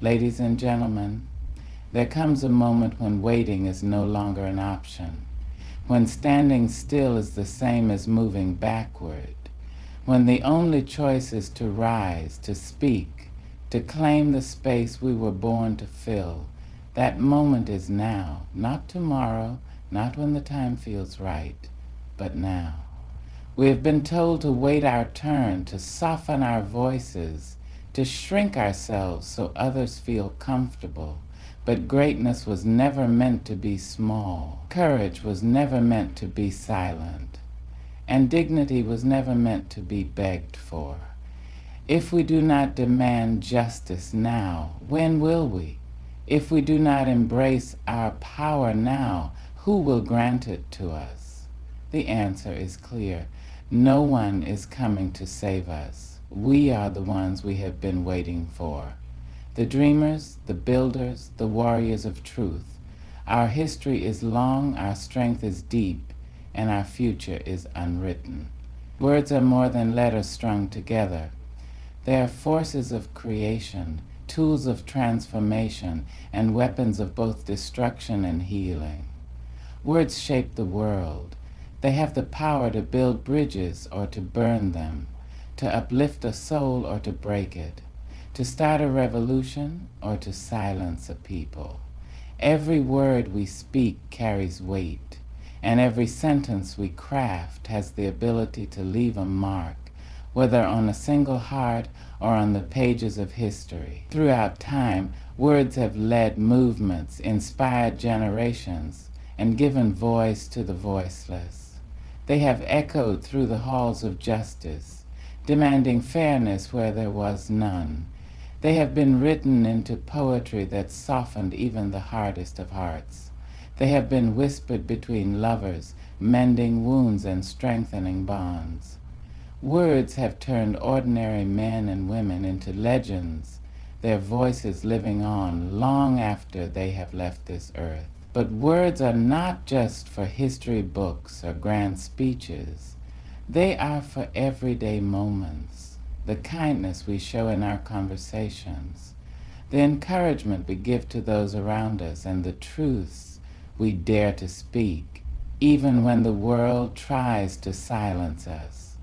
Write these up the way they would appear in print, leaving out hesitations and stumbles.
Ladies and gentlemen, there comes a moment when waiting is no longer an option, when standing still is the same as moving backward, when the only choice is to rise, to speak, to claim the space we were born to fill. That moment is now, not tomorrow, not when the time feels right, but now. We have been told to wait our turn, to soften our voices, to shrink ourselves so others feel comfortable. But greatness was never meant to be small. Courage was never meant to be silent. And dignity was never meant to be begged for. If we do not demand justice now, when will we? If we do not embrace our power now, who will grant it to us? The answer is clear. No one is coming to save us. We are the ones we have been waiting for. The dreamers, the builders, the warriors of truth. Our history is long, our strength is deep, and our future is unwritten. Words are more than letters strung together. They are forces of creation, tools of transformation, and weapons of both destruction and healing. Words shape the world. They have the power to build bridges or to burn them, to uplift a soul or to break it, to start a revolution or to silence a people. Every word we speak carries weight, and every sentence we craft has the ability to leave a mark, whether on a single heart or on the pages of history. Throughout time, words have led movements, inspired generations, and given voice to the voiceless. They have echoed through the halls of justice, demanding fairness where there was none. They have been written into poetry that softened even the hardest of hearts. They have been whispered between lovers, mending wounds and strengthening bonds. Words have turned ordinary men and women into legends, their voices living on long after they have left this earth. But words are not just for history books or grand speeches. They are for everyday moments, the kindness we show in our conversations, the encouragement we give to those around us, and the truths we dare to speak, even when the world tries to silence us.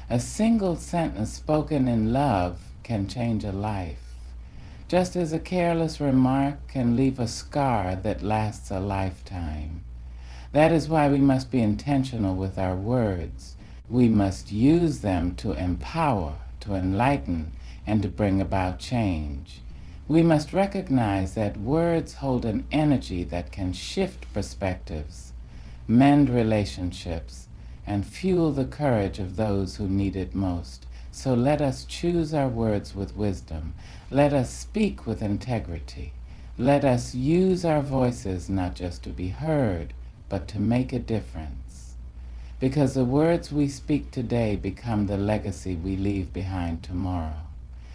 A single sentence spoken in love can change a life, just as a careless remark can leave a scar that lasts a lifetime. That is why we must be intentional with our words. We must use them to empower, to enlighten, and to bring about change. We must recognize that words hold an energy that can shift perspectives, mend relationships, and fuel the courage of those who need it most. So let us choose our words with wisdom. Let us speak with integrity. Let us use our voices not just to be heard, but to make a difference. Because the words we speak today become the legacy we leave behind tomorrow.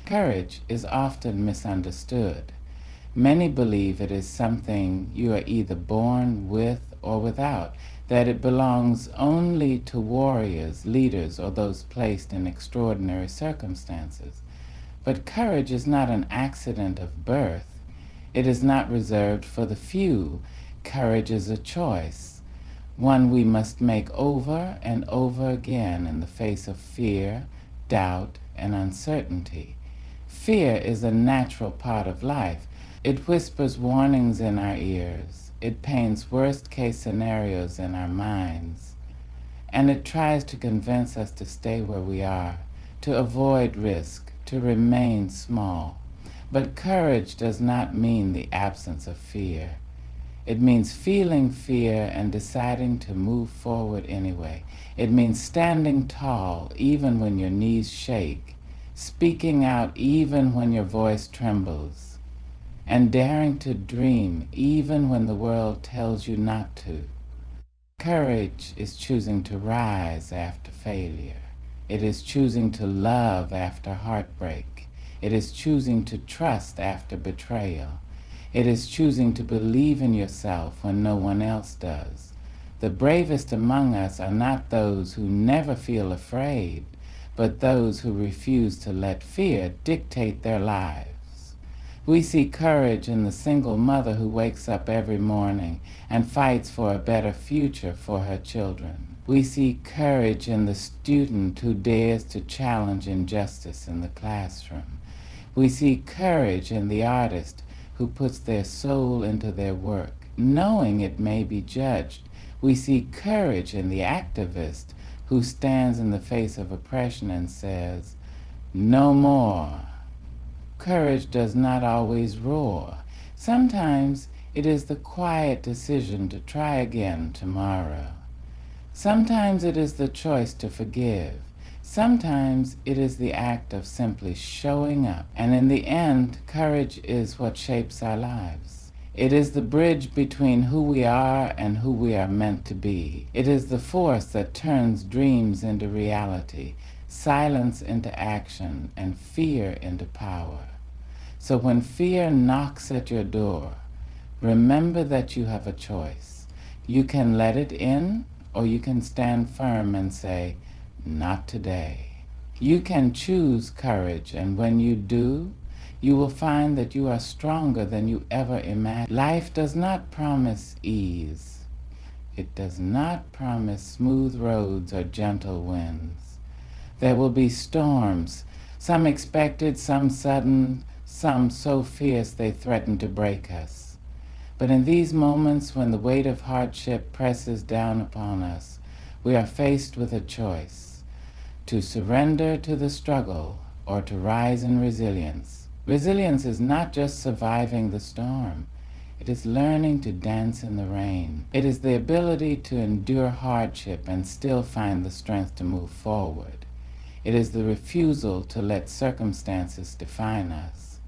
Courage is often misunderstood. Many believe it is something you are either born with or without, that it belongs only to warriors, leaders, or those placed in extraordinary circumstances. But courage is not an accident of birth. It is not reserved for the few. Courage is a choice, one we must make over and over again in the face of fear, doubt, and uncertainty. Fear is a natural part of life. It whispers warnings in our ears. It paints worst-case scenarios in our minds. And it tries to convince us to stay where we are, to avoid risk, to remain small. But courage does not mean the absence of fear. It means feeling fear and deciding to move forward anyway. It means standing tall even when your knees shake, speaking out even when your voice trembles, and daring to dream even when the world tells you not to. Courage is choosing to rise after failure. It is choosing to love after heartbreak. It is choosing to trust after betrayal. It is choosing to believe in yourself when no one else does. The bravest among us are not those who never feel afraid, but those who refuse to let fear dictate their lives. We see courage in the single mother who wakes up every morning and fights for a better future for her children. We see courage in the student who dares to challenge injustice in the classroom. We see courage in the artist who puts their soul into their work, knowing it may be judged. We see courage in the activist who stands in the face of oppression and says, "No more." Courage does not always roar. Sometimes it is the quiet decision to try again tomorrow. Sometimes it is the choice to forgive. Sometimes it is the act of simply showing up. And in the end, courage is what shapes our lives. It is the bridge between who we are and who we are meant to be. It is the force that turns dreams into reality, silence into action, and fear into power. So when fear knocks at your door, remember that you have a choice. You can let it in, or you can stand firm and say, "Not today." You can choose courage, and when you do, you will find that you are stronger than you ever imagined. Life does not promise ease. It does not promise smooth roads or gentle winds. There will be storms, some expected, some sudden, some so fierce they threaten to break us. But in these moments when the weight of hardship presses down upon us, we are faced with a choice: to surrender to the struggle or to rise in resilience. Resilience is not just surviving the storm. It is learning to dance in the rain. It is the ability to endure hardship and still find the strength to move forward. It is the refusal to let circumstances define us,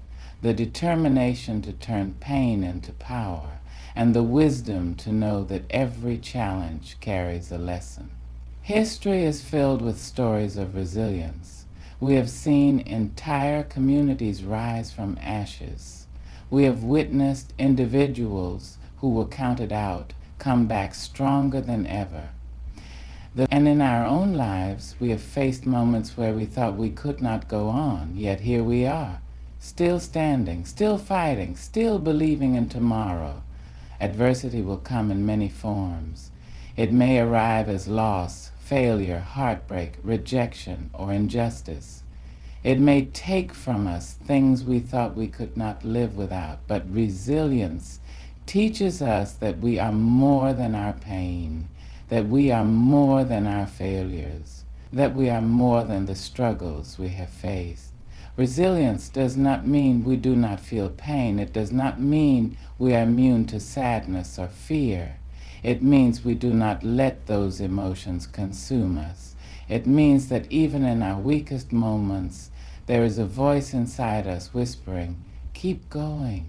the determination to turn pain into power, and the wisdom to know that every challenge carries a lesson. History is filled with stories of resilience. We have seen entire communities rise from ashes. We have witnessed individuals who were counted out come back stronger than ever. And in our own lives, we have faced moments where we thought we could not go on, yet here we are, still standing, still fighting, still believing in tomorrow. Adversity will come in many forms. It may arrive as loss, failure, heartbreak, rejection, or injustice. It may take from us things we thought we could not live without, but resilience teaches us that we are more than our pain, that we are more than our failures, that we are more than the struggles we have faced. Resilience does not mean we do not feel pain. It does not mean we are immune to sadness or fear. It means we do not let those emotions consume us. It means that even in our weakest moments, there is a voice inside us whispering, "Keep going,"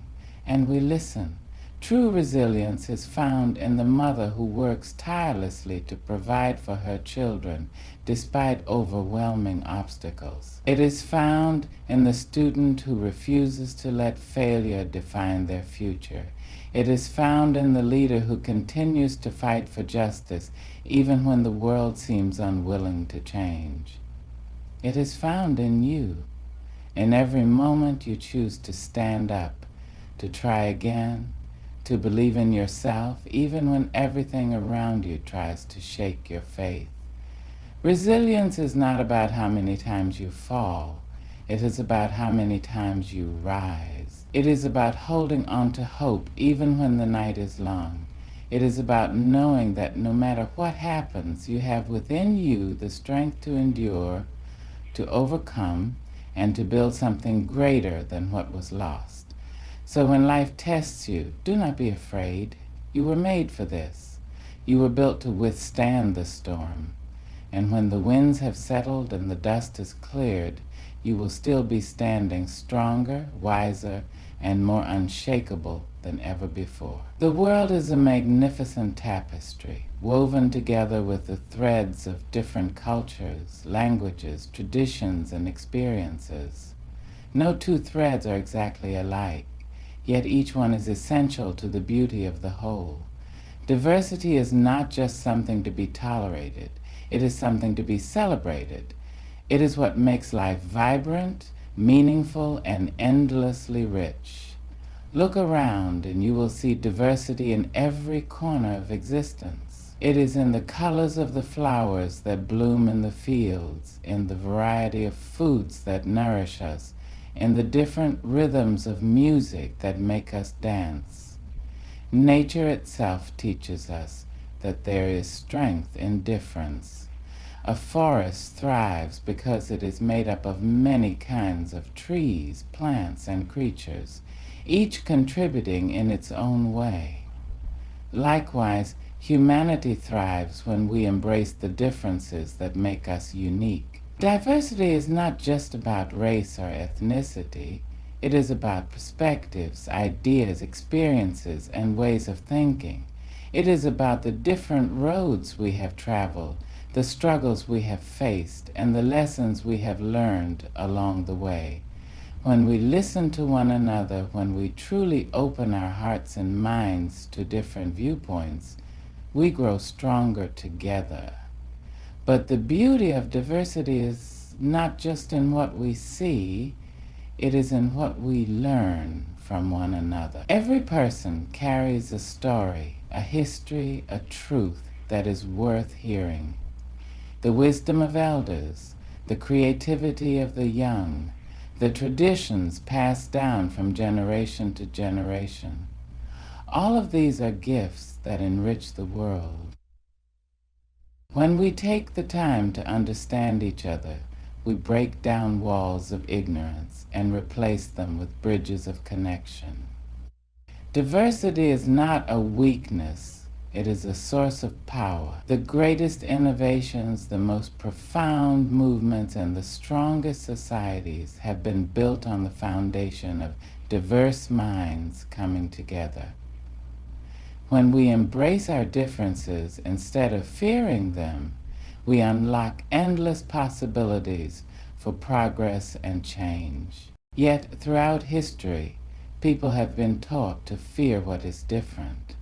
and we listen. True resilience is found in the mother who works tirelessly to provide for her children despite overwhelming obstacles. It is found in the student who refuses to let failure define their future. It is found in the leader who continues to fight for justice even when the world seems unwilling to change. It is found in you. In every moment you choose to stand up, to try again, to believe in yourself, even when everything around you tries to shake your faith. Resilience is not about how many times you fall. It is about how many times you rise. It is about holding on to hope even when the night is long. It is about knowing that no matter what happens, you have within you the strength to endure, to overcome, and to build something greater than what was lost. So when life tests you, do not be afraid. You were made for this. You were built to withstand the storm. And when the winds have settled and the dust is cleared, you will still be standing stronger, wiser, and more unshakable than ever before. The world is a magnificent tapestry, woven together with the threads of different cultures, languages, traditions, and experiences. No two threads are exactly alike, yet each one is essential to the beauty of the whole. Diversity is not just something to be tolerated, it is something to be celebrated. It is what makes life vibrant, meaningful and endlessly rich. Look around and you will see diversity in every corner of existence. It is in the colors of the flowers that bloom in the fields, in the variety of foods that nourish us, in the different rhythms of music that make us dance. Nature itself teaches us that there is strength in difference. A forest thrives because it is made up of many kinds of trees, plants, and creatures, each contributing in its own way. Likewise, humanity thrives when we embrace the differences that make us unique. Diversity is not just about race or ethnicity. It is about perspectives, ideas, experiences, and ways of thinking. It is about the different roads we have traveled, the struggles we have faced, and the lessons we have learned along the way. When we listen to one another, when we truly open our hearts and minds to different viewpoints, we grow stronger together. But the beauty of diversity is not just in what we see, it is in what we learn from one another. Every person carries a story, a history, a truth that is worth hearing. The wisdom of elders, the creativity of the young, the traditions passed down from generation to generation. All of these are gifts that enrich the world. When we take the time to understand each other, we break down walls of ignorance and replace them with bridges of connection. Diversity is not a weakness, it is a source of power. The greatest innovations, the most profound movements, and the strongest societies have been built on the foundation of diverse minds coming together. When we embrace our differences instead of fearing them, we unlock endless possibilities for progress and change. Yet, throughout history, people have been taught to fear what is different.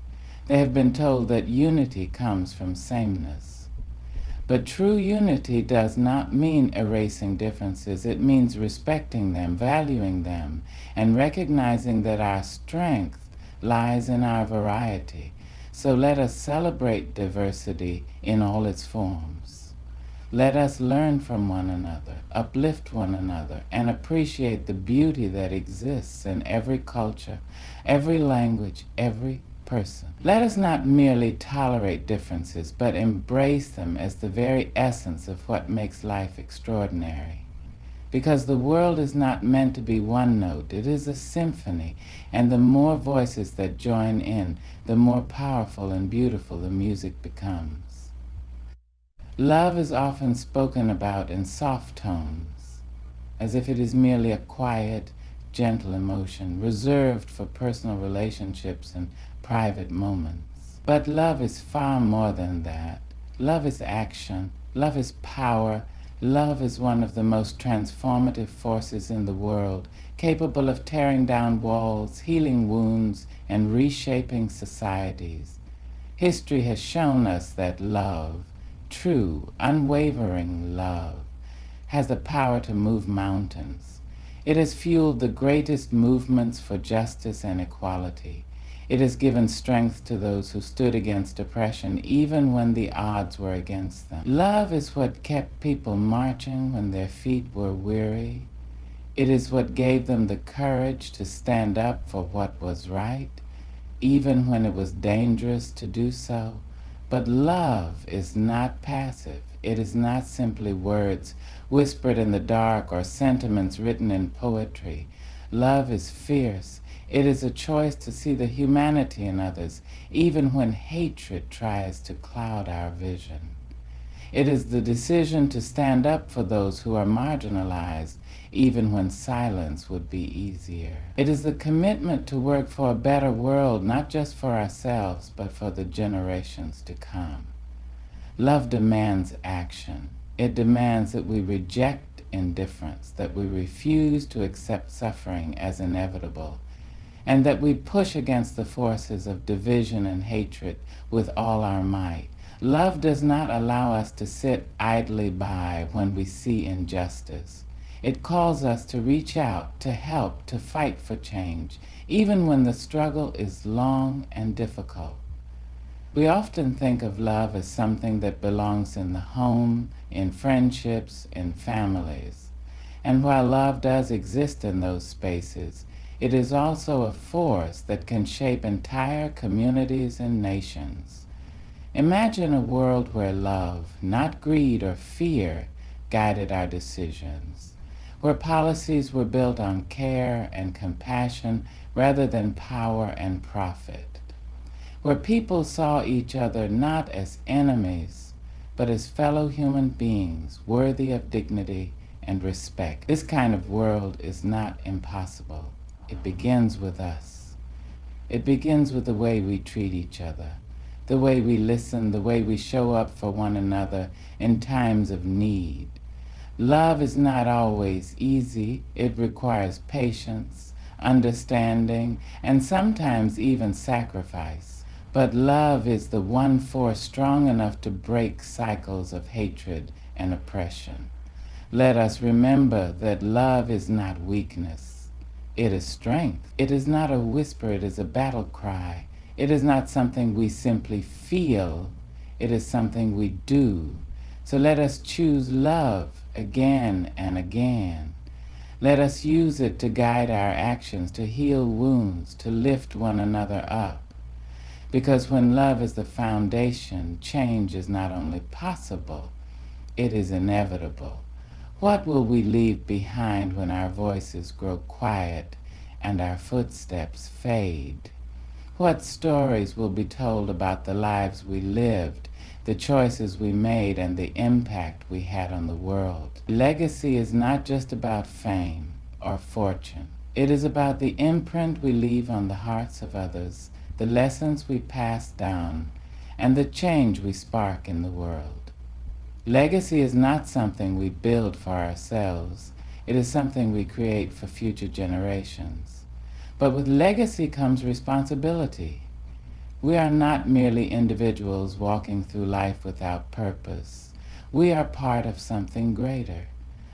They have been told that unity comes from sameness. But true unity does not mean erasing differences. It means respecting them, valuing them, and recognizing that our strength lies in our variety. So let us celebrate diversity in all its forms. Let us learn from one another, uplift one another, and appreciate the beauty that exists in every culture, every language, every person. Let us not merely tolerate differences, but embrace them as the very essence of what makes life extraordinary. Because the world is not meant to be one note, it is a symphony, and the more voices that join in, the more powerful and beautiful the music becomes. Love is often spoken about in soft tones, as if it is merely a quiet, gentle emotion, reserved for personal relationships and private moments. But love is far more than that. Love is action, love is power, love is one of the most transformative forces in the world, capable of tearing down walls, healing wounds, and reshaping societies. History has shown us that love, true, unwavering love, has the power to move mountains. It has fueled the greatest movements for justice and equality. It has given strength to those who stood against oppression, even when the odds were against them. Love is what kept people marching when their feet were weary. It is what gave them the courage to stand up for what was right, even when it was dangerous to do so. But love is not passive. It is not simply words whispered in the dark or sentiments written in poetry. Love is fierce. It is a choice to see the humanity in others, even when hatred tries to cloud our vision. It is the decision to stand up for those who are marginalized, even when silence would be easier. It is the commitment to work for a better world, not just for ourselves, but for the generations to come. Love demands action. It demands that we reject indifference, that we refuse to accept suffering as inevitable, and that we push against the forces of division and hatred with all our might. Love does not allow us to sit idly by when we see injustice. It calls us to reach out, to help, to fight for change, even when the struggle is long and difficult. We often think of love as something that belongs in the home, in friendships, in families. And while love does exist in those spaces, it is also a force that can shape entire communities and nations. Imagine a world where love, not greed or fear, guided our decisions, where policies were built on care and compassion rather than power and profit, where people saw each other not as enemies, but as fellow human beings worthy of dignity and respect. This kind of world is not impossible. It begins with us. It begins with the way we treat each other, the way we listen, the way we show up for one another in times of need. Love is not always easy. It requires patience, understanding, and sometimes even sacrifice. But love is the one force strong enough to break cycles of hatred and oppression. Let us remember that love is not weakness. It is strength. It is not a whisper. It is a battle cry. It is not something we simply feel. It is something we do. So let us choose love again and again. Let us use it to guide our actions, to heal wounds, to lift one another up. Because when love is the foundation, change is not only possible, it is inevitable. What will we leave behind when our voices grow quiet and our footsteps fade? What stories will be told about the lives we lived, the choices we made, and the impact we had on the world? Legacy is not just about fame or fortune. It is about the imprint we leave on the hearts of others, the lessons we pass down, and the change we spark in the world. Legacy is not something we build for ourselves. It is something we create for future generations. But with legacy comes responsibility. We are not merely individuals walking through life without purpose. We are part of something greater,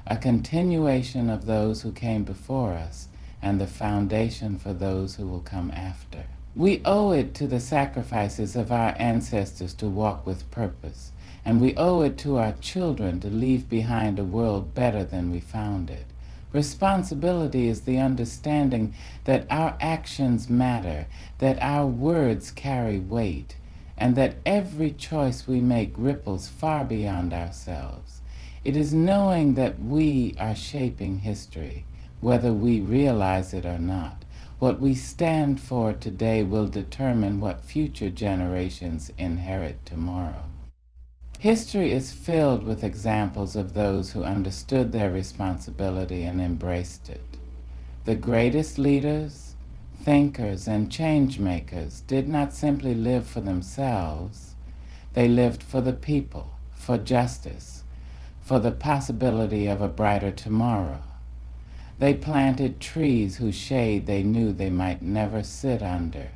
a continuation of those who came before us and the foundation for those who will come after. We owe it to the sacrifices of our ancestors to walk with purpose, and we owe it to our children to leave behind a world better than we found it. Responsibility is the understanding that our actions matter, that our words carry weight, and that every choice we make ripples far beyond ourselves. It is knowing that we are shaping history, whether we realize it or not. What we stand for today will determine what future generations inherit tomorrow. History is filled with examples of those who understood their responsibility and embraced it. The greatest leaders, thinkers, and change makers did not simply live for themselves. They lived for the people, for justice, for the possibility of a brighter tomorrow. They planted trees whose shade they knew they might never sit under.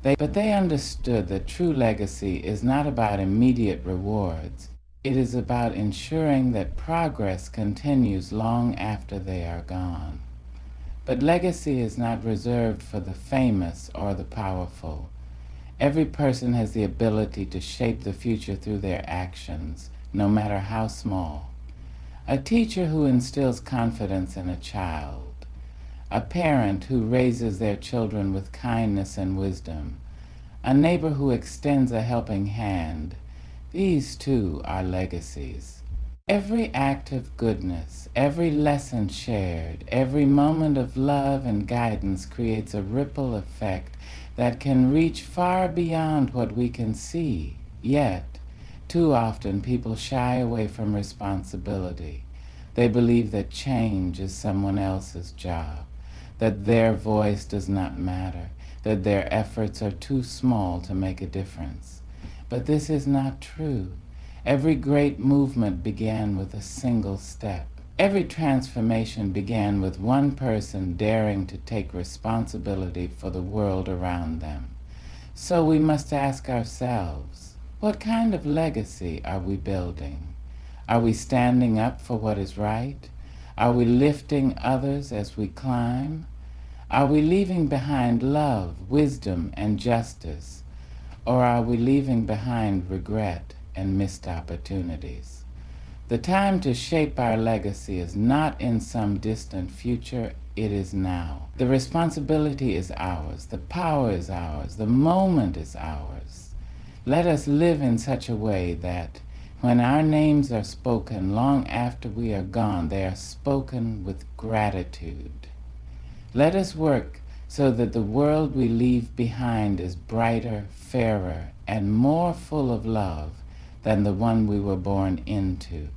But they understood that true legacy is not about immediate rewards. It is about ensuring that progress continues long after they are gone. But legacy is not reserved for the famous or the powerful. Every person has the ability to shape the future through their actions, no matter how small. A teacher who instills confidence in a child, a parent who raises their children with kindness and wisdom, a neighbor who extends a helping hand. These too are legacies. Every act of goodness, every lesson shared, every moment of love and guidance creates a ripple effect that can reach far beyond what we can see. Yet, too often people shy away from responsibility. They believe that change is someone else's job, that their voice does not matter, that their efforts are too small to make a difference. But this is not true. Every great movement began with a single step. Every transformation began with one person daring to take responsibility for the world around them. So we must ask ourselves, what kind of legacy are we building? Are we standing up for what is right? Are we lifting others as we climb? Are we leaving behind love, wisdom, and justice? Or are we leaving behind regret and missed opportunities? The time to shape our legacy is not in some distant future, it is now. The responsibility is ours, the power is ours, the moment is ours. Let us live in such a way that when our names are spoken long after we are gone, they are spoken with gratitude. Let us work so that the world we leave behind is brighter, fairer, and more full of love than the one we were born into,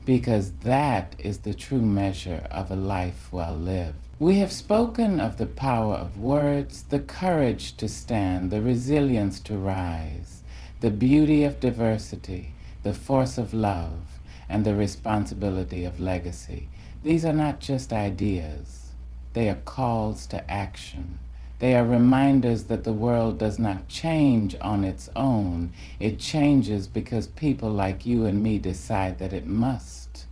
because that is the true measure of a life well lived. We have spoken of the power of words, the courage to stand, the resilience to rise, the beauty of diversity, the force of love, and the responsibility of legacy. These are not just ideas. They are calls to action. They are reminders that the world does not change on its own. It changes because people like you and me decide that it must.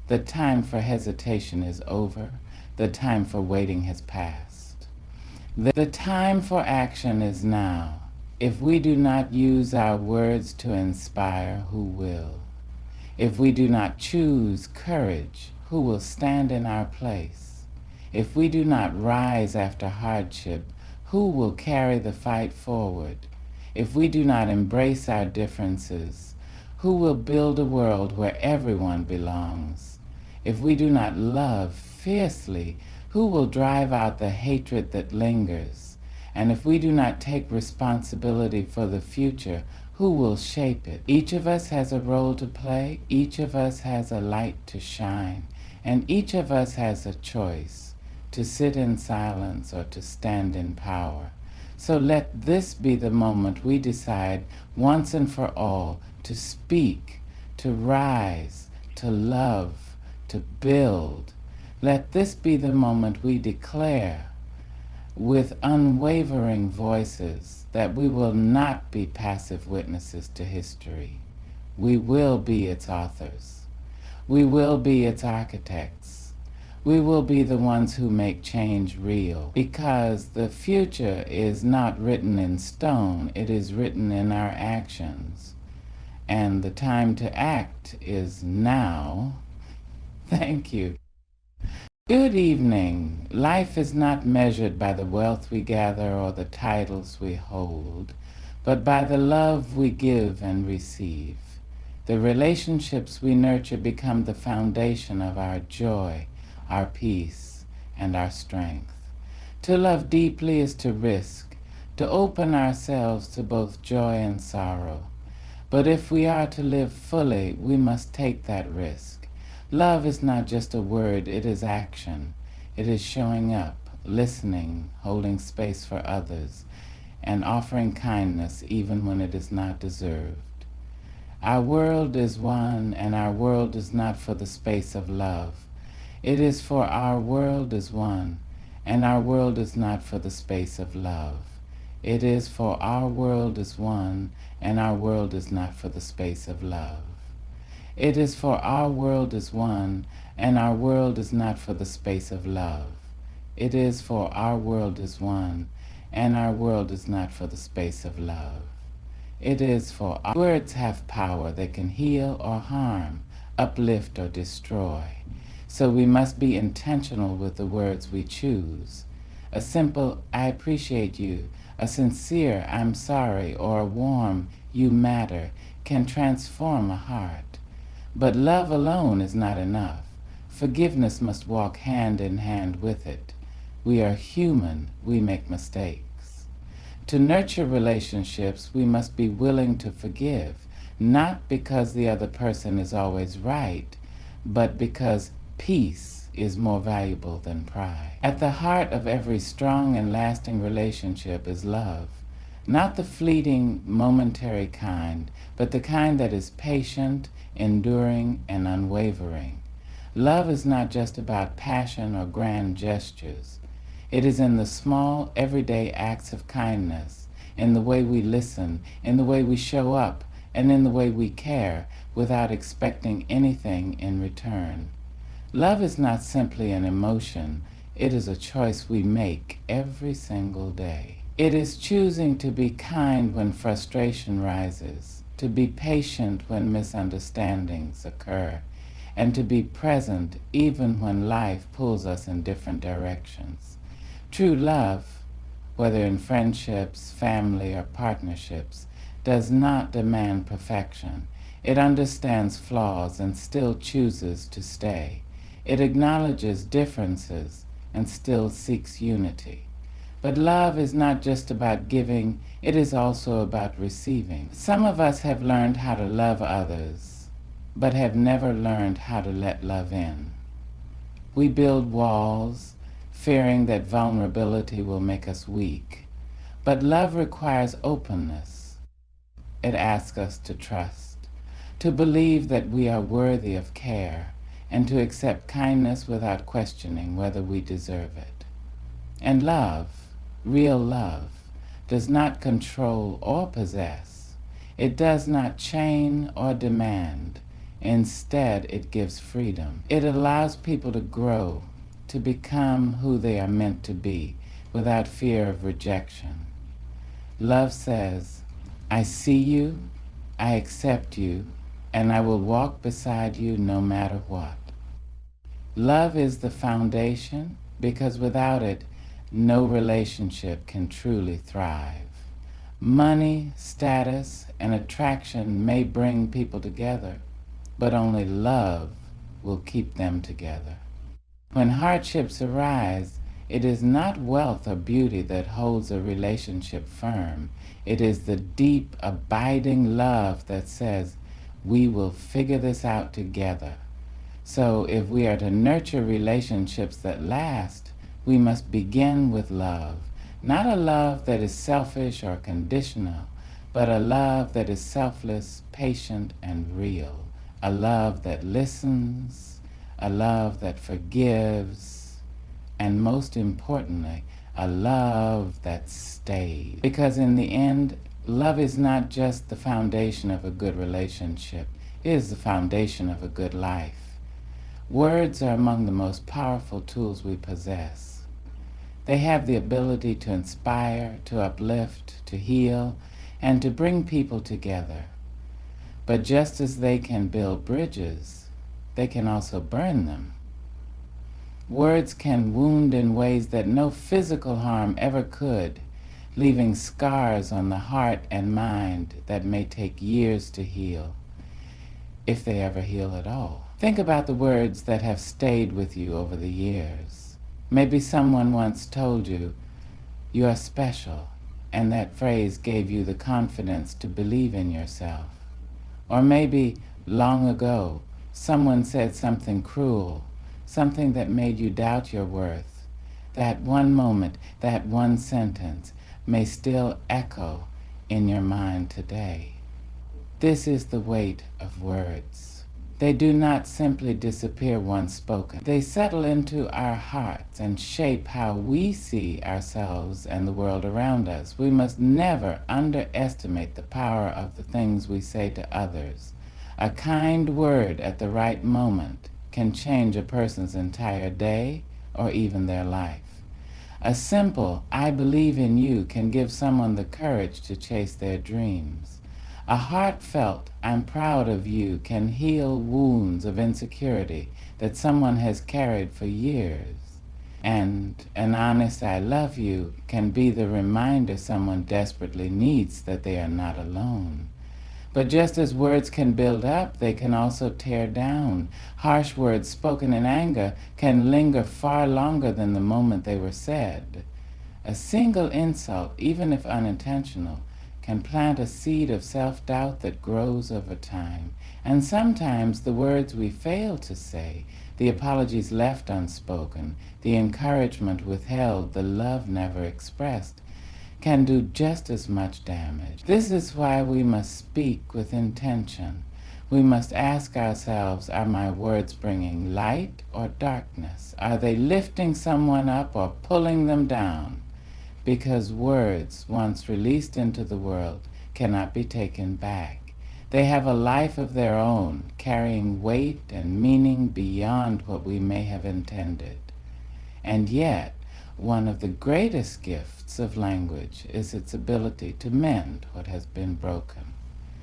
The time for hesitation is over. The time for waiting has passed. The time for action is now. If we do not use our words to inspire, who will? If we do not choose courage, who will stand in our place? If we do not rise after hardship, who will carry the fight forward? If we do not embrace our differences, who will build a world where everyone belongs? If we do not love fiercely, who will drive out the hatred that lingers? And if we do not take responsibility for the future, who will shape it? Each of us has a role to play, each of us has a light to shine, and each of us has a choice to sit in silence or to stand in power. So let this be the moment we decide once and for all to speak, to rise, to love, to build. Let this be the moment we declare with unwavering voices that we will not be passive witnesses to history. We will be its authors. We will be its architects. We will be the ones who make change real, because the future is not written in stone, it is written in our actions. And the time to act is now. Thank you. Good evening. Life is not measured by the wealth we gather or the titles we hold, but by the love we give and receive. The relationships we nurture become the foundation of our joy, our peace, and our strength. To love deeply is to risk, to open ourselves to both joy and sorrow. But if we are to live fully, we must take that risk. Love is not just a word, it is action. It is showing up, listening, holding space for others, and offering kindness even when it is not deserved. Our world is one, and our world is not for the space of love. It is for our world is one, and our world is not for the space of love. It is for our world is one, and our world is not for the space of love. It is for our world is one, and our world is not for the space of love. It is for our world is one, and our world is not for the space of love. It is for our words have power. They can heal or harm, uplift or destroy. So we must be intentional with the words we choose. A simple, I appreciate you, a sincere, I'm sorry, or a warm, you matter, can transform a heart. But love alone is not enough. Forgiveness must walk hand in hand with it. We are human, we make mistakes. To nurture relationships, we must be willing to forgive, not because the other person is always right, but because peace is more valuable than pride. At the heart of every strong and lasting relationship is love, not the fleeting, momentary kind, but the kind that is patient, enduring, and unwavering. Love is not just about passion or grand gestures. It is in the small, everyday acts of kindness, in the way we listen, in the way we show up, and in the way we care without expecting anything in return. Love is not simply an emotion, it is a choice we make every single day. It is choosing to be kind when frustration rises, to be patient when misunderstandings occur, and to be present even when life pulls us in different directions. True love, whether in friendships, family, or partnerships, does not demand perfection. It understands flaws and still chooses to stay. It acknowledges differences and still seeks unity. But love is not just about giving, it is also about receiving. Some of us have learned how to love others, but have never learned how to let love in. We build walls, fearing that vulnerability will make us weak. But love requires openness. It asks us to trust, to believe that we are worthy of care, and to accept kindness without questioning whether we deserve it. And love, real love, does not control or possess. It does not chain or demand. Instead, it gives freedom. It allows people to grow, to become who they are meant to be, without fear of rejection. Love says, I see you, I accept you, and I will walk beside you no matter what. Love is the foundation because without it, no relationship can truly thrive. Money, status, and attraction may bring people together, but only love will keep them together. When hardships arise, it is not wealth or beauty that holds a relationship firm. It is the deep, abiding love that says, we will figure this out together. So if we are to nurture relationships that last, we must begin with love. Not a love that is selfish or conditional, but a love that is selfless, patient, and real. A love that listens, a love that forgives, and most importantly, a love that stays. Because in the end, love is not just the foundation of a good relationship, it is the foundation of a good life. Words are among the most powerful tools we possess. They have the ability to inspire, to uplift, to heal, and to bring people together. But just as they can build bridges, they can also burn them. Words can wound in ways that no physical harm ever could, leaving scars on the heart and mind that may take years to heal, if they ever heal at all. Think about the words that have stayed with you over the years. Maybe someone once told you, you are special, and that phrase gave you the confidence to believe in yourself. Or maybe, long ago, someone said something cruel, something that made you doubt your worth. That one moment, that one sentence, may still echo in your mind today. This is the weight of words. They do not simply disappear once spoken. They settle into our hearts and shape how we see ourselves and the world around us. We must never underestimate the power of the things we say to others. A kind word at the right moment can change a person's entire day or even their life. A simple, I believe in you, can give someone the courage to chase their dreams. A heartfelt, I'm proud of you, can heal wounds of insecurity that someone has carried for years. And an honest I love you can be the reminder someone desperately needs that they are not alone. But just as words can build up, they can also tear down. Harsh words spoken in anger can linger far longer than the moment they were said. A single insult, even if unintentional, can plant a seed of self-doubt that grows over time. And sometimes the words we fail to say, the apologies left unspoken, the encouragement withheld, the love never expressed, can do just as much damage. This is why we must speak with intention. We must ask ourselves, are my words bringing light or darkness? Are they lifting someone up or pulling them down? Because words, once released into the world, cannot be taken back. They have a life of their own, carrying weight and meaning beyond what we may have intended. And yet, one of the greatest gifts of language is its ability to mend what has been broken.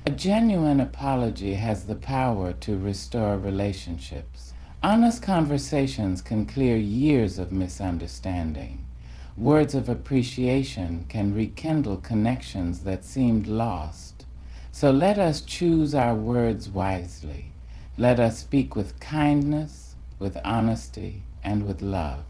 A genuine apology has the power to restore relationships. Honest conversations can clear years of misunderstanding. Words of appreciation can rekindle connections that seemed lost. So let us choose our words wisely. Let us speak with kindness, with honesty, and with love.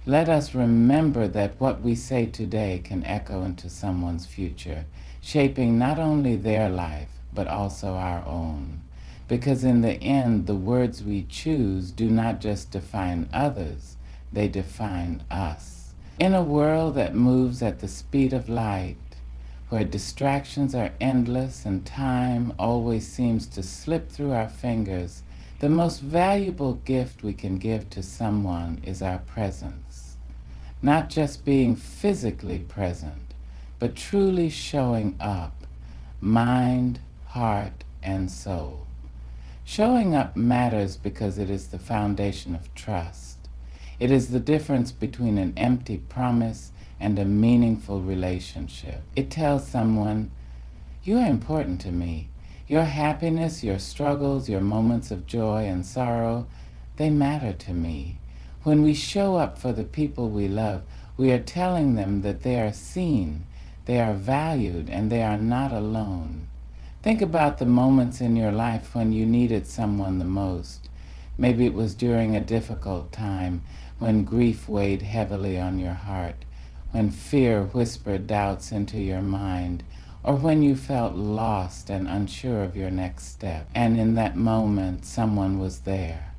Let us remember that what we say today can echo into someone's future, shaping not only their life, but also our own. Because in the end, the words we choose do not just define others, they define us. In a world that moves at the speed of light, where distractions are endless and time always seems to slip through our fingers, the most valuable gift we can give to someone is our presence. Not just being physically present, but truly showing up, mind, heart, and soul. Showing up matters because it is the foundation of trust. It is the difference between an empty promise and a meaningful relationship. It tells someone, you are important to me. Your happiness, your struggles, your moments of joy and sorrow, they matter to me. When we show up for the people we love, we are telling them that they are seen, they are valued, and they are not alone. Think about the moments in your life when you needed someone the most. Maybe it was during a difficult time, when grief weighed heavily on your heart, when fear whispered doubts into your mind, or when you felt lost and unsure of your next step. And in that moment, someone was there.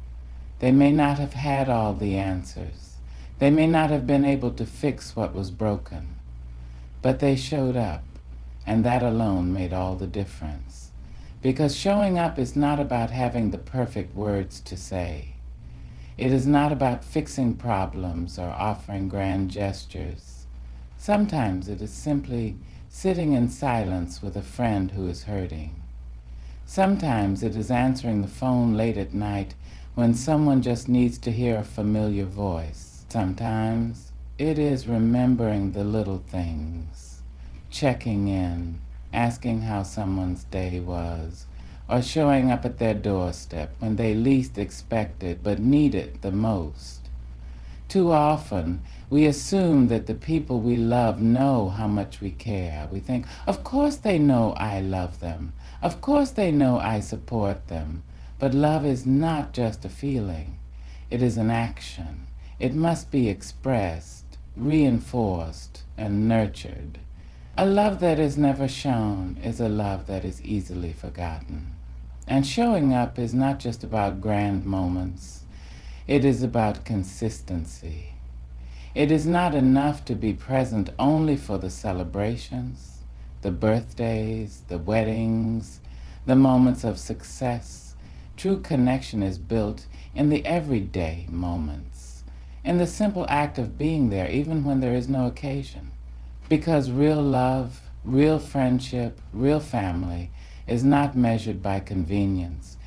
They may not have had all the answers. They may not have been able to fix what was broken. But they showed up, and that alone made all the difference. Because showing up is not about having the perfect words to say. It is not about fixing problems or offering grand gestures. Sometimes it is simply sitting in silence with a friend who is hurting. Sometimes it is answering the phone late at night when someone just needs to hear a familiar voice. Sometimes it is remembering the little things, checking in, asking how someone's day was, or showing up at their doorstep when they least expect it but need it the most. Too often, we assume that the people we love know how much we care. We think, of course they know I love them. Of course they know I support them. But love is not just a feeling. It is an action. It must be expressed, reinforced, and nurtured. A love that is never shown is a love that is easily forgotten. And showing up is not just about grand moments. It is about consistency. It is not enough to be present only for the celebrations, the birthdays, the weddings, the moments of success. True connection is built in the everyday moments, in the simple act of being there even when there is no occasion. Because real love, real friendship, real family is not measured by convenience.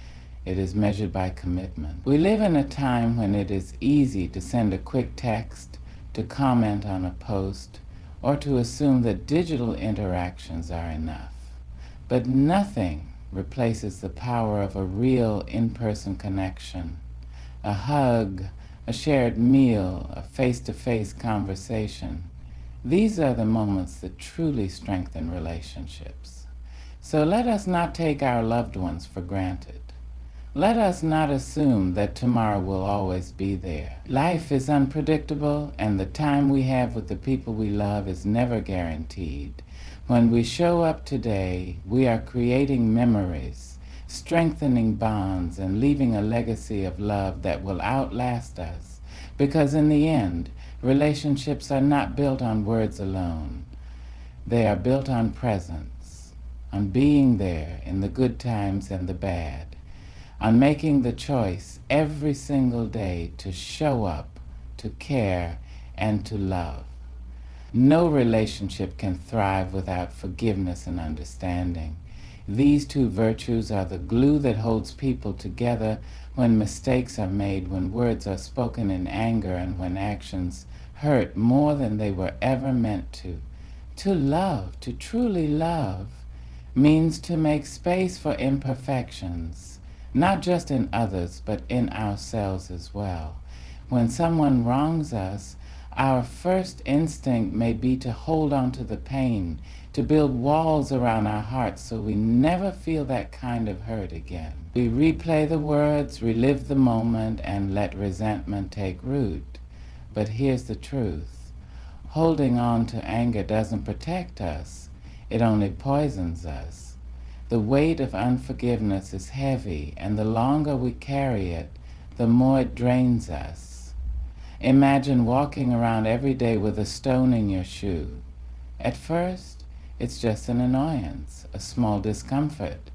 It is measured by commitment. We live in a time when it is easy to send a quick text, to comment on a post, or to assume that digital interactions are enough. But nothing replaces the power of a real in-person connection. A hug, a shared meal, a face-to-face conversation. These are the moments that truly strengthen relationships. So let us not take our loved ones for granted. Let us not assume that tomorrow will always be there. Life is unpredictable, and the time we have with the people we love is never guaranteed. When we show up today, we are creating memories, strengthening bonds, and leaving a legacy of love that will outlast us. Because in the end, relationships are not built on words alone. They are built on presence, on being there in the good times and the bad, on making the choice every single day to show up, to care, and to love. No relationship can thrive without forgiveness and understanding. These two virtues are the glue that holds people together when mistakes are made, when words are spoken in anger, and when actions hurt more than they were ever meant to. To love, to truly love, means to make space for imperfections, not just in others, but in ourselves as well. When someone wrongs us, our first instinct may be to hold on to the pain, to build walls around our hearts so we never feel that kind of hurt again. We replay the words, relive the moment, and let resentment take root. But here's the truth. Holding on to anger doesn't protect us. It only poisons us. The weight of unforgiveness is heavy, and the longer we carry it, the more it drains us. Imagine walking around every day with a stone in your shoe. At first, it's just an annoyance, a small discomfort.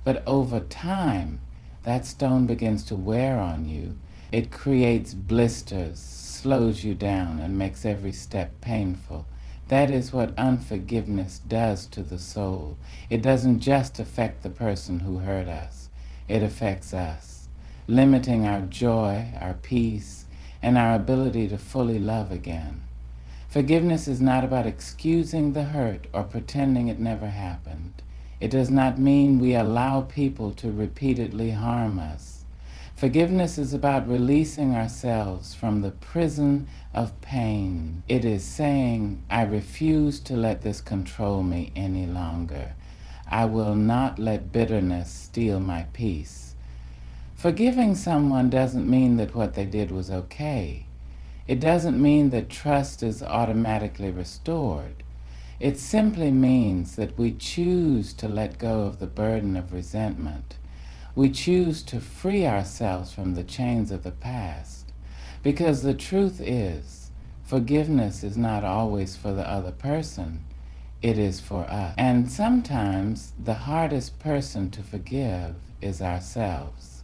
But over time, that stone begins to wear on you. It creates blisters, slows you down, and makes every step painful. That is what unforgiveness does to the soul. It doesn't just affect the person who hurt us. It affects us, limiting our joy, our peace, and our ability to fully love again. Forgiveness is not about excusing the hurt or pretending it never happened. It does not mean we allow people to repeatedly harm us. Forgiveness is about releasing ourselves from the prison of pain. It is saying, I refuse to let this control me any longer. I will not let bitterness steal my peace. Forgiving someone doesn't mean that what they did was okay. It doesn't mean that trust is automatically restored. It simply means that we choose to let go of the burden of resentment. We choose to free ourselves from the chains of the past. Because the truth is, forgiveness is not always for the other person. It is for us. And sometimes the hardest person to forgive is ourselves.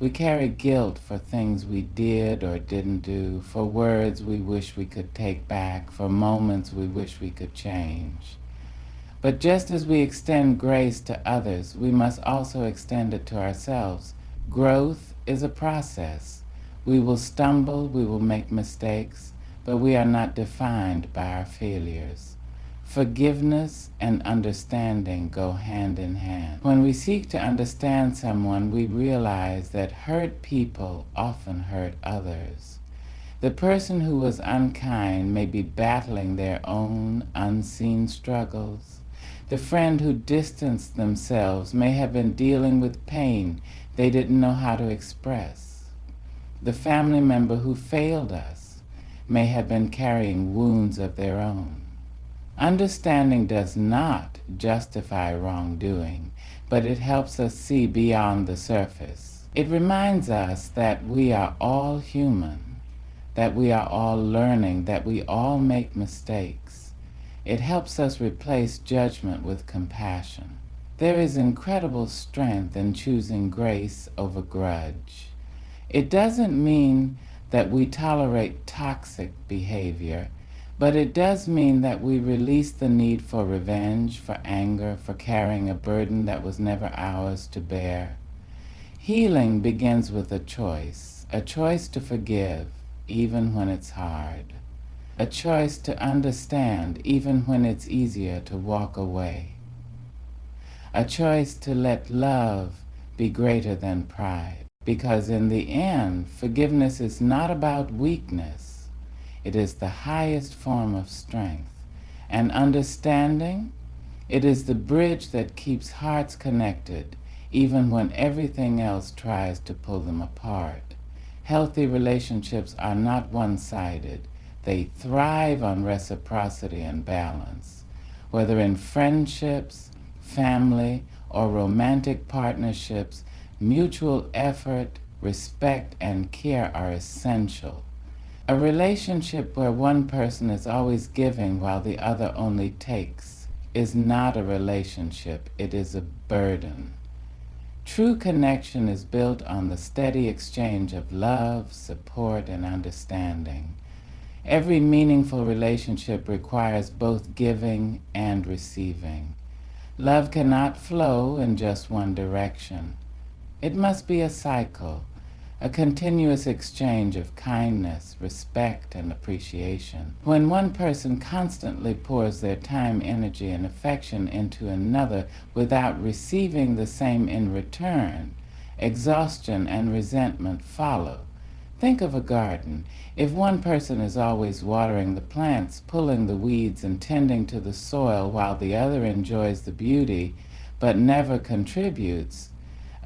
We carry guilt for things we did or didn't do, for words we wish we could take back, for moments we wish we could change. But just as we extend grace to others, we must also extend it to ourselves. Growth is a process. We will stumble, we will make mistakes, but we are not defined by our failures. Forgiveness and understanding go hand in hand. When we seek to understand someone, we realize that hurt people often hurt others. The person who was unkind may be battling their own unseen struggles. The friend who distanced themselves may have been dealing with pain they didn't know how to express. The family member who failed us may have been carrying wounds of their own. Understanding does not justify wrongdoing, but it helps us see beyond the surface. It reminds us that we are all human, that we are all learning, that we all make mistakes. It helps us replace judgment with compassion. There is incredible strength in choosing grace over grudge. It doesn't mean that we tolerate toxic behavior, but it does mean that we release the need for revenge, for anger, for carrying a burden that was never ours to bear. Healing begins with a choice to forgive, even when it's hard, a choice to understand, even when it's easier to walk away, a choice to let love be greater than pride, because in the end, forgiveness is not about weakness. It is the highest form of strength. And understanding, it is the bridge that keeps hearts connected, even when everything else tries to pull them apart. Healthy relationships are not one-sided. They thrive on reciprocity and balance. Whether in friendships, family, or romantic partnerships, mutual effort, respect, and care are essential. A relationship where one person is always giving while the other only takes is not a relationship, it is a burden. True connection is built on the steady exchange of love, support, and understanding. Every meaningful relationship requires both giving and receiving. Love cannot flow in just one direction. It must be a cycle, a continuous exchange of kindness, respect, and appreciation. When one person constantly pours their time, energy, and affection into another without receiving the same in return, exhaustion and resentment follow. Think of a garden. If one person is always watering the plants, pulling the weeds, and tending to the soil while the other enjoys the beauty but never contributes,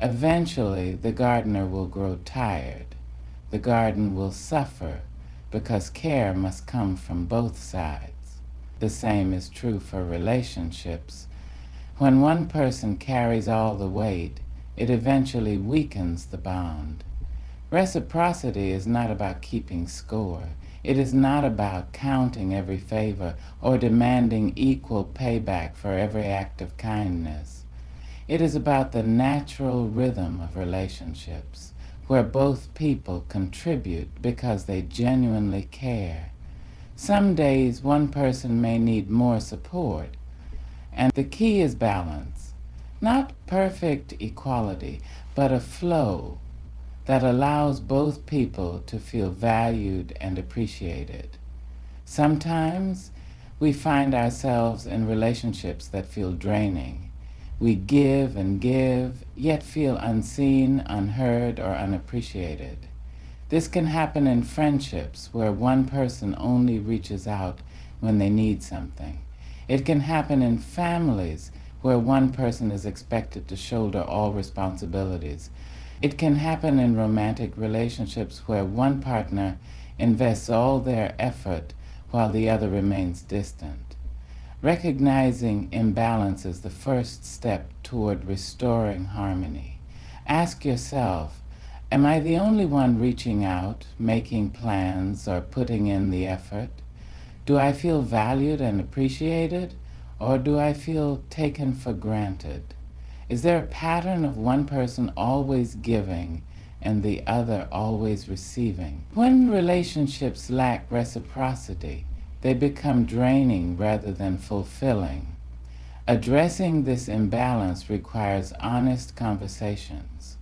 eventually the gardener will grow tired. The garden will suffer because care must come from both sides. The same is true for relationships. When one person carries all the weight, it eventually weakens the bond. Reciprocity is not about keeping score. It is not about counting every favor or demanding equal payback for every act of kindness. It is about the natural rhythm of relationships, where both people contribute because they genuinely care. Some days one person may need more support, and the key is balance. Not perfect equality, but a flow that allows both people to feel valued and appreciated. Sometimes we find ourselves in relationships that feel draining. We give and give, yet feel unseen, unheard, or unappreciated. This can happen in friendships where one person only reaches out when they need something. It can happen in families where one person is expected to shoulder all responsibilities. It can happen in romantic relationships where one partner invests all their effort while the other remains distant. Recognizing imbalance is the first step toward restoring harmony. Ask yourself, am I the only one reaching out, making plans, or putting in the effort? Do I feel valued and appreciated, or do I feel taken for granted? Is there a pattern of one person always giving and the other always receiving? When relationships lack reciprocity, they become draining rather than fulfilling. Addressing this imbalance requires honest conversations.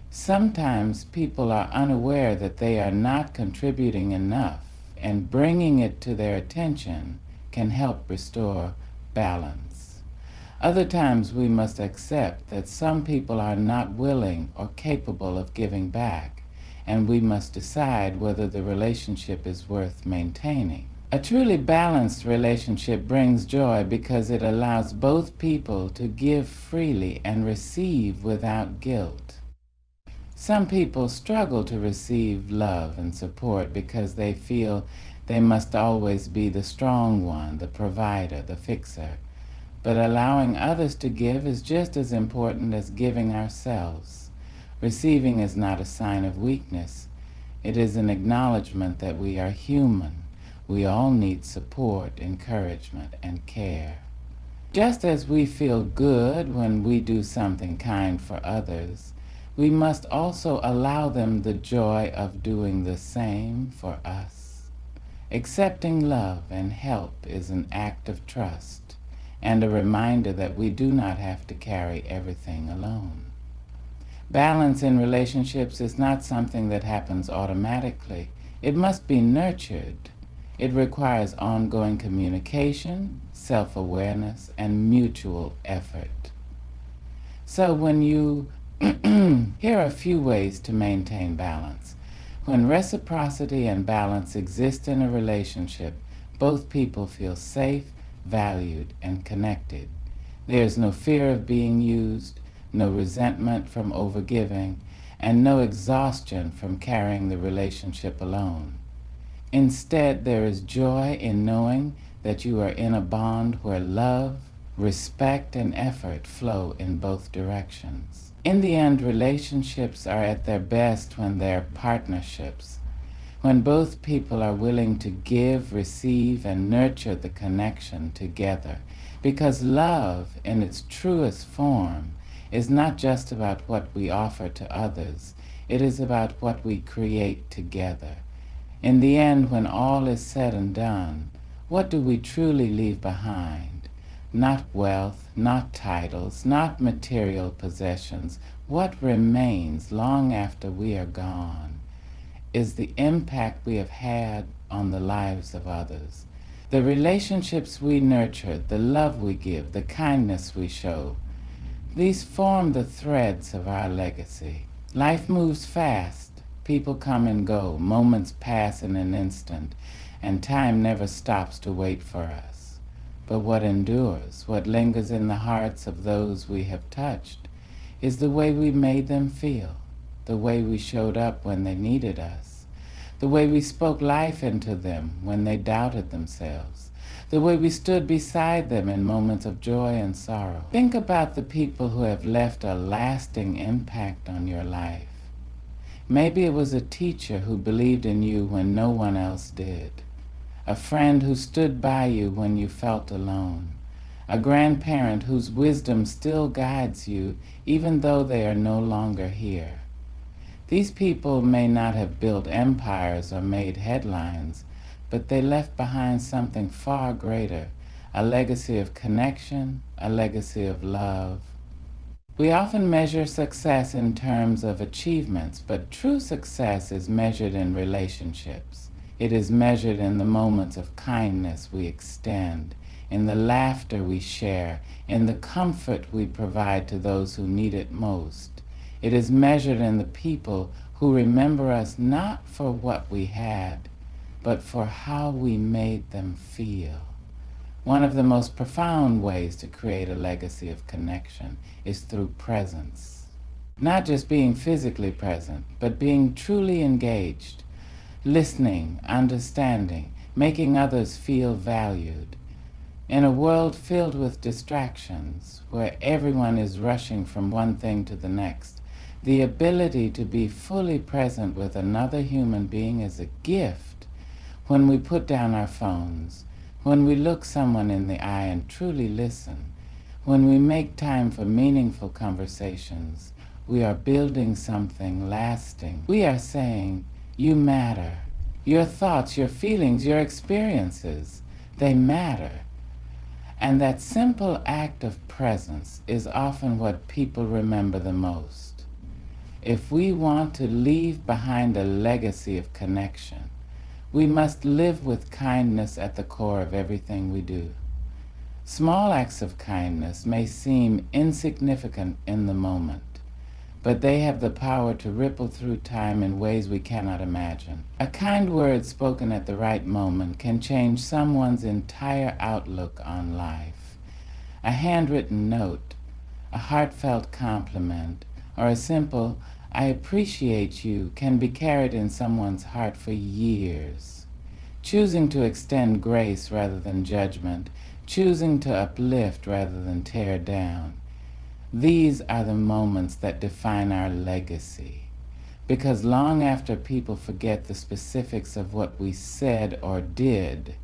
Sometimes people are unaware that they are not contributing enough, and bringing it to their attention can help restore balance. Other times we must accept that some people are not willing or capable of giving back, and we must decide whether the relationship is worth maintaining. A truly balanced relationship brings joy because it allows both people to give freely and receive without guilt. Some people struggle to receive love and support because they feel they must always be the strong one, the provider, the fixer. But allowing others to give is just as important as giving ourselves. Receiving is not a sign of weakness. It is an acknowledgement that we are human. We all need support, encouragement, and care. Just as we feel good when we do something kind for others, we must also allow them the joy of doing the same for us. Accepting love and help is an act of trust and a reminder that we do not have to carry everything alone. Balance in relationships is not something that happens automatically. It must be nurtured. It requires ongoing communication, self-awareness, and mutual effort. So here are a few ways to maintain balance. When reciprocity and balance exist in a relationship, both people feel safe, valued, and connected. There is no fear of being used, no resentment from overgiving, and no exhaustion from carrying the relationship alone. Instead, there is joy in knowing that you are in a bond where love, respect, and effort flow in both directions. In the end, relationships are at their best when they're partnerships, when both people are willing to give, receive, and nurture the connection together. Because love, in its truest form, is not just about what we offer to others. It is about what we create together. In the end, when all is said and done, what do we truly leave behind? Not wealth, not titles, not material possessions. What remains long after we are gone is the impact we have had on the lives of others. The relationships we nurture, the love we give, the kindness we show, these form the threads of our legacy. Life moves fast. People come and go. Moments pass in an instant, and time never stops to wait for us. But what endures, what lingers in the hearts of those we have touched, is the way we made them feel, the way we showed up when they needed us, the way we spoke life into them when they doubted themselves, the way we stood beside them in moments of joy and sorrow. Think about the people who have left a lasting impact on your life. Maybe it was a teacher who believed in you when no one else did, a friend who stood by you when you felt alone, a grandparent whose wisdom still guides you even though they are no longer here. These people may not have built empires or made headlines, but they left behind something far greater, a legacy of connection, a legacy of love. We often measure success in terms of achievements, but true success is measured in relationships. It is measured in the moments of kindness we extend, in the laughter we share, in the comfort we provide to those who need it most. It is measured in the people who remember us not for what we had, but for how we made them feel. One of the most profound ways to create a legacy of connection is through presence. Not just being physically present, but being truly engaged, listening, understanding, making others feel valued. In a world filled with distractions, where everyone is rushing from one thing to the next, the ability to be fully present with another human being is a gift. When we put down our phones, when we look someone in the eye and truly listen, when we make time for meaningful conversations, we are building something lasting. We are saying, you matter. Your thoughts, your feelings, your experiences, they matter. And that simple act of presence is often what people remember the most. If we want to leave behind a legacy of connection, we must live with kindness at the core of everything we do. Small acts of kindness may seem insignificant in the moment, but they have the power to ripple through time in ways we cannot imagine. A kind word spoken at the right moment can change someone's entire outlook on life. A handwritten note, a heartfelt compliment, or a simple "I appreciate you" can be carried in someone's heart for years. Choosing to extend grace rather than judgment, choosing to uplift rather than tear down. These are the moments that define our legacy. Because long after people forget the specifics of what we said or did,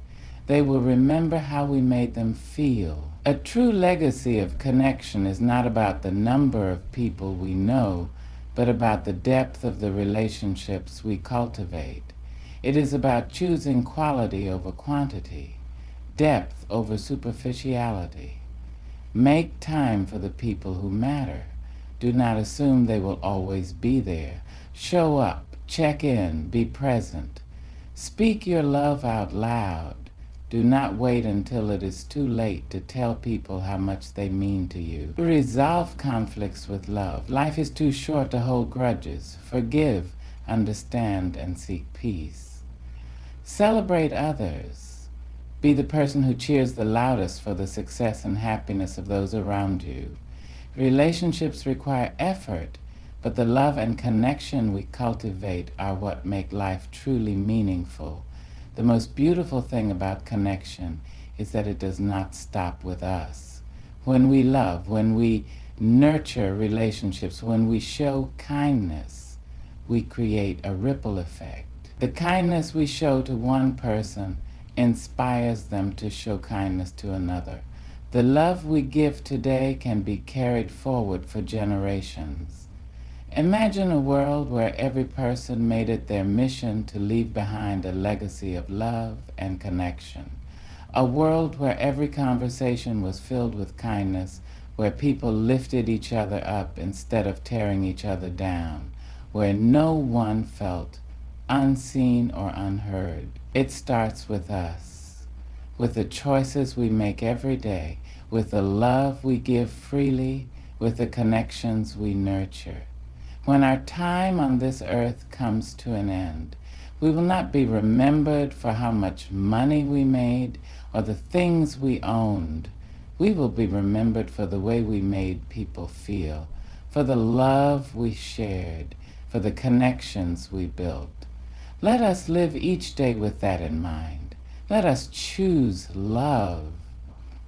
they will remember how we made them feel. A true legacy of connection is not about the number of people we know, but about the depth of the relationships we cultivate. It is about choosing quality over quantity, depth over superficiality. Make time for the people who matter. Do not assume they will always be there. Show up, check in, be present. Speak your love out loud. Do not wait until it is too late to tell people how much they mean to you. Resolve conflicts with love. Life is too short to hold grudges. Forgive, understand, and seek peace. Celebrate others. Be the person who cheers the loudest for the success and happiness of those around you. Relationships require effort, but the love and connection we cultivate are what make life truly meaningful. The most beautiful thing about connection is that it does not stop with us. When we love, when we nurture relationships, when we show kindness, we create a ripple effect. The kindness we show to one person inspires them to show kindness to another. The love we give today can be carried forward for generations. Imagine a world where every person made it their mission to leave behind a legacy of love and connection. A world where every conversation was filled with kindness, where people lifted each other up instead of tearing each other down, where no one felt unseen or unheard. It starts with us, with the choices we make every day, with the love we give freely, with the connections we nurture. When our time on this earth comes to an end, we will not be remembered for how much money we made or the things we owned. We will be remembered for the way we made people feel, for the love we shared, for the connections we built. Let us live each day with that in mind. Let us choose love,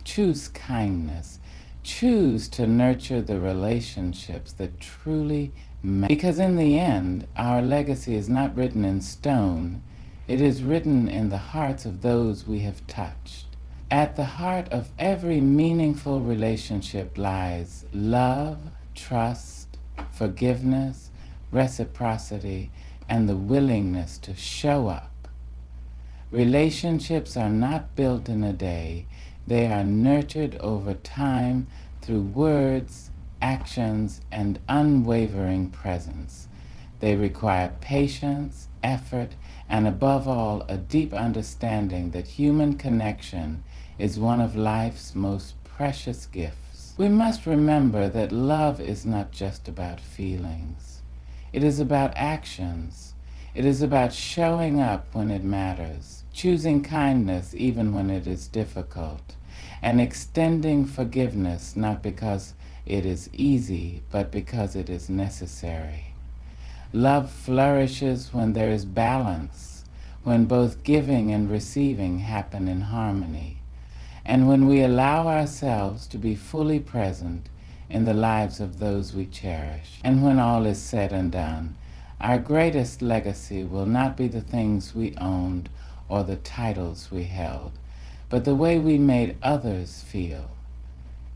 choose kindness, choose to nurture the relationships that truly matter. Because in the end, our legacy is not written in stone. It is written in the hearts of those we have touched. At the heart of every meaningful relationship lies love, trust, forgiveness, reciprocity, and the willingness to show up. Relationships are not built in a day. They are nurtured over time through words, actions, and unwavering presence. They require patience, effort, and above all, a deep understanding that human connection is one of life's most precious gifts. We must remember that love is not just about feelings. It is about actions. It is about showing up when it matters, choosing kindness even when it is difficult, and extending forgiveness not because it is easy, but because it is necessary. Love flourishes when there is balance, when both giving and receiving happen in harmony, and when we allow ourselves to be fully present in the lives of those we cherish. And when all is said and done, our greatest legacy will not be the things we owned or the titles we held, but the way we made others feel.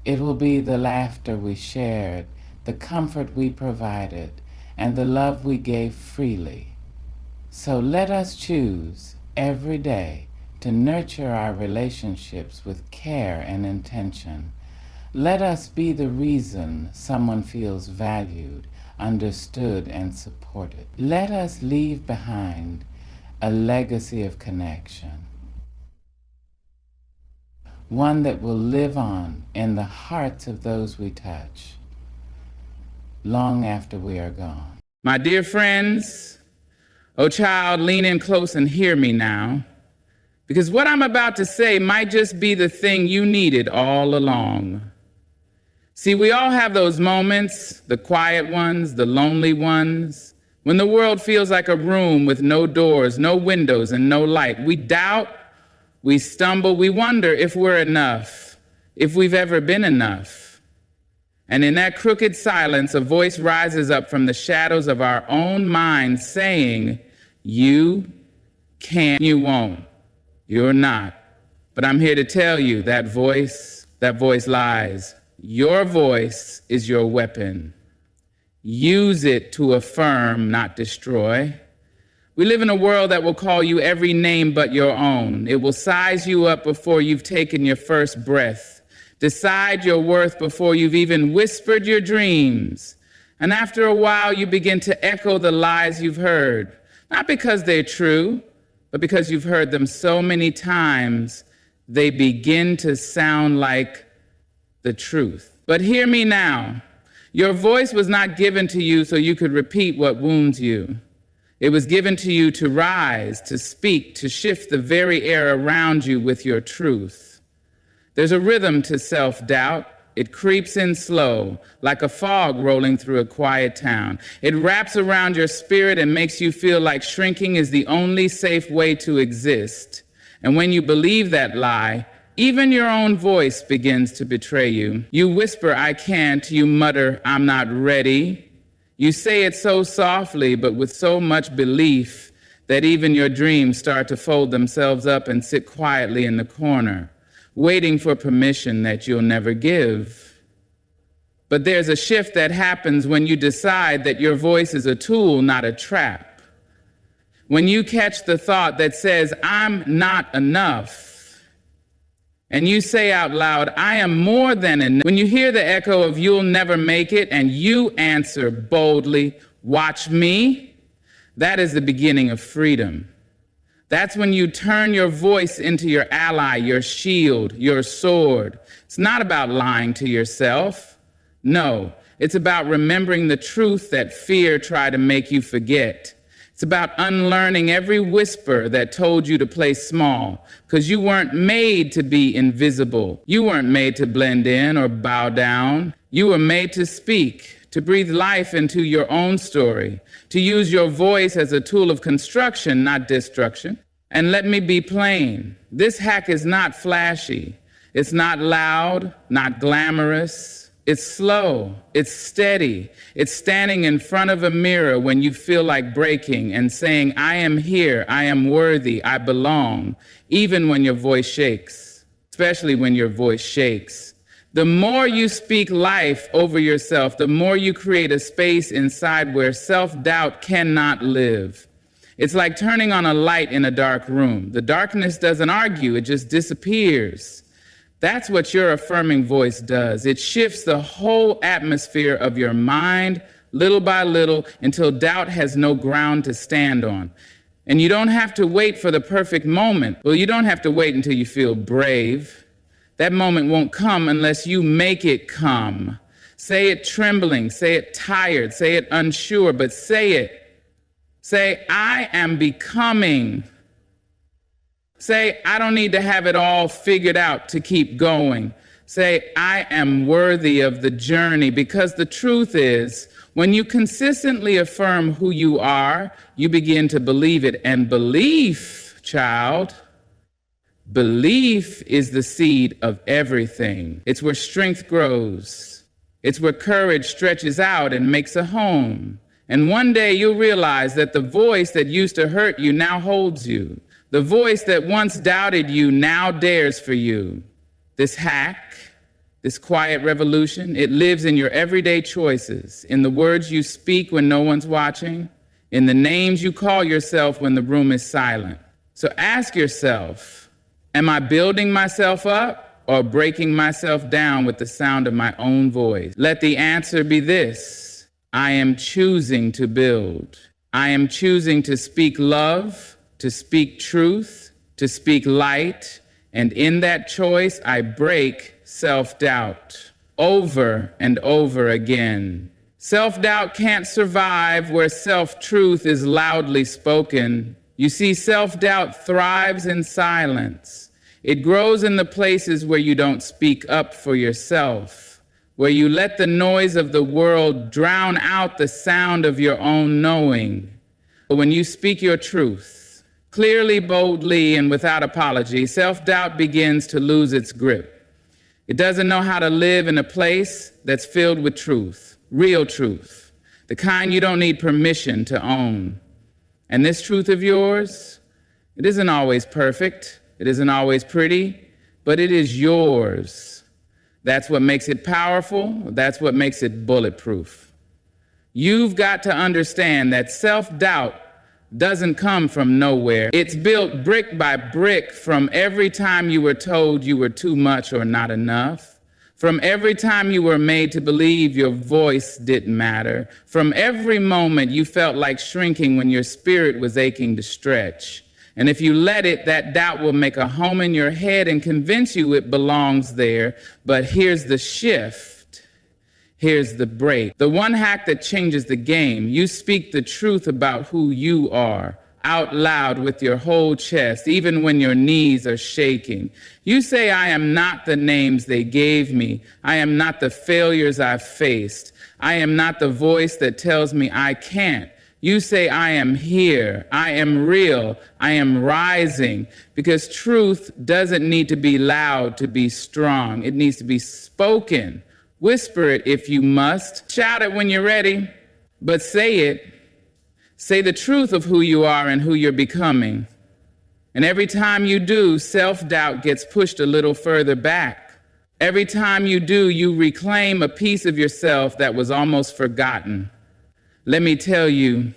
It will be the laughter we shared, the comfort we provided, and the love we gave freely. So let us choose every day to nurture our relationships with care and intention. Let us be the reason someone feels valued, understood, and supported. Let us leave behind a legacy of connection, one that will live on in the hearts of those we touch, long after we are gone. My dear friends, oh child, lean in close and hear me now, because what I'm about to say might just be the thing you needed all along. See, we all have those moments, the quiet ones, the lonely ones, when the world feels like a room with no doors, no windows, and no light. We doubt, we stumble, we wonder if we're enough, if we've ever been enough. And in that crooked silence, a voice rises up from the shadows of our own minds saying, you can't, you won't, you're not. But I'm here to tell you that voice lies. Your voice is your weapon. Use it to affirm, not destroy. We live in a world that will call you every name but your own. It will size you up before you've taken your first breath, decide your worth before you've even whispered your dreams. And after a while, you begin to echo the lies you've heard, not because they're true, but because you've heard them so many times, they begin to sound like the truth. But hear me now. Your voice was not given to you so you could repeat what wounds you. It was given to you to rise, to speak, to shift the very air around you with your truth. There's a rhythm to self-doubt. It creeps in slow, like a fog rolling through a quiet town. It wraps around your spirit and makes you feel like shrinking is the only safe way to exist. And when you believe that lie, even your own voice begins to betray you. You whisper, I can't. You mutter, I'm not ready. You say it so softly, but with so much belief that even your dreams start to fold themselves up and sit quietly in the corner, waiting for permission that you'll never give. But there's a shift that happens when you decide that your voice is a tool, not a trap. When you catch the thought that says, I'm not enough, and you say out loud, I am more than enough. When you hear the echo of you'll never make it and you answer boldly, watch me, that is the beginning of freedom. That's when you turn your voice into your ally, your shield, your sword. It's not about lying to yourself. No, it's about remembering the truth that fear tried to make you forget. It's about unlearning every whisper that told you to play small, because you weren't made to be invisible. You weren't made to blend in or bow down. You were made to speak, to breathe life into your own story, to use your voice as a tool of construction, not destruction. And let me be plain, this hack is not flashy. It's not loud, not glamorous. It's slow, it's steady. It's standing in front of a mirror when you feel like breaking and saying, I am here, I am worthy, I belong, even when your voice shakes, especially when your voice shakes. The more you speak life over yourself, the more you create a space inside where self-doubt cannot live. It's like turning on a light in a dark room. The darkness doesn't argue, it just disappears. That's what your affirming voice does. It shifts the whole atmosphere of your mind, little by little, until doubt has no ground to stand on. And you don't have to wait for the perfect moment. Well, you don't have to wait until you feel brave. That moment won't come unless you make it come. Say it trembling, say it tired, say it unsure, but say it. Say, I am becoming. Say, I don't need to have it all figured out to keep going. Say, I am worthy of the journey, because the truth is, when you consistently affirm who you are, you begin to believe it. And belief, child, belief is the seed of everything. It's where strength grows. It's where courage stretches out and makes a home. And one day you'll realize that the voice that used to hurt you now holds you. The voice that once doubted you now dares for you. This hack, this quiet revolution, it lives in your everyday choices, in the words you speak when no one's watching, in the names you call yourself when the room is silent. So ask yourself, am I building myself up or breaking myself down with the sound of my own voice? Let the answer be this: I am choosing to build. I am choosing to speak love, to speak truth, to speak light, and in that choice, I break self-doubt over and over again. Self-doubt can't survive where self-truth is loudly spoken. You see, self-doubt thrives in silence. It grows in the places where you don't speak up for yourself, where you let the noise of the world drown out the sound of your own knowing. But when you speak your truth, clearly, boldly, and without apology, self-doubt begins to lose its grip. It doesn't know how to live in a place that's filled with truth, real truth, the kind you don't need permission to own. And this truth of yours, it isn't always perfect, it isn't always pretty, but it is yours. That's what makes it powerful, that's what makes it bulletproof. You've got to understand that self-doubt doesn't come from nowhere. It's built brick by brick from every time you were told you were too much or not enough, from every time you were made to believe your voice didn't matter, from every moment you felt like shrinking when your spirit was aching to stretch. And if you let it, that doubt will make a home in your head and convince you it belongs there. But here's the shift. Here's the break. The one hack that changes the game. You speak the truth about who you are out loud with your whole chest, even when your knees are shaking. You say, I am not the names they gave me. I am not the failures I've faced. I am not the voice that tells me I can't. You say, I am here. I am real. I am rising. Because truth doesn't need to be loud to be strong. It needs to be spoken. Whisper it if you must. Shout it when you're ready, but say it. Say the truth of who you are and who you're becoming. And every time you do, self-doubt gets pushed a little further back. Every time you do, you reclaim a piece of yourself that was almost forgotten. Let me tell you,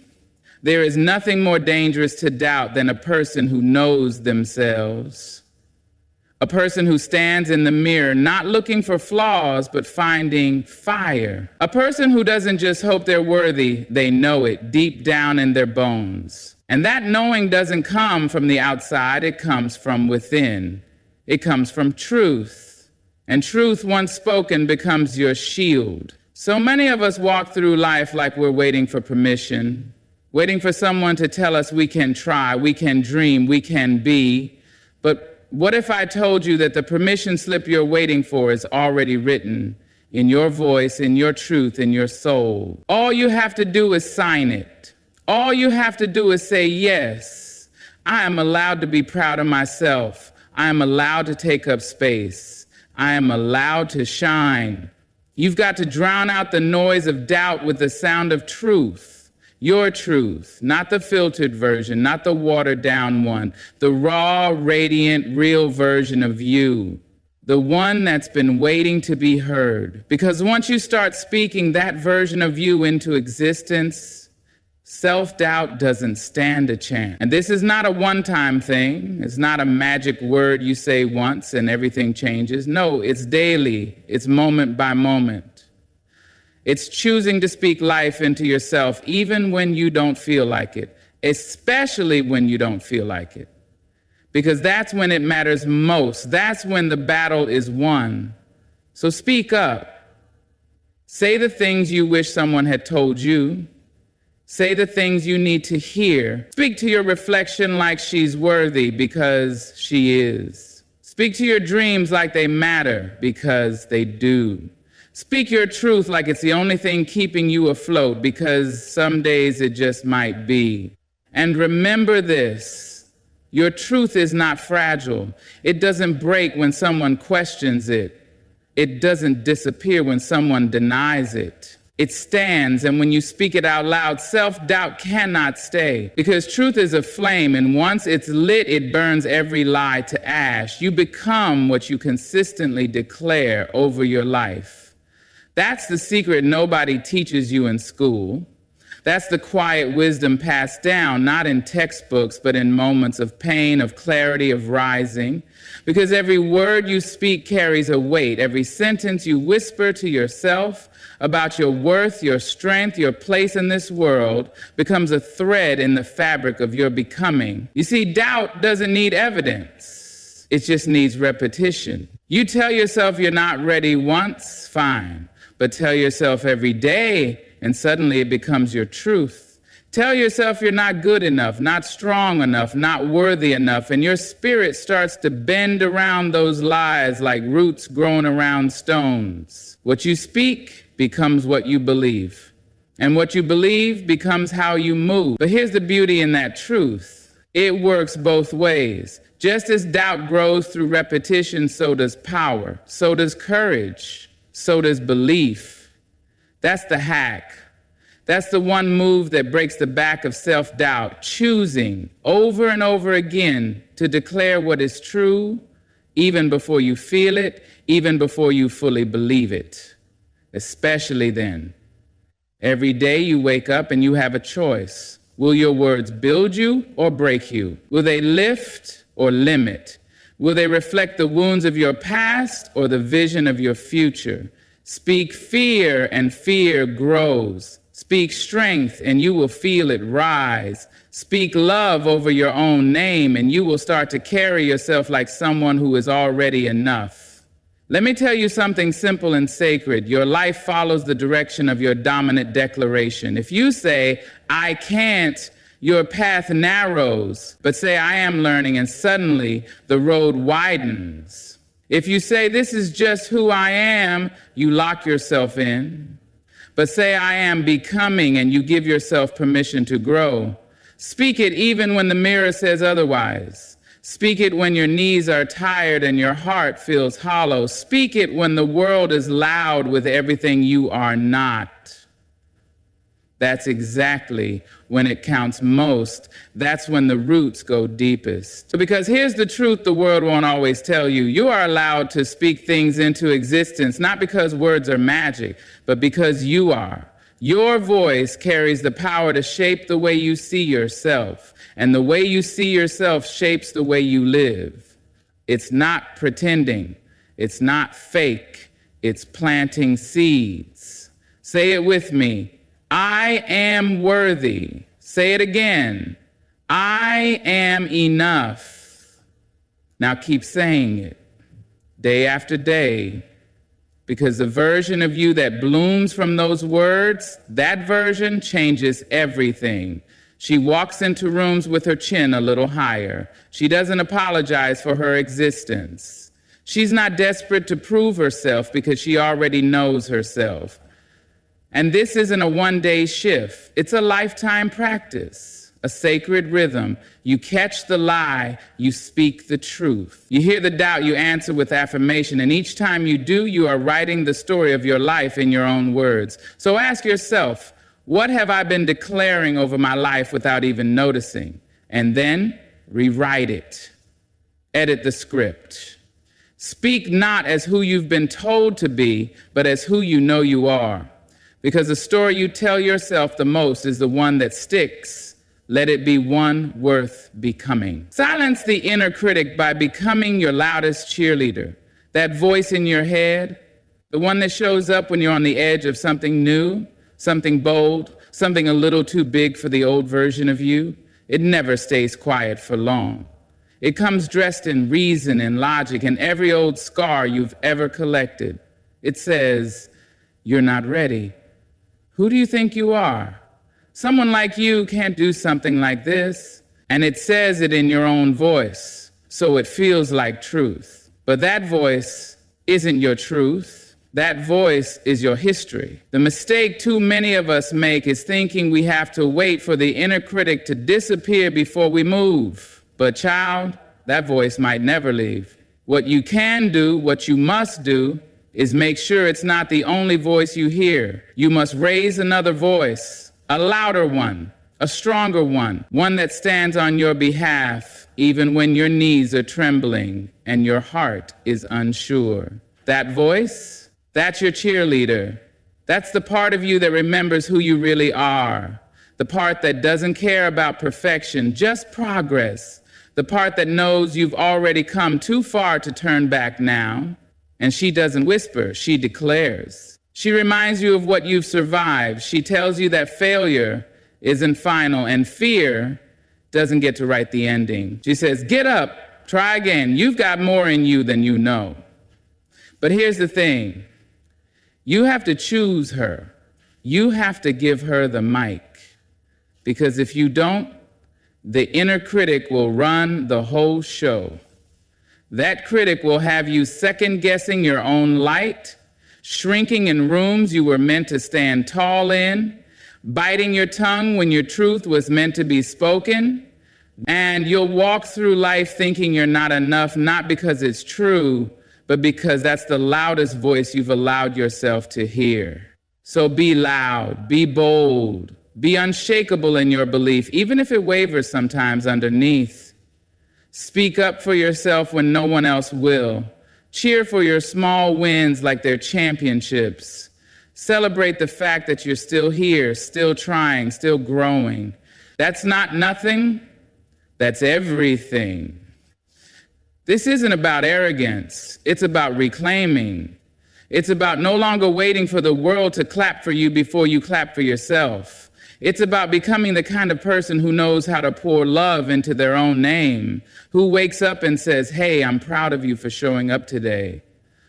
there is nothing more dangerous to doubt than a person who knows themselves. A person who stands in the mirror, not looking for flaws, but finding fire. A person who doesn't just hope they're worthy, they know it deep down in their bones. And that knowing doesn't come from the outside, it comes from within. It comes from truth. And truth, once spoken, becomes your shield. So many of us walk through life like we're waiting for permission, waiting for someone to tell us we can try, we can dream, we can be. But what if I told you that the permission slip you're waiting for is already written in your voice, in your truth, in your soul? All you have to do is sign it. All you have to do is say, yes, I am allowed to be proud of myself. I am allowed to take up space. I am allowed to shine. You've got to drown out the noise of doubt with the sound of truth. Your truth, not the filtered version, not the watered down one, the raw, radiant, real version of you, the one that's been waiting to be heard. Because once you start speaking that version of you into existence, self-doubt doesn't stand a chance. And this is not a one-time thing. It's not a magic word you say once and everything changes. No, it's daily. It's moment by moment. It's choosing to speak life into yourself even when you don't feel like it, especially when you don't feel like it. Because that's when it matters most. That's when the battle is won. So speak up. Say the things you wish someone had told you. Say the things you need to hear. Speak to your reflection like she's worthy because she is. Speak to your dreams like they matter because they do. Speak your truth like it's the only thing keeping you afloat because some days it just might be. And remember this, your truth is not fragile. It doesn't break when someone questions it. It doesn't disappear when someone denies it. It stands, and when you speak it out loud, self-doubt cannot stay because truth is a flame, and once it's lit, it burns every lie to ash. You become what you consistently declare over your life. That's the secret nobody teaches you in school. That's the quiet wisdom passed down, not in textbooks, but in moments of pain, of clarity, of rising. Because every word you speak carries a weight. Every sentence you whisper to yourself about your worth, your strength, your place in this world becomes a thread in the fabric of your becoming. You see, doubt doesn't need evidence. It just needs repetition. You tell yourself you're not ready once, fine. But tell yourself every day, and suddenly it becomes your truth. Tell yourself you're not good enough, not strong enough, not worthy enough, and your spirit starts to bend around those lies like roots growing around stones. What you speak becomes what you believe, and what you believe becomes how you move. But here's the beauty in that truth. It works both ways. Just as doubt grows through repetition, so does power, so does courage. So does belief. That's the hack. That's the one move that breaks the back of self-doubt, choosing over and over again to declare what is true, even before you feel it, even before you fully believe it. Especially then. Every day you wake up and you have a choice. Will your words build you or break you? Will they lift or limit? Will they reflect the wounds of your past or the vision of your future? Speak fear and fear grows. Speak strength and you will feel it rise. Speak love over your own name and you will start to carry yourself like someone who is already enough. Let me tell you something simple and sacred. Your life follows the direction of your dominant declaration. If you say, I can't, your path narrows, but say, I am learning, and suddenly the road widens. If you say, this is just who I am, you lock yourself in. But say, I am becoming, and you give yourself permission to grow. Speak it even when the mirror says otherwise. Speak it when your knees are tired and your heart feels hollow. Speak it when the world is loud with everything you are not. That's exactly when it counts most. That's when the roots go deepest. Because here's the truth the world won't always tell you. You are allowed to speak things into existence, not because words are magic, but because you are. Your voice carries the power to shape the way you see yourself, and the way you see yourself shapes the way you live. It's not pretending. It's not fake. It's planting seeds. Say it with me. I am worthy. Say it again. I am enough. Now keep saying it day after day, because the version of you that blooms from those words, that version changes everything. She walks into rooms with her chin a little higher. She doesn't apologize for her existence. She's not desperate to prove herself because she already knows herself. And this isn't a one-day shift. It's a lifetime practice, a sacred rhythm. You catch the lie, you speak the truth. You hear the doubt, you answer with affirmation. And each time you do, you are writing the story of your life in your own words. So ask yourself, what have I been declaring over my life without even noticing? And then rewrite it. Edit the script. Speak not as who you've been told to be, but as who you know you are. Because the story you tell yourself the most is the one that sticks. Let it be one worth becoming. Silence the inner critic by becoming your loudest cheerleader. That voice in your head, the one that shows up when you're on the edge of something new, something bold, something a little too big for the old version of you. It never stays quiet for long. It comes dressed in reason and logic and every old scar you've ever collected. It says, you're not ready. Who do you think you are? Someone like you can't do something like this. And it says it in your own voice, so it feels like truth. But that voice isn't your truth. That voice is your history. The mistake too many of us make is thinking we have to wait for the inner critic to disappear before we move. But child, that voice might never leave. What you can do, what you must do, is make sure it's not the only voice you hear. You must raise another voice, a louder one, a stronger one that stands on your behalf, even when your knees are trembling and your heart is unsure. That voice, that's your cheerleader. That's the part of you that remembers who you really are. The part that doesn't care about perfection, just progress. The part that knows you've already come too far to turn back now. And she doesn't whisper, she declares. She reminds you of what you've survived. She tells you that failure isn't final and fear doesn't get to write the ending. She says, get up, try again. You've got more in you than you know. But here's the thing. You have to choose her. You have to give her the mic. Because if you don't, the inner critic will run the whole show. That critic will have you second-guessing your own light, shrinking in rooms you were meant to stand tall in, biting your tongue when your truth was meant to be spoken, and you'll walk through life thinking you're not enough, not because it's true, but because that's the loudest voice you've allowed yourself to hear. So be loud, be bold, be unshakable in your belief, even if it wavers sometimes underneath. Speak up for yourself when no one else will. Cheer for your small wins like they're championships. Celebrate the fact that you're still here, still trying, still growing. That's not nothing, that's everything. This isn't about arrogance. It's about reclaiming. It's about no longer waiting for the world to clap for you before you clap for yourself. It's about becoming the kind of person who knows how to pour love into their own name, who wakes up and says, hey, I'm proud of you for showing up today,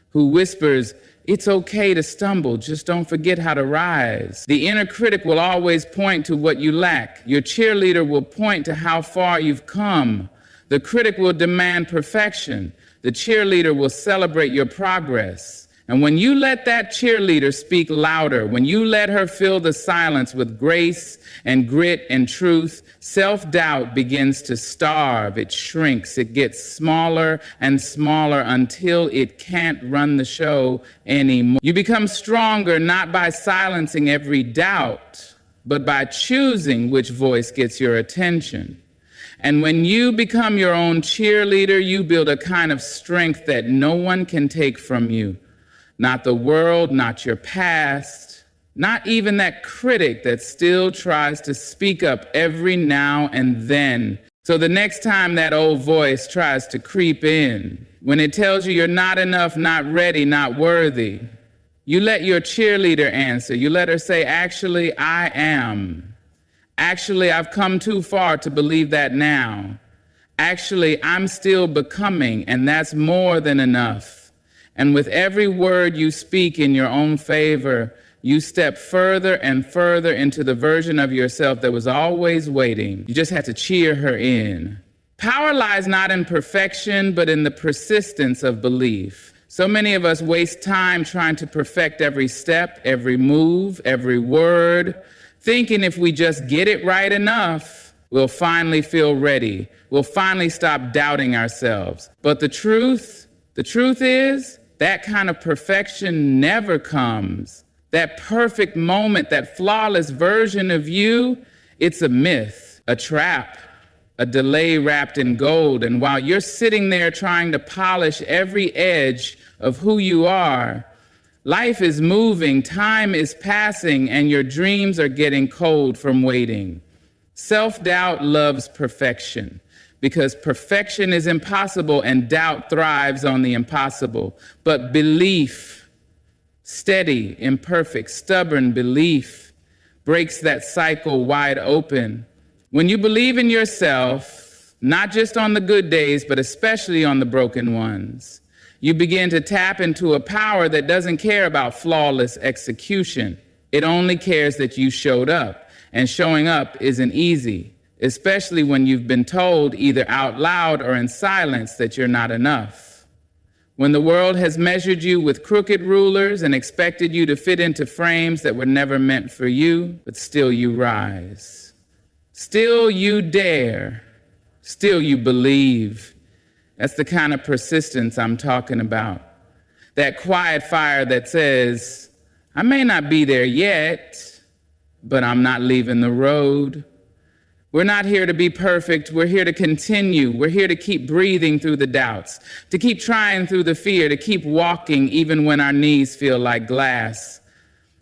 who whispers, it's okay to stumble, just don't forget how to rise. The inner critic will always point to what you lack. Your cheerleader will point to how far you've come. The critic will demand perfection. The cheerleader will celebrate your progress. And when you let that cheerleader speak louder, when you let her fill the silence with grace and grit and truth, self-doubt begins to starve. It shrinks. It gets smaller and smaller until it can't run the show anymore. You become stronger not by silencing every doubt, but by choosing which voice gets your attention. And when you become your own cheerleader, you build a kind of strength that no one can take from you. Not the world, not your past, not even that critic that still tries to speak up every now and then. So the next time that old voice tries to creep in, when it tells you you're not enough, not ready, not worthy, you let your cheerleader answer. You let her say, actually, I am. Actually, I've come too far to believe that now. Actually, I'm still becoming, and that's more than enough. And with every word you speak in your own favor, you step further and further into the version of yourself that was always waiting. You just had to cheer her in. Power lies not in perfection, but in the persistence of belief. So many of us waste time trying to perfect every step, every move, every word, thinking if we just get it right enough, we'll finally feel ready. We'll finally stop doubting ourselves. But the truth is, that kind of perfection never comes. That perfect moment, that flawless version of you, it's a myth, a trap, a delay wrapped in gold. And while you're sitting there trying to polish every edge of who you are, life is moving, time is passing, and your dreams are getting cold from waiting. Self-doubt loves perfection because perfection is impossible and doubt thrives on the impossible. But belief, steady, imperfect, stubborn belief, breaks that cycle wide open. When you believe in yourself, not just on the good days, but especially on the broken ones, you begin to tap into a power that doesn't care about flawless execution. It only cares that you showed up. And showing up isn't easy, especially when you've been told either out loud or in silence that you're not enough. When the world has measured you with crooked rulers and expected you to fit into frames that were never meant for you, but still you rise. Still you dare. Still you believe. That's the kind of persistence I'm talking about. That quiet fire that says, I may not be there yet, but I'm not leaving the road. We're not here to be perfect. We're here to continue. We're here to keep breathing through the doubts, to keep trying through the fear, to keep walking even when our knees feel like glass.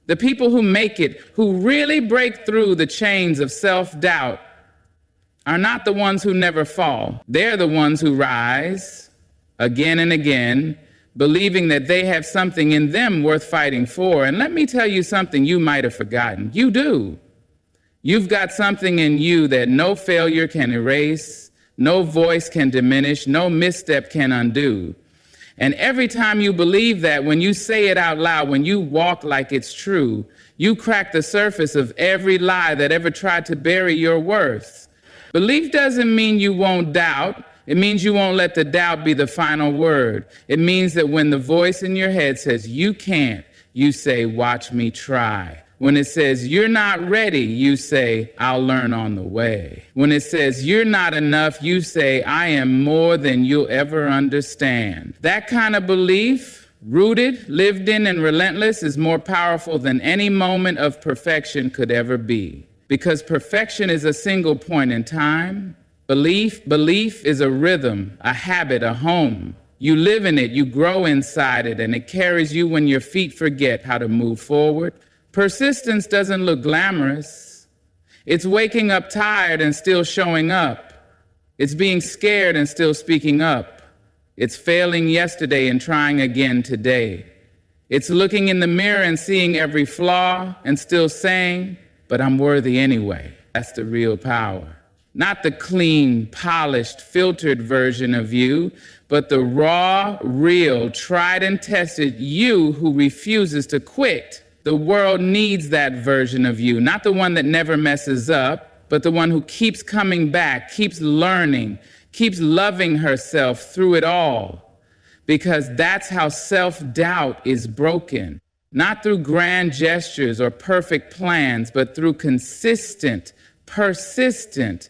The people who make it, who really break through the chains of self-doubt, are not the ones who never fall. They're the ones who rise again and again, believing that they have something in them worth fighting for. And let me tell you something you might have forgotten. You do. You've got something in you that no failure can erase, no voice can diminish, no misstep can undo. And every time you believe that, when you say it out loud, when you walk like it's true, you crack the surface of every lie that ever tried to bury your worth. Belief doesn't mean you won't doubt. It means you won't let the doubt be the final word. It means that when the voice in your head says, you can't, you say, watch me try. When it says, you're not ready, you say, I'll learn on the way. When it says, you're not enough, you say, I am more than you'll ever understand. That kind of belief, rooted, lived in, and relentless, is more powerful than any moment of perfection could ever be. Because perfection is a single point in time. Belief is a rhythm, a habit, a home. You live in it, you grow inside it, and it carries you when your feet forget how to move forward. Persistence doesn't look glamorous. It's waking up tired and still showing up. It's being scared and still speaking up. It's failing yesterday and trying again today. It's looking in the mirror and seeing every flaw and still saying, but I'm worthy anyway. That's the real power. Not the clean, polished, filtered version of you, but the raw, real, tried and tested you who refuses to quit. The world needs that version of you, not the one that never messes up, but the one who keeps coming back, keeps learning, keeps loving herself through it all. Because that's how self-doubt is broken. Not through grand gestures or perfect plans, but through consistent, persistent,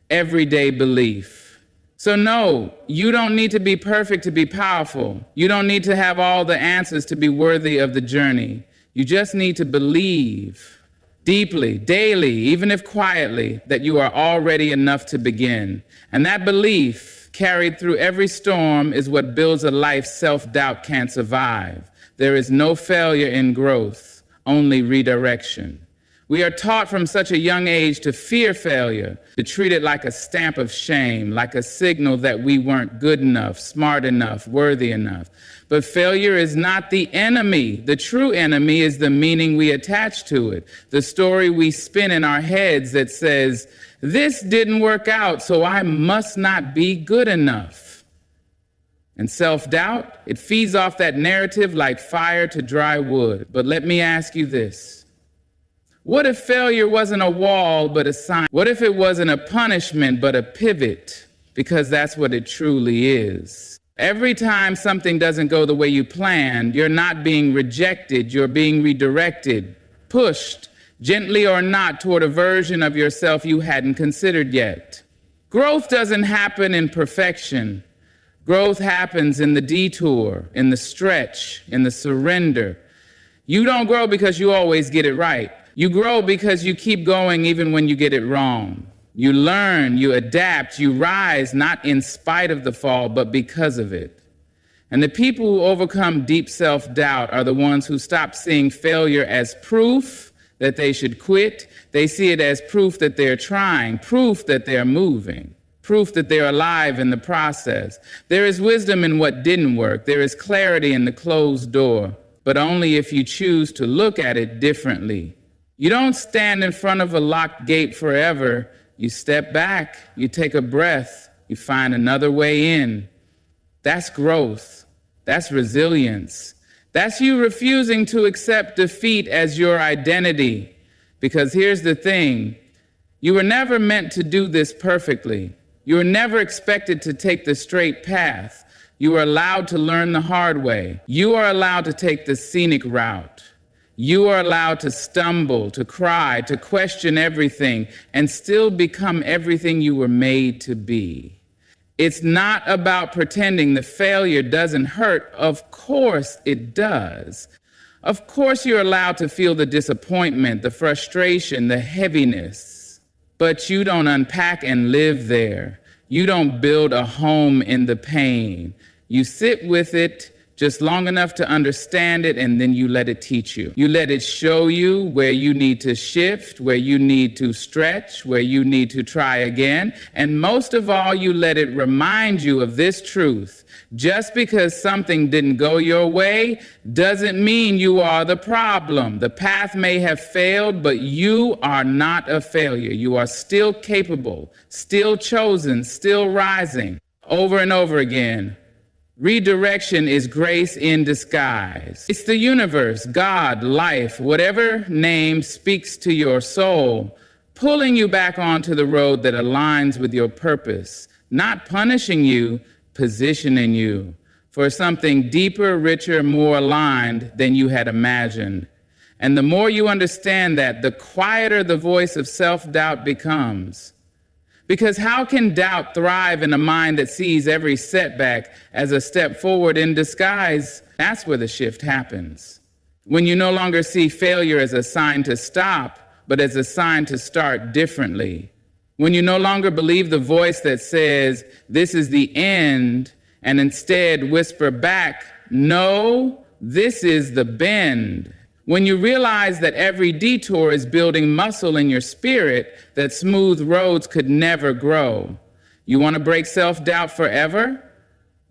everyday belief. So no, you don't need to be perfect to be powerful. You don't need to have all the answers to be worthy of the journey. You just need to believe deeply, daily, even if quietly, that you are already enough to begin. And that belief, carried through every storm, is what builds a life self-doubt can't survive. There is no failure in growth, only redirection. We are taught from such a young age to fear failure, to treat it like a stamp of shame, like a signal that we weren't good enough, smart enough, worthy enough. But failure is not the enemy. The true enemy is the meaning we attach to it, the story we spin in our heads that says, this didn't work out, so I must not be good enough. And self-doubt, it feeds off that narrative like fire to dry wood. But let me ask you this. What if failure wasn't a wall, but a sign? What if it wasn't a punishment, but a pivot? Because that's what it truly is. Every time something doesn't go the way you planned, you're not being rejected, you're being redirected, pushed, gently or not, toward a version of yourself you hadn't considered yet. Growth doesn't happen in perfection. Growth happens in the detour, in the stretch, in the surrender. You don't grow because you always get it right. You grow because you keep going even when you get it wrong. You learn, you adapt, you rise, not in spite of the fall, but because of it. And the people who overcome deep self-doubt are the ones who stop seeing failure as proof that they should quit. They see it as proof that they're trying, proof that they're moving, proof that they're alive in the process. There is wisdom in what didn't work. There is clarity in the closed door, but only if you choose to look at it differently. You don't stand in front of a locked gate forever. You step back, you take a breath, you find another way in. That's growth. That's resilience. That's you refusing to accept defeat as your identity. Because here's the thing, you were never meant to do this perfectly. You were never expected to take the straight path. You were allowed to learn the hard way. You are allowed to take the scenic route. You are allowed to stumble, to cry, to question everything, and still become everything you were made to be. It's not about pretending the failure doesn't hurt. Of course it does. Of course you're allowed to feel the disappointment, the frustration, the heaviness. But you don't unpack and live there. You don't build a home in the pain. You sit with it just long enough to understand it, and then you let it teach you. You let it show you where you need to shift, where you need to stretch, where you need to try again. And most of all, you let it remind you of this truth. Just because something didn't go your way doesn't mean you are the problem. The path may have failed, but you are not a failure. You are still capable, still chosen, still rising. Over and over again, redirection is grace in disguise. It's the universe, God, life, whatever name speaks to your soul, pulling you back onto the road that aligns with your purpose, not punishing you, positioning you for something deeper, richer, more aligned than you had imagined. And the more you understand that, the quieter the voice of self-doubt becomes. Because how can doubt thrive in a mind that sees every setback as a step forward in disguise? That's where the shift happens. When you no longer see failure as a sign to stop, but as a sign to start differently. When you no longer believe the voice that says, this is the end, and instead whisper back, no, this is the bend. When you realize that every detour is building muscle in your spirit that smooth roads could never grow. You want to break self-doubt forever?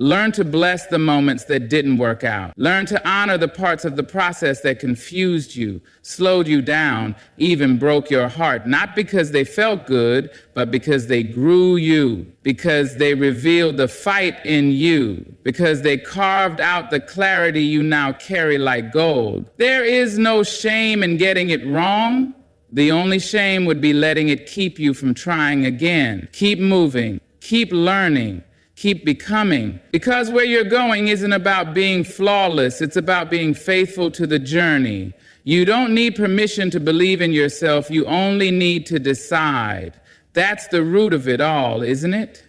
Learn to bless the moments that didn't work out. Learn to honor the parts of the process that confused you, slowed you down, even broke your heart. Not because they felt good, but because they grew you, because they revealed the fight in you, because they carved out the clarity you now carry like gold. There is no shame in getting it wrong. The only shame would be letting it keep you from trying again. Keep moving, keep learning, keep becoming. Because where you're going isn't about being flawless, it's about being faithful to the journey. You don't need permission to believe in yourself, you only need to decide. That's the root of it all, isn't it?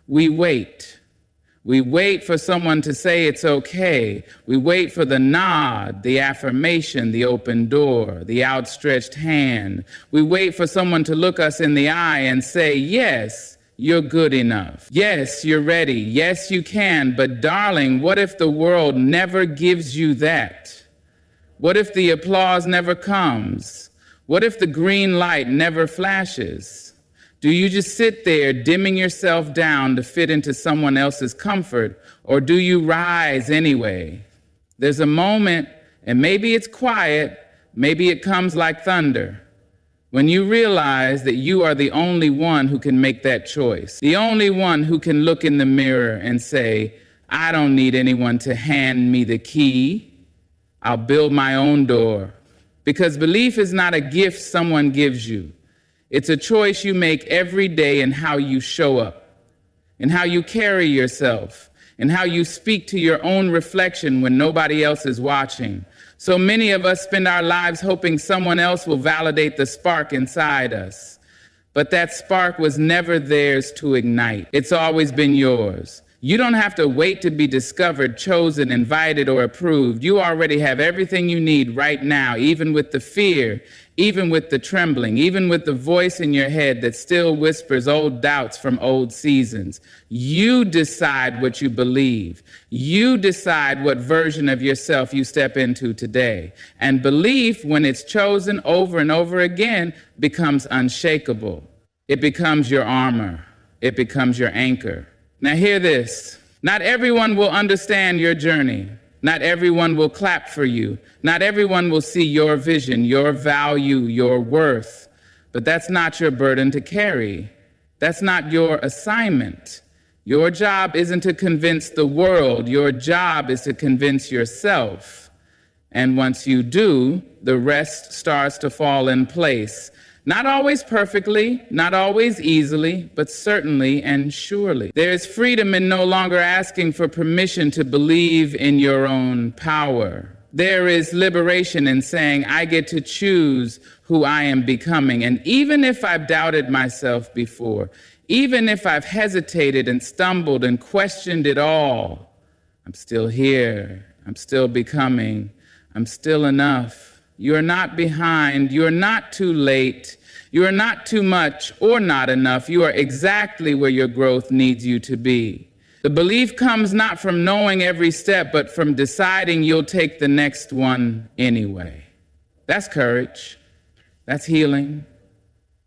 We wait. We wait for someone to say it's okay. We wait for the nod, the affirmation, the open door, the outstretched hand. We wait for someone to look us in the eye and say, yes, you're good enough. Yes, you're ready. Yes, you can. But darling, what if the world never gives you that? What if the applause never comes? What if the green light never flashes? Do you just sit there dimming yourself down to fit into someone else's comfort, or do you rise anyway? There's a moment, and maybe it's quiet, maybe it comes like thunder, when you realize that you are the only one who can make that choice, the only one who can look in the mirror and say, I don't need anyone to hand me the key. I'll build my own door. Because belief is not a gift someone gives you. It's a choice you make every day in how you show up, in how you carry yourself, in how you speak to your own reflection when nobody else is watching. So many of us spend our lives hoping someone else will validate the spark inside us. But that spark was never theirs to ignite. It's always been yours. You don't have to wait to be discovered, chosen, invited, or approved. You already have everything you need right now, even with the fear, even with the trembling, even with the voice in your head that still whispers old doubts from old seasons. You decide what you believe. You decide what version of yourself you step into today. And belief, when it's chosen over and over again, becomes unshakable. It becomes your armor. It becomes your anchor. Now hear this. Not everyone will understand your journey. Not everyone will clap for you. Not everyone will see your vision, your value, your worth. But that's not your burden to carry. That's not your assignment. Your job isn't to convince the world. Your job is to convince yourself. And once you do, the rest starts to fall in place. Not always perfectly, not always easily, but certainly and surely. There is freedom in no longer asking for permission to believe in your own power. There is liberation in saying, I get to choose who I am becoming. And even if I've doubted myself before, even if I've hesitated and stumbled and questioned it all, I'm still here. I'm still becoming. I'm still enough. You are not behind. You are not too late. You are not too much or not enough. You are exactly where your growth needs you to be. The belief comes not from knowing every step, but from deciding you'll take the next one anyway. That's courage. That's healing.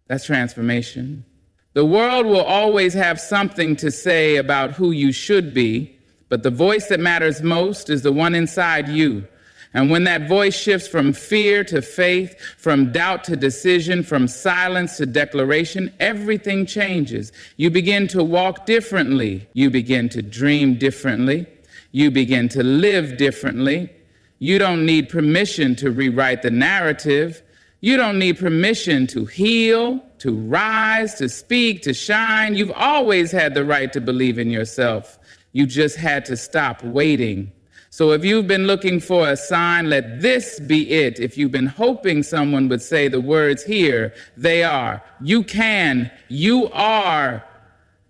That's transformation. The world will always have something to say about who you should be, but the voice that matters most is the one inside you. And when that voice shifts from fear to faith, from doubt to decision, from silence to declaration, everything changes. You begin to walk differently. You begin to dream differently. You begin to live differently. You don't need permission to rewrite the narrative. You don't need permission to heal, to rise, to speak, to shine. You've always had the right to believe in yourself. You just had to stop waiting. So if you've been looking for a sign, let this be it. If you've been hoping someone would say the words here, they are. You can, you are,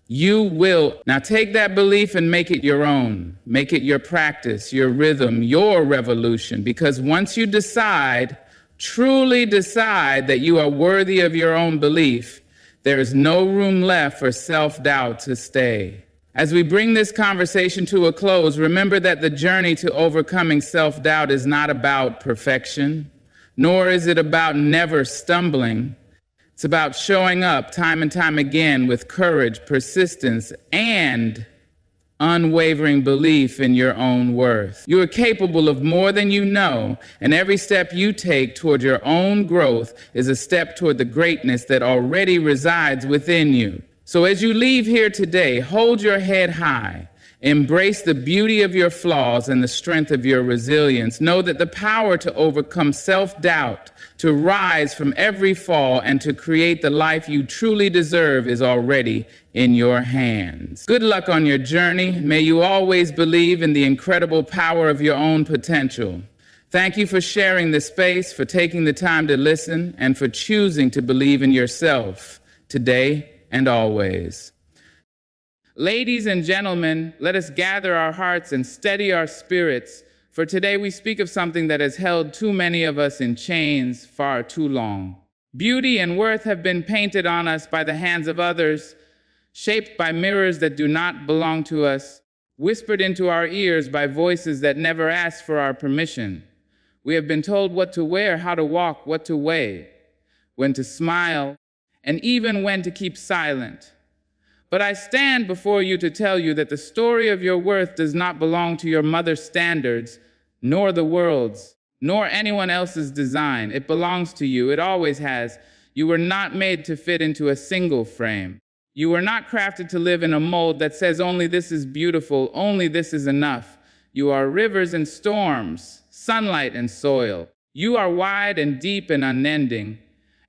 you will. Now take that belief and make it your own. Make it your practice, your rhythm, your revolution. Because once you decide, truly decide that you are worthy of your own belief, there is no room left for self-doubt to stay. As we bring this conversation to a close, remember that the journey to overcoming self-doubt is not about perfection, nor is it about never stumbling. It's about showing up time and time again with courage, persistence, and unwavering belief in your own worth. You are capable of more than you know, and every step you take toward your own growth is a step toward the greatness that already resides within you. So as you leave here today, hold your head high. Embrace the beauty of your flaws and the strength of your resilience. Know that the power to overcome self-doubt, to rise from every fall, and to create the life you truly deserve is already in your hands. Good luck on your journey. May you always believe in the incredible power of your own potential. Thank you for sharing this space, for taking the time to listen, and for choosing to believe in yourself today and always. Ladies and gentlemen, let us gather our hearts and steady our spirits, for today we speak of something that has held too many of us in chains far too long. Beauty and worth have been painted on us by the hands of others, shaped by mirrors that do not belong to us, whispered into our ears by voices that never asked for our permission. We have been told what to wear, how to walk, what to weigh. when to smile, and even when to keep silent. But I stand before you to tell you that the story of your worth does not belong to your mother's standards, nor the world's, nor anyone else's design. It belongs to you. It always has. You were not made to fit into a single frame. You were not crafted to live in a mold that says only this is beautiful, only this is enough. You are rivers and storms, sunlight and soil. You are wide and deep and unending.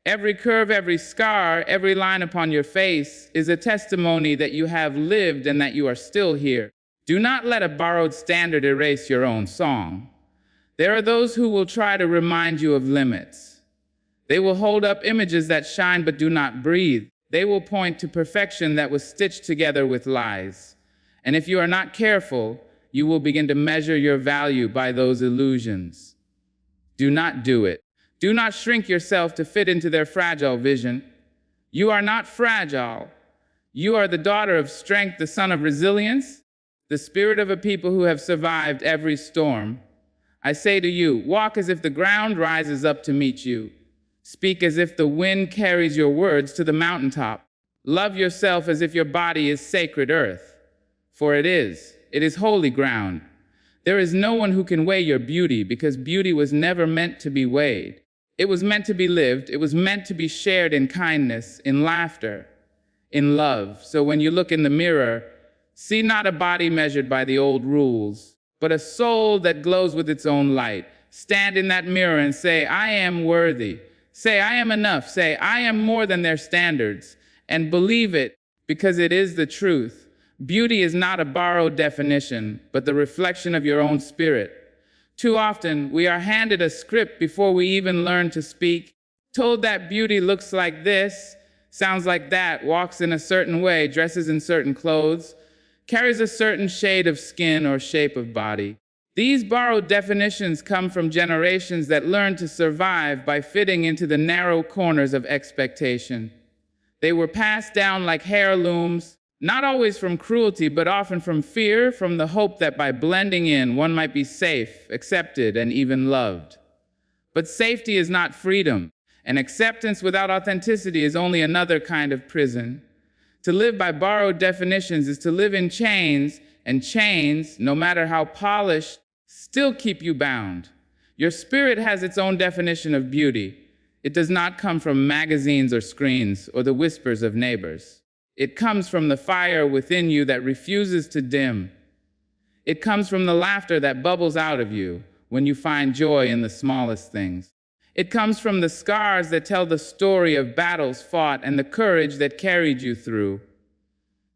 Every curve, every scar, every line upon your face is a testimony that you have lived and that you are still here. Do not let a borrowed standard erase your own song. There are those who will try to remind you of limits. They will hold up images that shine but do not breathe. They will point to perfection that was stitched together with lies. And if you are not careful, you will begin to measure your value by those illusions. Do not do it. Do not shrink yourself to fit into their fragile vision. You are not fragile. You are the daughter of strength, the son of resilience, the spirit of a people who have survived every storm. I say to you, walk as if the ground rises up to meet you. Speak as if the wind carries your words to the mountaintop. Love yourself as if your body is sacred earth, for it is. It is holy ground. There is no one who can weigh your beauty, because beauty was never meant to be weighed. It was meant to be lived. It was meant to be shared in kindness, in laughter, in love. So when you look in the mirror, see not a body measured by the old rules, but a soul that glows with its own light. Stand in that mirror and say, I am worthy. Say, I am enough. Say, I am more than their standards. And believe it, because it is the truth. Beauty is not a borrowed definition, but the reflection of your own spirit. Too often, we are handed a script before we even learn to speak, told that beauty looks like this, sounds like that, walks in a certain way, dresses in certain clothes, carries a certain shade of skin or shape of body. These borrowed definitions come from generations that learned to survive by fitting into the narrow corners of expectation. They were passed down like heirlooms, not always from cruelty, but often from fear, from the hope that by blending in, one might be safe, accepted, and even loved. But safety is not freedom, and acceptance without authenticity is only another kind of prison. To live by borrowed definitions is to live in chains, and chains, no matter how polished, still keep you bound. Your spirit has its own definition of beauty. It does not come from magazines or screens or the whispers of neighbors. It comes from the fire within you that refuses to dim. It comes from the laughter that bubbles out of you when you find joy in the smallest things. It comes from the scars that tell the story of battles fought and the courage that carried you through.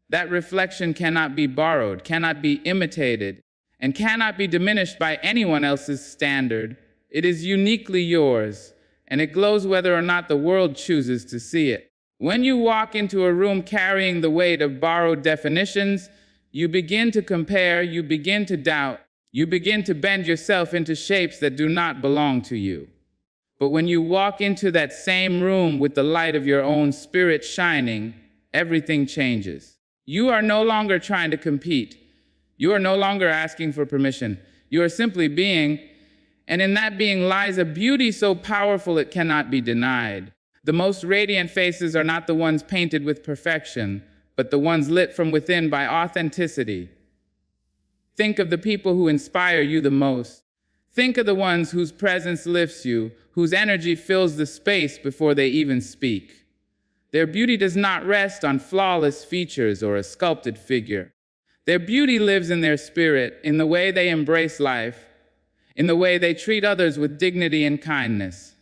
That reflection cannot be borrowed, cannot be imitated, and cannot be diminished by anyone else's standard. It is uniquely yours, and it glows whether or not the world chooses to see it. When you walk into a room carrying the weight of borrowed definitions, you begin to compare, you begin to doubt, you begin to bend yourself into shapes that do not belong to you. But when you walk into that same room with the light of your own spirit shining, everything changes. You are no longer trying to compete. You are no longer asking for permission. You are simply being, and in that being lies a beauty so powerful it cannot be denied. The most radiant faces are not the ones painted with perfection, but the ones lit from within by authenticity. Think of the people who inspire you the most. Think of the ones whose presence lifts you, whose energy fills the space before they even speak. Their beauty does not rest on flawless features or a sculpted figure. Their beauty lives in their spirit, in the way they embrace life, in the way they treat others with dignity and kindness.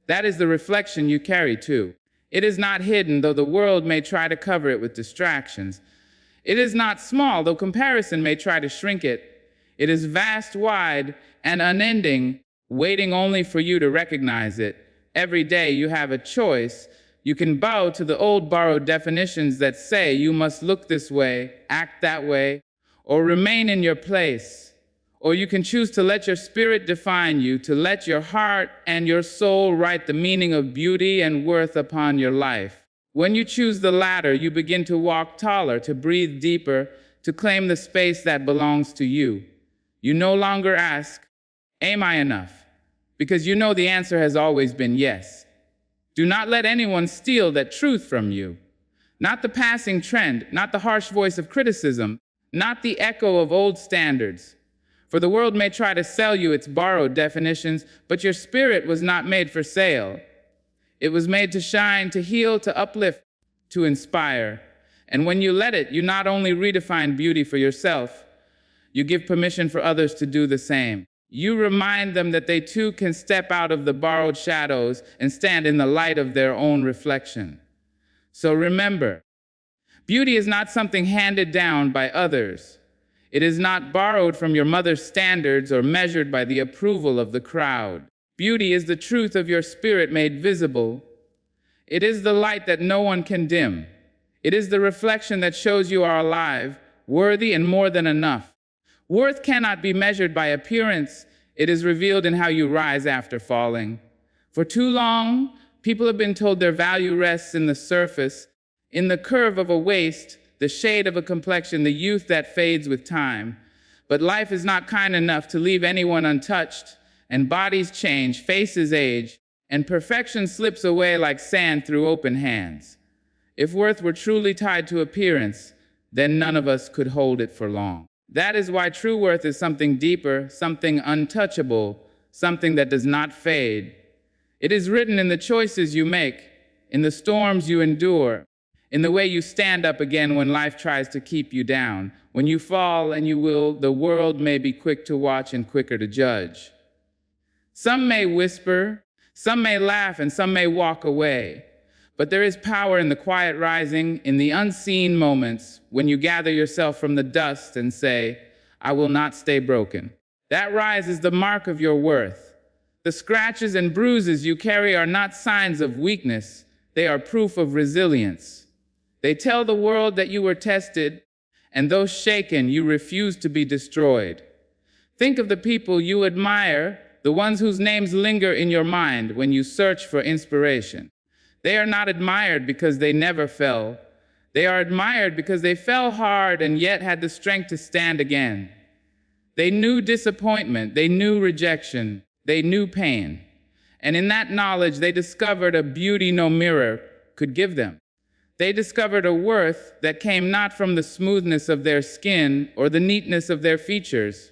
That is the reflection you carry too. It is not hidden, though the world may try to cover it with distractions. It is not small, though comparison may try to shrink it. It is vast, wide, and unending, waiting only for you to recognize it. Every day you have a choice. You can bow to the old borrowed definitions that say you must look this way, act that way, or remain in your place. Or you can choose to let your spirit define you, to let your heart and your soul write the meaning of beauty and worth upon your life. When you choose the latter, you begin to walk taller, to breathe deeper, to claim the space that belongs to you. You no longer ask, am I enough? Because you know the answer has always been yes. Do not let anyone steal that truth from you. Not the passing trend, not the harsh voice of criticism, not the echo of old standards. For the world may try to sell you its borrowed definitions, but your spirit was not made for sale. It was made to shine, to heal, to uplift, to inspire. And when you let it, you not only redefine beauty for yourself, you give permission for others to do the same. You remind them that they too can step out of the borrowed shadows and stand in the light of their own reflection. So remember, beauty is not something handed down by others. It is not borrowed from your mother's standards or measured by the approval of the crowd. Beauty is the truth of your spirit made visible. It is the light that no one can dim. It is the reflection that shows you are alive, worthy, and more than enough. Worth cannot be measured by appearance. It is revealed in how you rise after falling. For too long, people have been told their value rests in the surface, in the curve of a waist, the shade of a complexion, the youth that fades with time. But life is not kind enough to leave anyone untouched, and bodies change, faces age, and perfection slips away like sand through open hands. If worth were truly tied to appearance, then none of us could hold it for long. That is why true worth is something deeper, something untouchable, something that does not fade. It is written in the choices you make, in the storms you endure, in the way you stand up again when life tries to keep you down. When you fall, and you will, the world may be quick to watch and quicker to judge. Some may whisper, some may laugh, and some may walk away. But there is power in the quiet rising, in the unseen moments when you gather yourself from the dust and say, I will not stay broken. That rise is the mark of your worth. The scratches and bruises you carry are not signs of weakness. They are proof of resilience. They tell the world that you were tested, and though shaken, you refuse to be destroyed. Think of the people you admire, the ones whose names linger in your mind when you search for inspiration. They are not admired because they never fell. They are admired because they fell hard and yet had the strength to stand again. They knew disappointment, they knew rejection, they knew pain. And in that knowledge, they discovered a beauty no mirror could give them. They discovered a worth that came not from the smoothness of their skin or the neatness of their features,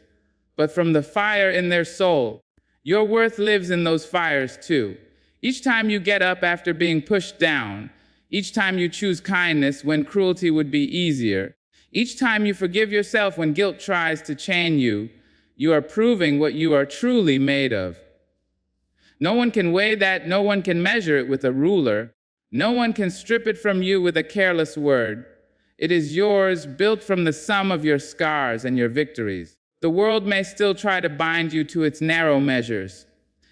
but from the fire in their soul. Your worth lives in those fires too. Each time you get up after being pushed down, each time you choose kindness when cruelty would be easier, each time you forgive yourself when guilt tries to chain you, you are proving what you are truly made of. No one can weigh that, no one can measure it with a ruler. No one can strip it from you with a careless word. It is yours, built from the sum of your scars and your victories. The world may still try to bind you to its narrow measures.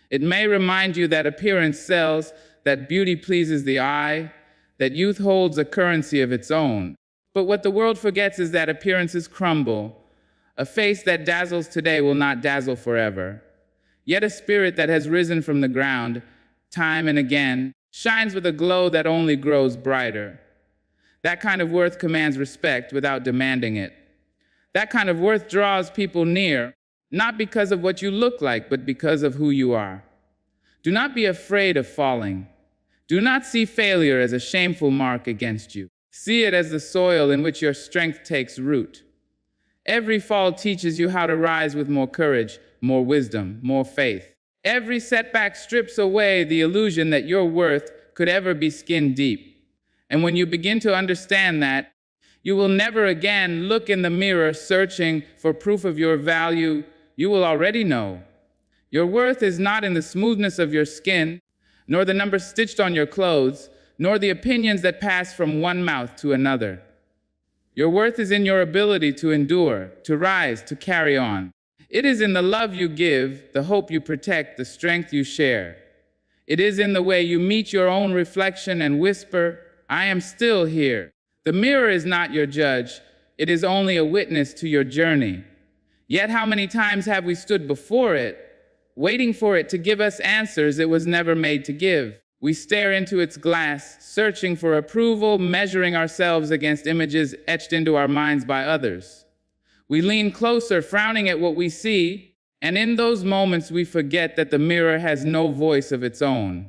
It may remind you that appearance sells, that beauty pleases the eye, that youth holds a currency of its own. But what the world forgets is that appearances crumble. A face that dazzles today will not dazzle forever. Yet a spirit that has risen from the ground, time and again, shines with a glow that only grows brighter. That kind of worth commands respect without demanding it. That kind of worth draws people near, not because of what you look like, but because of who you are. Do not be afraid of falling. Do not see failure as a shameful mark against you. See it as the soil in which your strength takes root. Every fall teaches you how to rise with more courage, more wisdom, more faith. Every setback strips away the illusion that your worth could ever be skin deep. And when you begin to understand that, you will never again look in the mirror searching for proof of your value. You will already know. Your worth is not in the smoothness of your skin, nor the numbers stitched on your clothes, nor the opinions that pass from one mouth to another. Your worth is in your ability to endure, to rise, to carry on. It is in the love you give, the hope you protect, the strength you share. It is in the way you meet your own reflection and whisper, I am still here. The mirror is not your judge. It is only a witness to your journey. Yet how many times have we stood before it, waiting for it to give us answers it was never made to give? We stare into its glass, searching for approval, measuring ourselves against images etched into our minds by others. We lean closer, frowning at what we see, and in those moments we forget that the mirror has no voice of its own.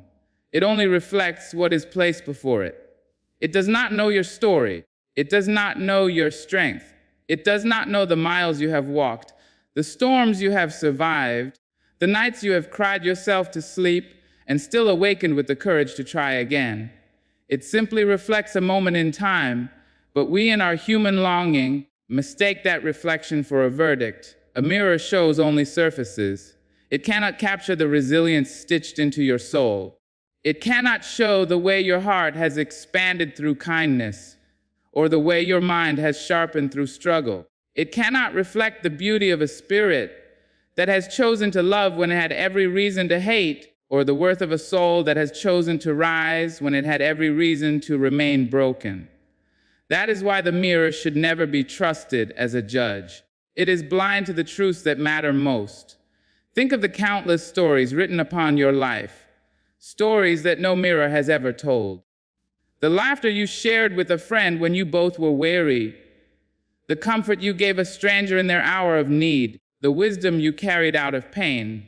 It only reflects what is placed before it. It does not know your story. It does not know your strength. It does not know the miles you have walked, the storms you have survived, the nights you have cried yourself to sleep and still awakened with the courage to try again. It simply reflects a moment in time, but we in our human longing mistake that reflection for a verdict. A mirror shows only surfaces. It cannot capture the resilience stitched into your soul. It cannot show the way your heart has expanded through kindness, or the way your mind has sharpened through struggle. It cannot reflect the beauty of a spirit that has chosen to love when it had every reason to hate, or the worth of a soul that has chosen to rise when it had every reason to remain broken. That is why the mirror should never be trusted as a judge. It is blind to the truths that matter most. Think of the countless stories written upon your life, stories that no mirror has ever told. The laughter you shared with a friend when you both were weary, the comfort you gave a stranger in their hour of need, the wisdom you carried out of pain.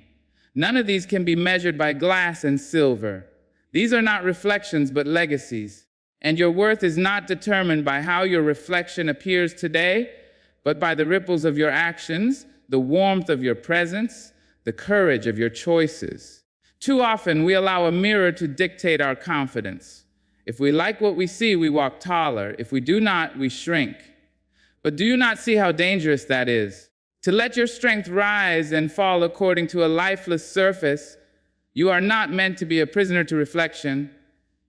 None of these can be measured by glass and silver. These are not reflections, but legacies. And your worth is not determined by how your reflection appears today, but by the ripples of your actions, the warmth of your presence, the courage of your choices. Too often, we allow a mirror to dictate our confidence. If we like what we see, we walk taller. If we do not, we shrink. But do you not see how dangerous that is? To let your strength rise and fall according to a lifeless surface, you are not meant to be a prisoner to reflection.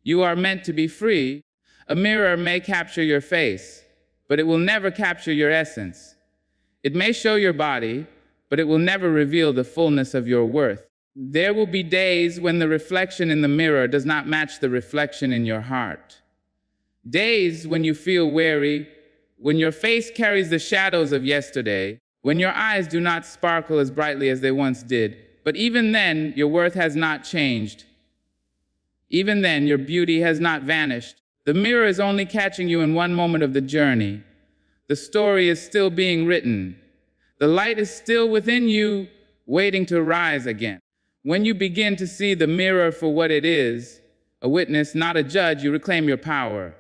You are meant to be free. A mirror may capture your face, but it will never capture your essence. It may show your body, but it will never reveal the fullness of your worth. There will be days when the reflection in the mirror does not match the reflection in your heart. Days when you feel weary, when your face carries the shadows of yesterday, when your eyes do not sparkle as brightly as they once did. But even then, your worth has not changed. Even then, your beauty has not vanished. The mirror is only catching you in one moment of the journey. The story is still being written. The light is still within you, waiting to rise again. When you begin to see the mirror for what it is, a witness, not a judge, you reclaim your power.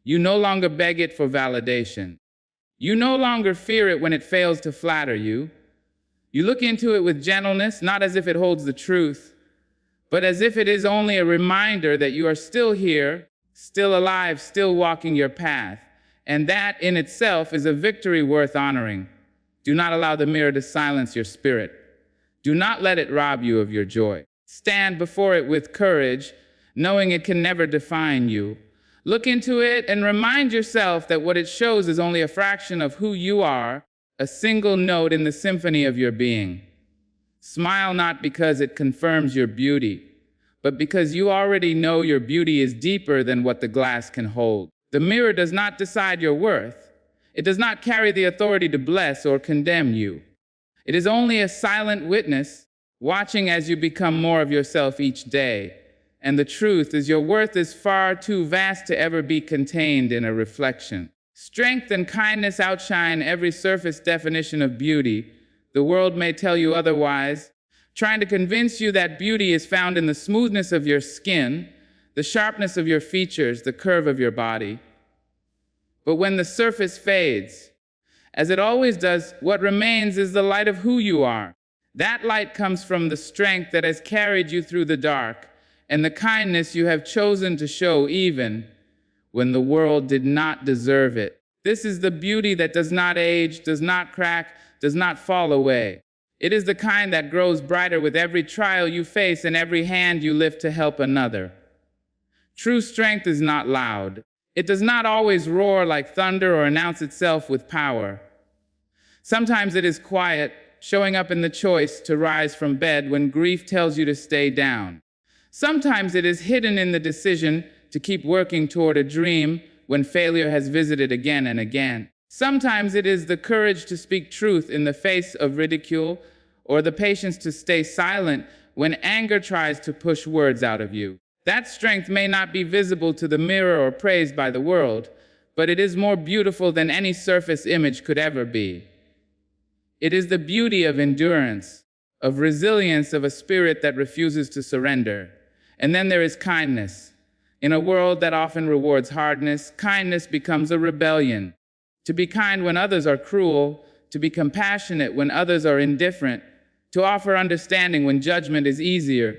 You no longer beg it for validation. You no longer fear it when it fails to flatter you. You look into it with gentleness, not as if it holds the truth, but as if it is only a reminder that you are still here, still alive, still walking your path. And that in itself is a victory worth honoring. Do not allow the mirror to silence your spirit. Do not let it rob you of your joy. Stand before it with courage, knowing it can never define you. Look into it and remind yourself that what it shows is only a fraction of who you are, a single note in the symphony of your being. Smile not because it confirms your beauty, but because you already know your beauty is deeper than what the glass can hold. The mirror does not decide your worth. It does not carry the authority to bless or condemn you. It is only a silent witness, watching as you become more of yourself each day. And the truth is your worth is far too vast to ever be contained in a reflection. Strength and kindness outshine every surface definition of beauty. The world may tell you otherwise, trying to convince you that beauty is found in the smoothness of your skin, the sharpness of your features, the curve of your body. But when the surface fades, as it always does, what remains is the light of who you are. That light comes from the strength that has carried you through the dark and the kindness you have chosen to show even when the world did not deserve it. This is the beauty that does not age, does not crack, does not fall away. It is the kind that grows brighter with every trial you face and every hand you lift to help another. True strength is not loud. It does not always roar like thunder or announce itself with power. Sometimes it is quiet, showing up in the choice to rise from bed when grief tells you to stay down. Sometimes it is hidden in the decision to keep working toward a dream when failure has visited again and again. Sometimes it is the courage to speak truth in the face of ridicule, or the patience to stay silent when anger tries to push words out of you. That strength may not be visible to the mirror or praised by the world, but it is more beautiful than any surface image could ever be. It is the beauty of endurance, of resilience, of a spirit that refuses to surrender. And then there is kindness. In a world that often rewards hardness, kindness becomes a rebellion. To be kind when others are cruel, to be compassionate when others are indifferent, to offer understanding when judgment is easier.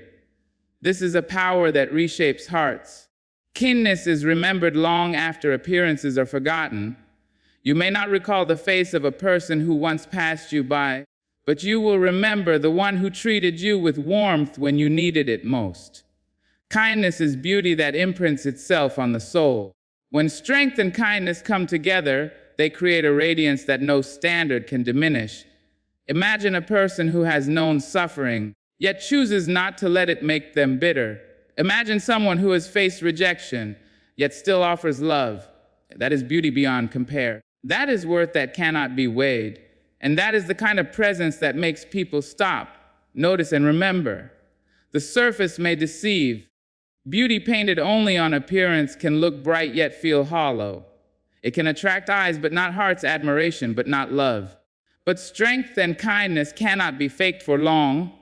This is a power that reshapes hearts. Keenness is remembered long after appearances are forgotten. You may not recall the face of a person who once passed you by, but you will remember the one who treated you with warmth when you needed it most. Kindness is beauty that imprints itself on the soul. When strength and kindness come together, they create a radiance that no standard can diminish. Imagine a person who has known suffering, yet chooses not to let it make them bitter. Imagine someone who has faced rejection, yet still offers love. That is beauty beyond compare. That is worth that cannot be weighed. And that is the kind of presence that makes people stop, notice, and remember. The surface may deceive. Beauty painted only on appearance can look bright yet feel hollow. It can attract eyes but not hearts, admiration but not love. But strength and kindness cannot be faked for long.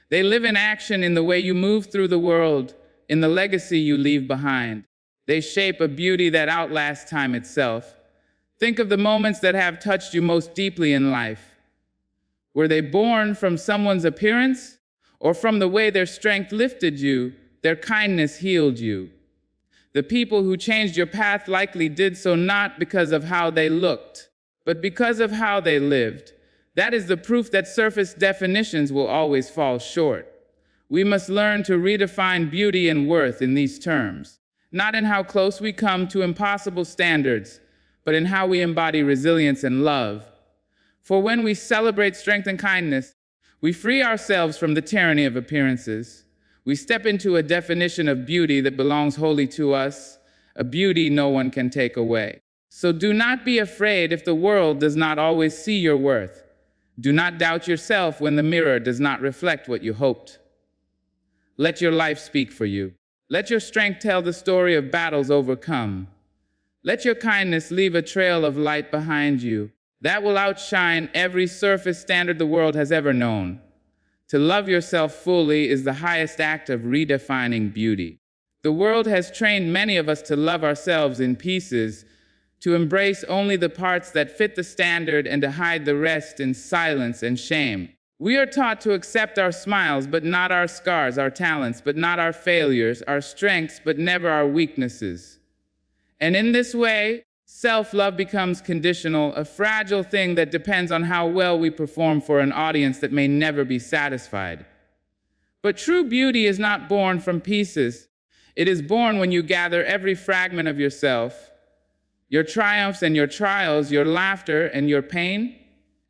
They live in action in the way you move through the world, in the legacy you leave behind. They shape a beauty that outlasts time itself. Think of the moments that have touched you most deeply in life. Were they born from someone's appearance, or from the way their strength lifted you, their kindness healed you? The people who changed your path likely did so not because of how they looked, but because of how they lived. That is the proof that surface definitions will always fall short. We must learn to redefine beauty and worth in these terms, not in how close we come to impossible standards, but in how we embody resilience and love. For when we celebrate strength and kindness, we free ourselves from the tyranny of appearances. We step into a definition of beauty that belongs wholly to us, a beauty no one can take away. So do not be afraid if the world does not always see your worth. Do not doubt yourself when the mirror does not reflect what you hoped. Let your life speak for you. Let your strength tell the story of battles overcome. Let your kindness leave a trail of light behind you that will outshine every surface standard the world has ever known. To love yourself fully is the highest act of redefining beauty. The world has trained many of us to love ourselves in pieces, to embrace only the parts that fit the standard and to hide the rest in silence and shame. We are taught to accept our smiles, but not our scars, our talents, but not our failures, our strengths, but never our weaknesses. And in this way, self-love becomes conditional, a fragile thing that depends on how well we perform for an audience that may never be satisfied. But true beauty is not born from pieces. It is born when you gather every fragment of yourself, your triumphs and your trials, your laughter and your pain,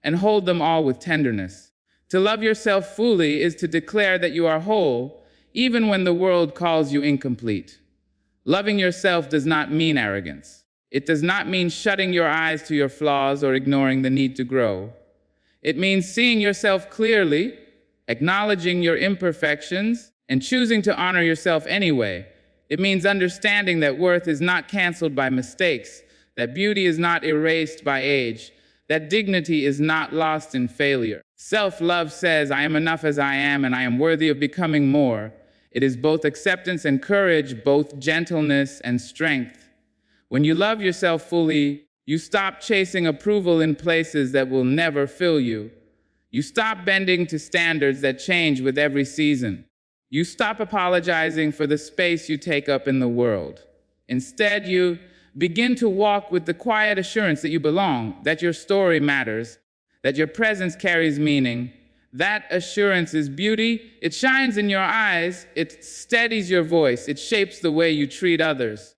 and hold them all with tenderness. To love yourself fully is to declare that you are whole, even when the world calls you incomplete. Loving yourself does not mean arrogance. It does not mean shutting your eyes to your flaws or ignoring the need to grow. It means seeing yourself clearly, acknowledging your imperfections, and choosing to honor yourself anyway. It means understanding that worth is not canceled by mistakes, that beauty is not erased by age, that dignity is not lost in failure. Self-love says, I am enough as I am, and I am worthy of becoming more. It is both acceptance and courage, both gentleness and strength. When you love yourself fully, you stop chasing approval in places that will never fill you. You stop bending to standards that change with every season. You stop apologizing for the space you take up in the world. Instead, you begin to walk with the quiet assurance that you belong, that your story matters, that your presence carries meaning. That assurance is beauty. It shines in your eyes, it steadies your voice, it shapes the way you treat others.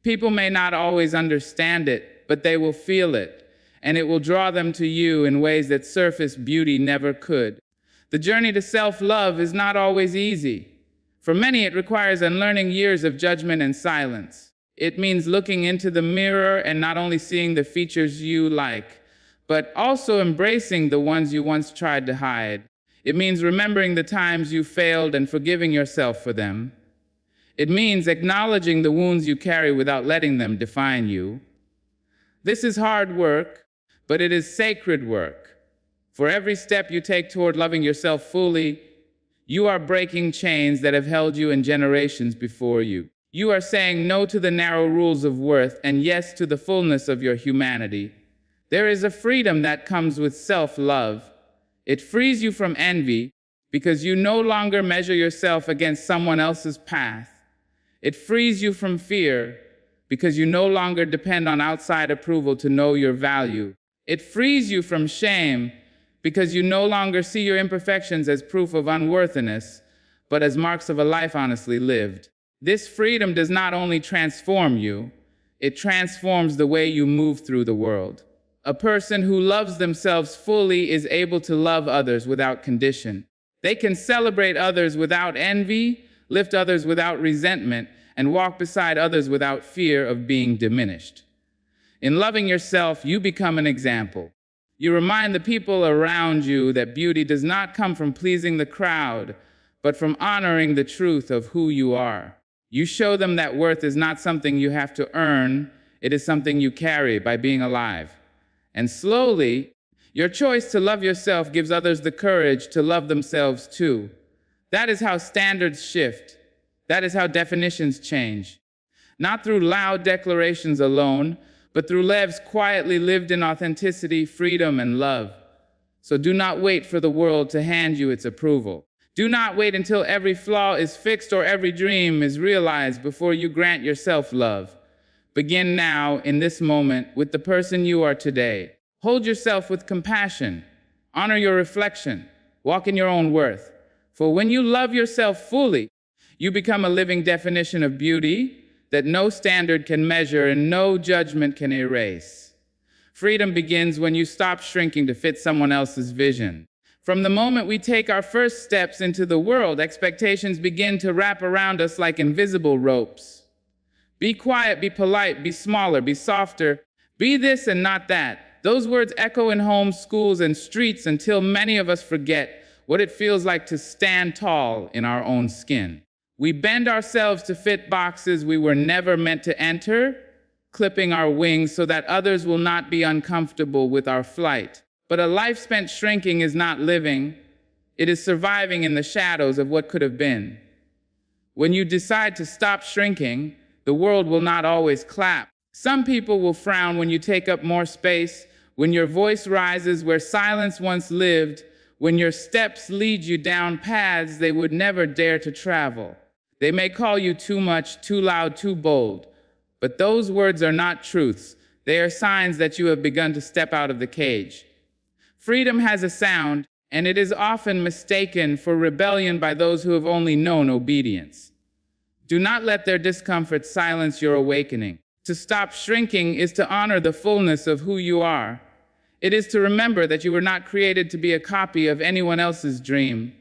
People may not always understand it, but they will feel it, and it will draw them to you in ways that surface beauty never could. The journey to self-love is not always easy. For many, it requires unlearning years of judgment and silence. It means looking into the mirror and not only seeing the features you like, but also embracing the ones you once tried to hide. It means remembering the times you failed and forgiving yourself for them. It means acknowledging the wounds you carry without letting them define you. This is hard work, but it is sacred work. For every step you take toward loving yourself fully, You are breaking chains that have held you in generations before you. You are saying no to the narrow rules of worth and yes to the fullness of your humanity. There is a freedom that comes with self-love. It frees you from envy because you no longer measure yourself against someone else's path. It frees you from fear because you no longer depend on outside approval to know your value. It frees you from shame because you no longer see your imperfections as proof of unworthiness, but as marks of a life honestly lived. This freedom does not only transform you, it transforms the way you move through the world. A person who loves themselves fully is able to love others without condition. They can celebrate others without envy, lift others without resentment, and walk beside others without fear of being diminished. In loving yourself, you become an example. You remind the people around you that beauty does not come from pleasing the crowd, but from honoring the truth of who you are. You show them that worth is not something you have to earn, it is something you carry by being alive. And slowly, your choice to love yourself gives others the courage to love themselves too. That is how standards shift. That is how definitions change. Not through loud declarations alone, but through lives quietly lived in authenticity, freedom, and love. So do not wait for the world to hand you its approval. Do not wait until every flaw is fixed or every dream is realized before you grant yourself love. Begin now, in this moment, with the person you are today. Hold yourself with compassion. Honor your reflection. Walk in your own worth. For when you love yourself fully, you become a living definition of beauty that no standard can measure and no judgment can erase. Freedom begins when you stop shrinking to fit someone else's vision. From the moment we take our first steps into the world, expectations begin to wrap around us like invisible ropes. Be quiet, be polite, be smaller, be softer, be this and not that. Those words echo in homes, schools, and streets until many of us forget what it feels like to stand tall in our own skin. We bend ourselves to fit boxes we were never meant to enter, clipping our wings so that others will not be uncomfortable with our flight. But a life spent shrinking is not living. It is surviving in the shadows of what could have been. When you decide to stop shrinking, the world will not always clap. Some people will frown when you take up more space, when your voice rises where silence once lived, when your steps lead you down paths they would never dare to travel. They may call you too much, too loud, too bold, but those words are not truths. They are signs that you have begun to step out of the cage. Freedom has a sound, and it is often mistaken for rebellion by those who have only known obedience. Do not let their discomfort silence your awakening. To stop shrinking is to honor the fullness of who you are. It is to remember that you were not created to be a copy of anyone else's dream.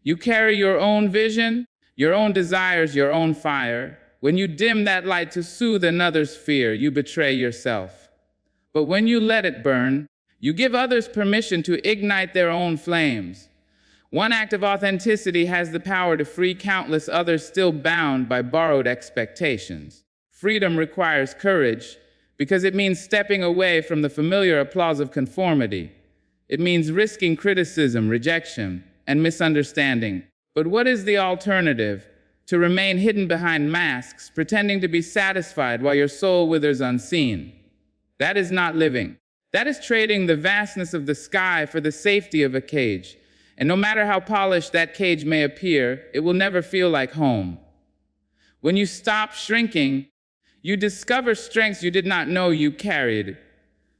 You carry your own vision, your own desires, your own fire. When you dim that light to soothe another's fear, you betray yourself. But when you let it burn, you give others permission to ignite their own flames. One act of authenticity has the power to free countless others still bound by borrowed expectations. Freedom requires courage because it means stepping away from the familiar applause of conformity. It means risking criticism, rejection, and misunderstanding. But what is the alternative? To remain hidden behind masks, pretending to be satisfied while your soul withers unseen. That is not living. That is trading the vastness of the sky for the safety of a cage. And no matter how polished that cage may appear, it will never feel like home. When you stop shrinking, you discover strengths you did not know you carried.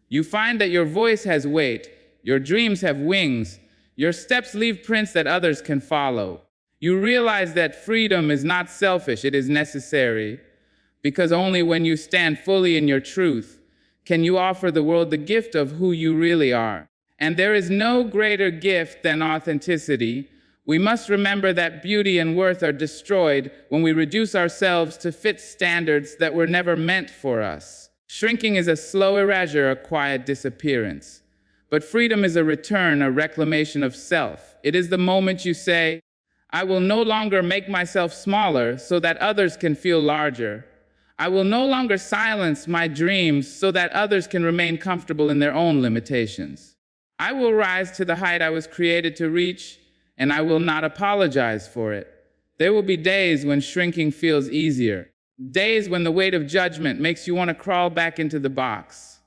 You find that your voice has weight, your dreams have wings, your steps leave prints that others can follow. You realize that freedom is not selfish, it is necessary, because only when you stand fully in your truth can you offer the world the gift of who you really are. And there is no greater gift than authenticity. We must remember that beauty and worth are destroyed when we reduce ourselves to fit standards that were never meant for us. Shrinking is a slow erasure, a quiet disappearance. But freedom is a return, a reclamation of self. It is the moment you say, I will no longer make myself smaller so that others can feel larger. I will no longer silence my dreams so that others can remain comfortable in their own limitations. I will rise to the height I was created to reach, and I will not apologize for it. There will be days when shrinking feels easier, days when the weight of judgment makes you want to crawl back into the box.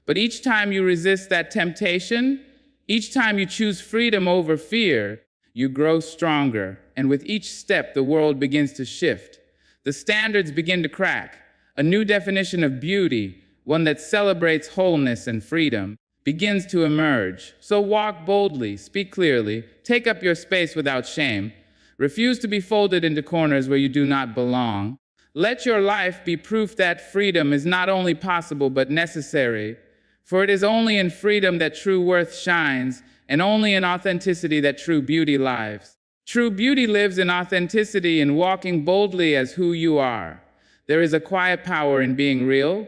But each time you resist that temptation, each time you choose freedom over fear, you grow stronger, and with each step, the world begins to shift. The standards begin to crack. A new definition of beauty, one that celebrates wholeness and freedom, begins to emerge. So walk boldly, speak clearly, take up your space without shame. Refuse to be folded into corners where you do not belong. Let your life be proof that freedom is not only possible but necessary. For it is only in freedom that true worth shines, and only in authenticity that true beauty lives. True beauty lives in authenticity, in walking boldly as who you are. There is a quiet power in being real,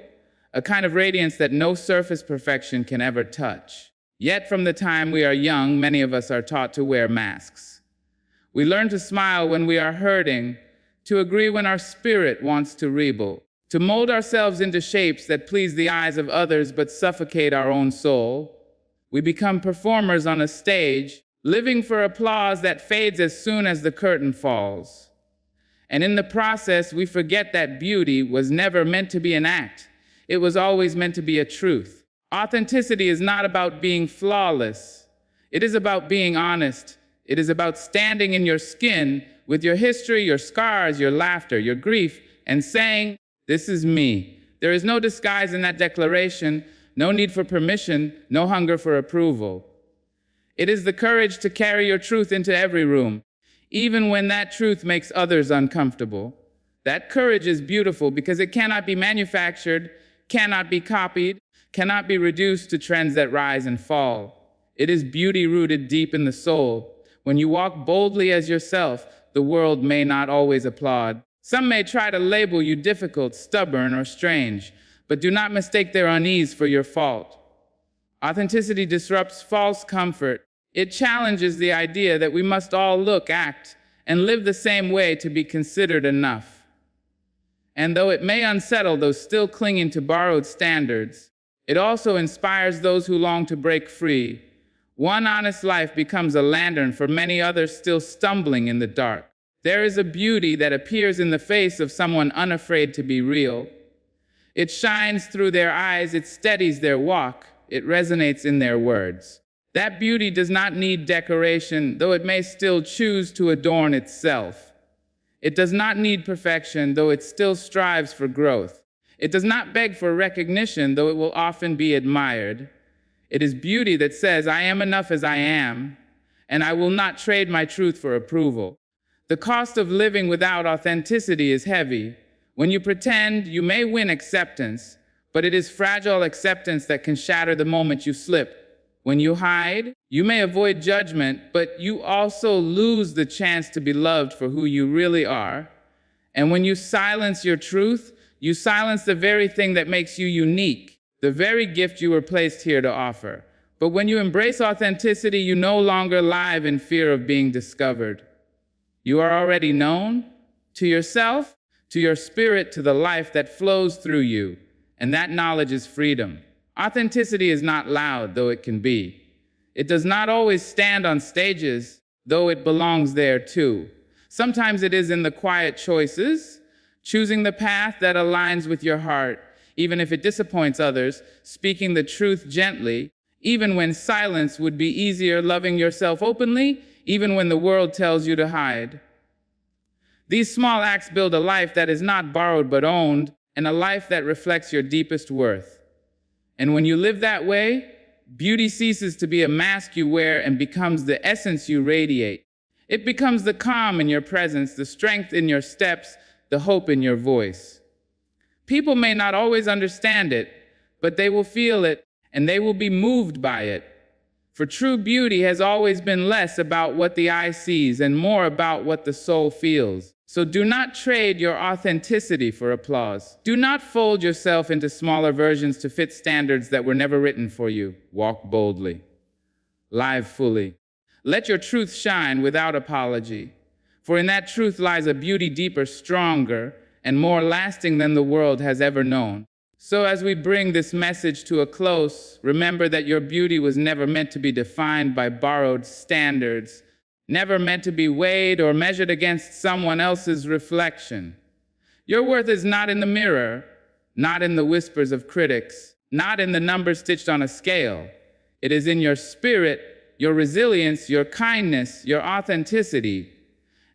a kind of radiance that no surface perfection can ever touch. Yet from the time we are young, many of us are taught to wear masks. We learn to smile when we are hurting, to agree when our spirit wants to rebel, to mold ourselves into shapes that please the eyes of others but suffocate our own soul. We become performers on a stage, living for applause that fades as soon as the curtain falls. And in the process, we forget that beauty was never meant to be an act. It was always meant to be a truth. Authenticity is not about being flawless. It is about being honest. It is about standing in your skin with your history, your scars, your laughter, your grief, and saying, "This is me." There is no disguise in that declaration, no need for permission, no hunger for approval. It is the courage to carry your truth into every room, even when that truth makes others uncomfortable. That courage is beautiful because it cannot be manufactured, cannot be copied, cannot be reduced to trends that rise and fall. It is beauty rooted deep in the soul. When you walk boldly as yourself, the world may not always applaud. Some may try to label you difficult, stubborn, or strange, but do not mistake their unease for your fault. Authenticity disrupts false comfort. It challenges the idea that we must all look, act, and live the same way to be considered enough. And though it may unsettle those still clinging to borrowed standards, it also inspires those who long to break free. One honest life becomes a lantern for many others still stumbling in the dark. There is a beauty that appears in the face of someone unafraid to be real. It shines through their eyes, it steadies their walk, it resonates in their words. That beauty does not need decoration, though it may still choose to adorn itself. It does not need perfection, though it still strives for growth. It does not beg for recognition, though it will often be admired. It is beauty that says, "I am enough as I am, and I will not trade my truth for approval." The cost of living without authenticity is heavy. When you pretend, you may win acceptance, but it is fragile acceptance that can shatter the moment you slip. When you hide, you may avoid judgment, but you also lose the chance to be loved for who you really are. And when you silence your truth, you silence the very thing that makes you unique, the very gift you were placed here to offer. But when you embrace authenticity, you no longer live in fear of being discovered. You are already known to yourself, to your spirit, to the life that flows through you, and that knowledge is freedom. Authenticity is not loud, though it can be. It does not always stand on stages, though it belongs there too. Sometimes it is in the quiet choices, choosing the path that aligns with your heart, even if it disappoints others, speaking the truth gently, even when silence would be easier, loving yourself openly, even when the world tells you to hide. These small acts build a life that is not borrowed but owned, and a life that reflects your deepest worth. And when you live that way, beauty ceases to be a mask you wear and becomes the essence you radiate. It becomes the calm in your presence, the strength in your steps, the hope in your voice. People may not always understand it, but they will feel it, and they will be moved by it. For true beauty has always been less about what the eye sees and more about what the soul feels. So do not trade your authenticity for applause. Do not fold yourself into smaller versions to fit standards that were never written for you. Walk boldly. Live fully. Let your truth shine without apology. For in that truth lies a beauty deeper, stronger, and more lasting than the world has ever known. So as we bring this message to a close, remember that your beauty was never meant to be defined by borrowed standards. never meant to be weighed or measured against someone else's reflection. Your worth is not in the mirror, not in the whispers of critics, not in the numbers stitched on a scale. It is in your spirit, your resilience, your kindness, your authenticity,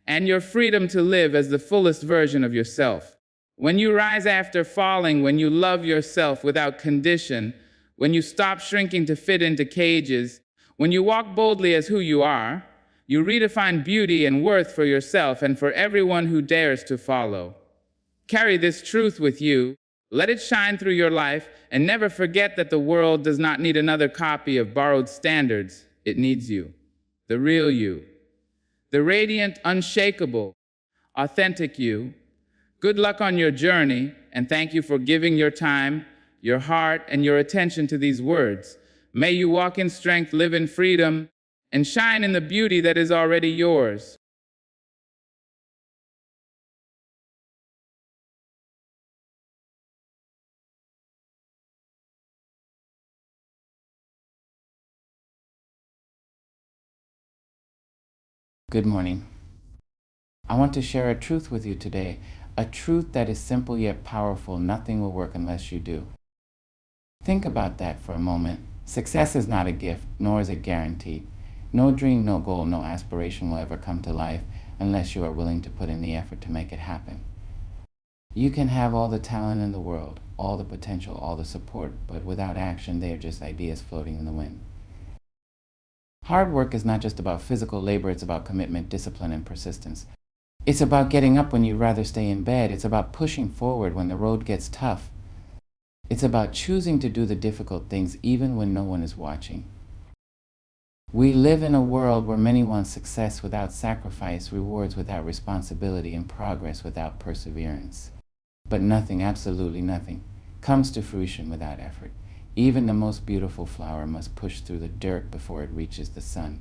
and your freedom to live as the fullest version of yourself. When you rise after falling, when you love yourself without condition, when you stop shrinking to fit into cages, when you walk boldly as who you are, you redefine beauty and worth for yourself and for everyone who dares to follow. Carry this truth with you, let it shine through your life, and never forget that the world does not need another copy of borrowed standards. It needs you, the real you, the radiant, unshakable, authentic you. Good luck on your journey, and thank you for giving your time, your heart, and your attention to these words. May you walk in strength, live in freedom, and shine in the beauty that is already yours. Good morning. I want to share a truth with you today, a truth that is simple yet powerful. Nothing will work unless you do. Think about that for a moment. Success is not a gift, nor is it guaranteed. No dream, no goal, no aspiration will ever come to life unless you are willing to put in the effort to make it happen. You can have all the talent in the world, all the potential, all the support, but without action, they are just ideas floating in the wind. Hard work is not just about physical labor, it's about commitment, discipline, and persistence. It's about getting up when you'd rather stay in bed. It's about pushing forward when the road gets tough. It's about choosing to do the difficult things even when no one is watching. We live in a world where many want success without sacrifice, rewards without responsibility, and progress without perseverance. But nothing, absolutely nothing, comes to fruition without effort. Even the most beautiful flower must push through the dirt before it reaches the sun.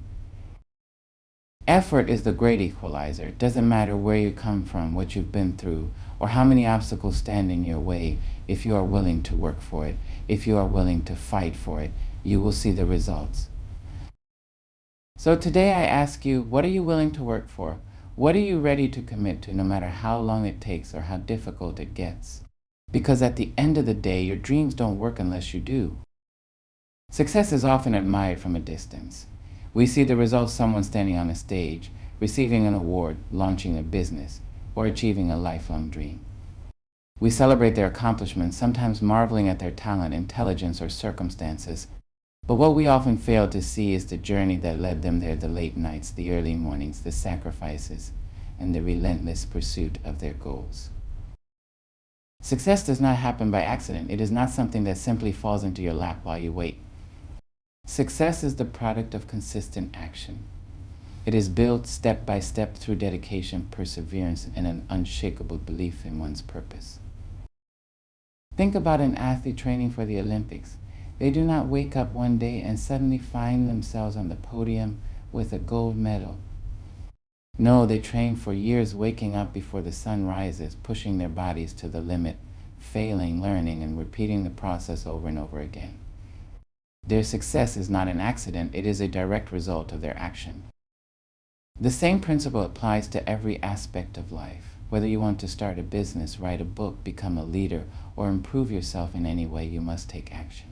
Effort is the great equalizer. It doesn't matter where you come from, what you've been through, or how many obstacles stand in your way. If you are willing to work for it, if you are willing to fight for it, you will see the results. So today I ask you, what are you willing to work for? What are you ready to commit to, no matter how long it takes or how difficult it gets? Because at the end of the day, your dreams don't work unless you do. Success is often admired from a distance. We see the results: someone standing on a stage, receiving an award, launching a business, or achieving a lifelong dream. We celebrate their accomplishments, sometimes marveling at their talent, intelligence, or circumstances. But what we often fail to see is the journey that led them there, the late nights, the early mornings, the sacrifices, and the relentless pursuit of their goals. Success does not happen by accident. It is not something that simply falls into your lap while you wait. Success is the product of consistent action. It is built step by step through dedication, perseverance, and an unshakable belief in one's purpose. Think about an athlete training for the Olympics. They do not wake up one day and suddenly find themselves on the podium with a gold medal. No, they train for years, waking up before the sun rises, pushing their bodies to the limit, failing, learning, and repeating the process over and over again. Their success is not an accident, it is a direct result of their action. The same principle applies to every aspect of life. Whether you want to start a business, write a book, become a leader, or improve yourself in any way, you must take action.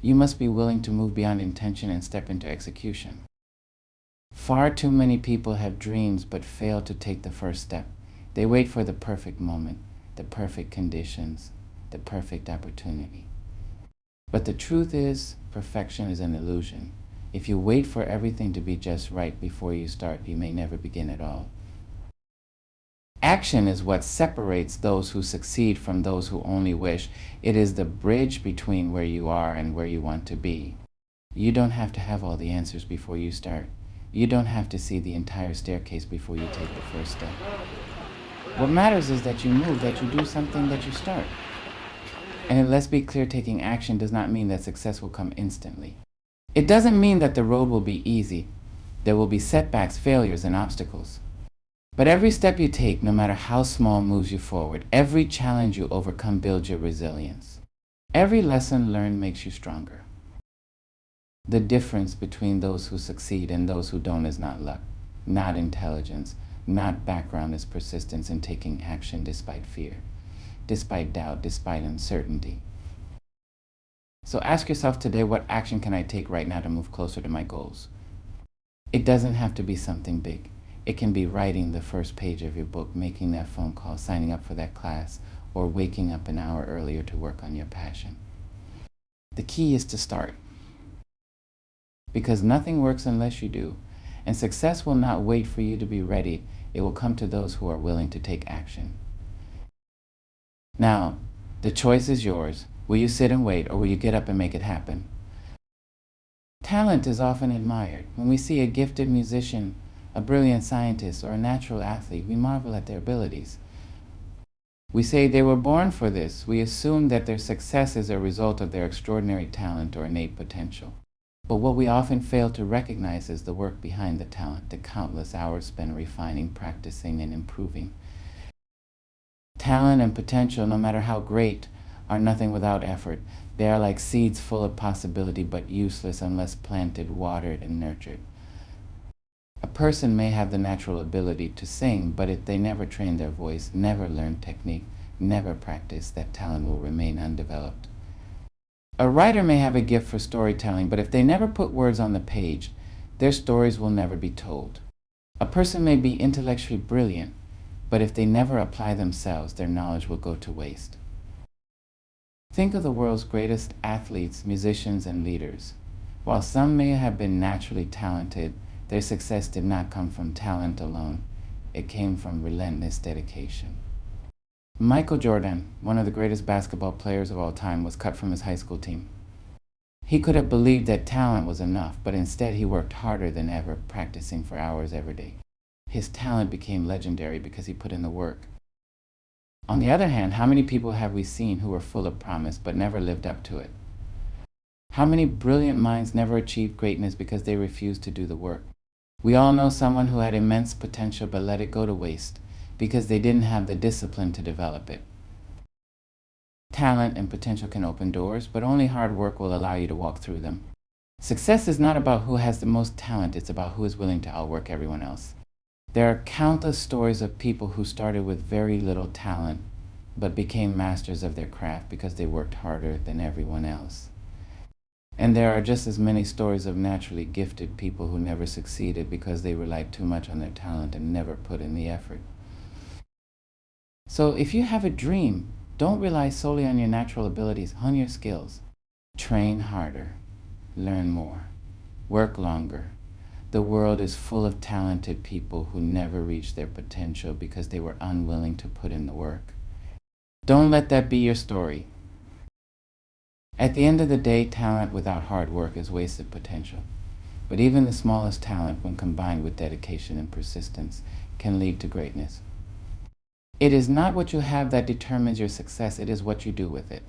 You must be willing to move beyond intention and step into execution. Far too many people have dreams but fail to take the first step. They wait for the perfect moment, the perfect conditions, the perfect opportunity. But the truth is, perfection is an illusion. If you wait for everything to be just right before you start, you may never begin at all. Action is what separates those who succeed from those who only wish. It is the bridge between where you are and where you want to be. You don't have to have all the answers before you start. You don't have to see the entire staircase before you take the first step. What matters is that you move, that you do something, that you start. And let's be clear, taking action does not mean that success will come instantly. It doesn't mean that the road will be easy. There will be setbacks, failures, and obstacles. But every step you take, no matter how small, moves you forward. Every challenge you overcome builds your resilience. Every lesson learned makes you stronger. The difference between those who succeed and those who don't is not luck, not intelligence, not background, is persistence in taking action despite fear, despite doubt, despite uncertainty. So ask yourself today, what action can I take right now to move closer to my goals? It doesn't have to be something big. It can be writing the first page of your book, making that phone call, signing up for that class, or waking up an hour earlier to work on your passion. The key is to start. Because nothing works unless you do. And success will not wait for you to be ready. It will come to those who are willing to take action. Now, the choice is yours. Will you sit and wait, or will you get up and make it happen? Talent is often admired. When we see a gifted musician, a brilliant scientist, or a natural athlete, we marvel at their abilities. We say they were born for this. We assume that their success is a result of their extraordinary talent or innate potential. But what we often fail to recognize is the work behind the talent, the countless hours spent refining, practicing, and improving. Talent and potential, no matter how great, are nothing without effort. They are like seeds full of possibility, but useless unless planted, watered, and nurtured. A person may have the natural ability to sing, but if they never train their voice, never learn technique, never practice, that talent will remain undeveloped. A writer may have a gift for storytelling, but if they never put words on the page, their stories will never be told. A person may be intellectually brilliant, but if they never apply themselves, their knowledge will go to waste. Think of the world's greatest athletes, musicians, and leaders. While some may have been naturally talented, their success did not come from talent alone. It came from relentless dedication. Michael Jordan, one of the greatest basketball players of all time, was cut from his high school team. He could have believed that talent was enough, but instead he worked harder than ever, practicing for hours every day. His talent became legendary because he put in the work. On the other hand, how many people have we seen who were full of promise but never lived up to it? How many brilliant minds never achieved greatness because they refused to do the work? We all know someone who had immense potential but let it go to waste because they didn't have the discipline to develop it. Talent and potential can open doors, but only hard work will allow you to walk through them. Success is not about who has the most talent, it's about who is willing to outwork everyone else. There are countless stories of people who started with very little talent, but became masters of their craft because they worked harder than everyone else. And there are just as many stories of naturally gifted people who never succeeded because they relied too much on their talent and never put in the effort. So if you have a dream, don't rely solely on your natural abilities, hone your skills. Train harder, learn more, work longer. The world is full of talented people who never reached their potential because they were unwilling to put in the work. Don't let that be your story. At the end of the day, talent without hard work is wasted potential. But even the smallest talent, when combined with dedication and persistence, can lead to greatness. It is not what you have that determines your success, it is what you do with it.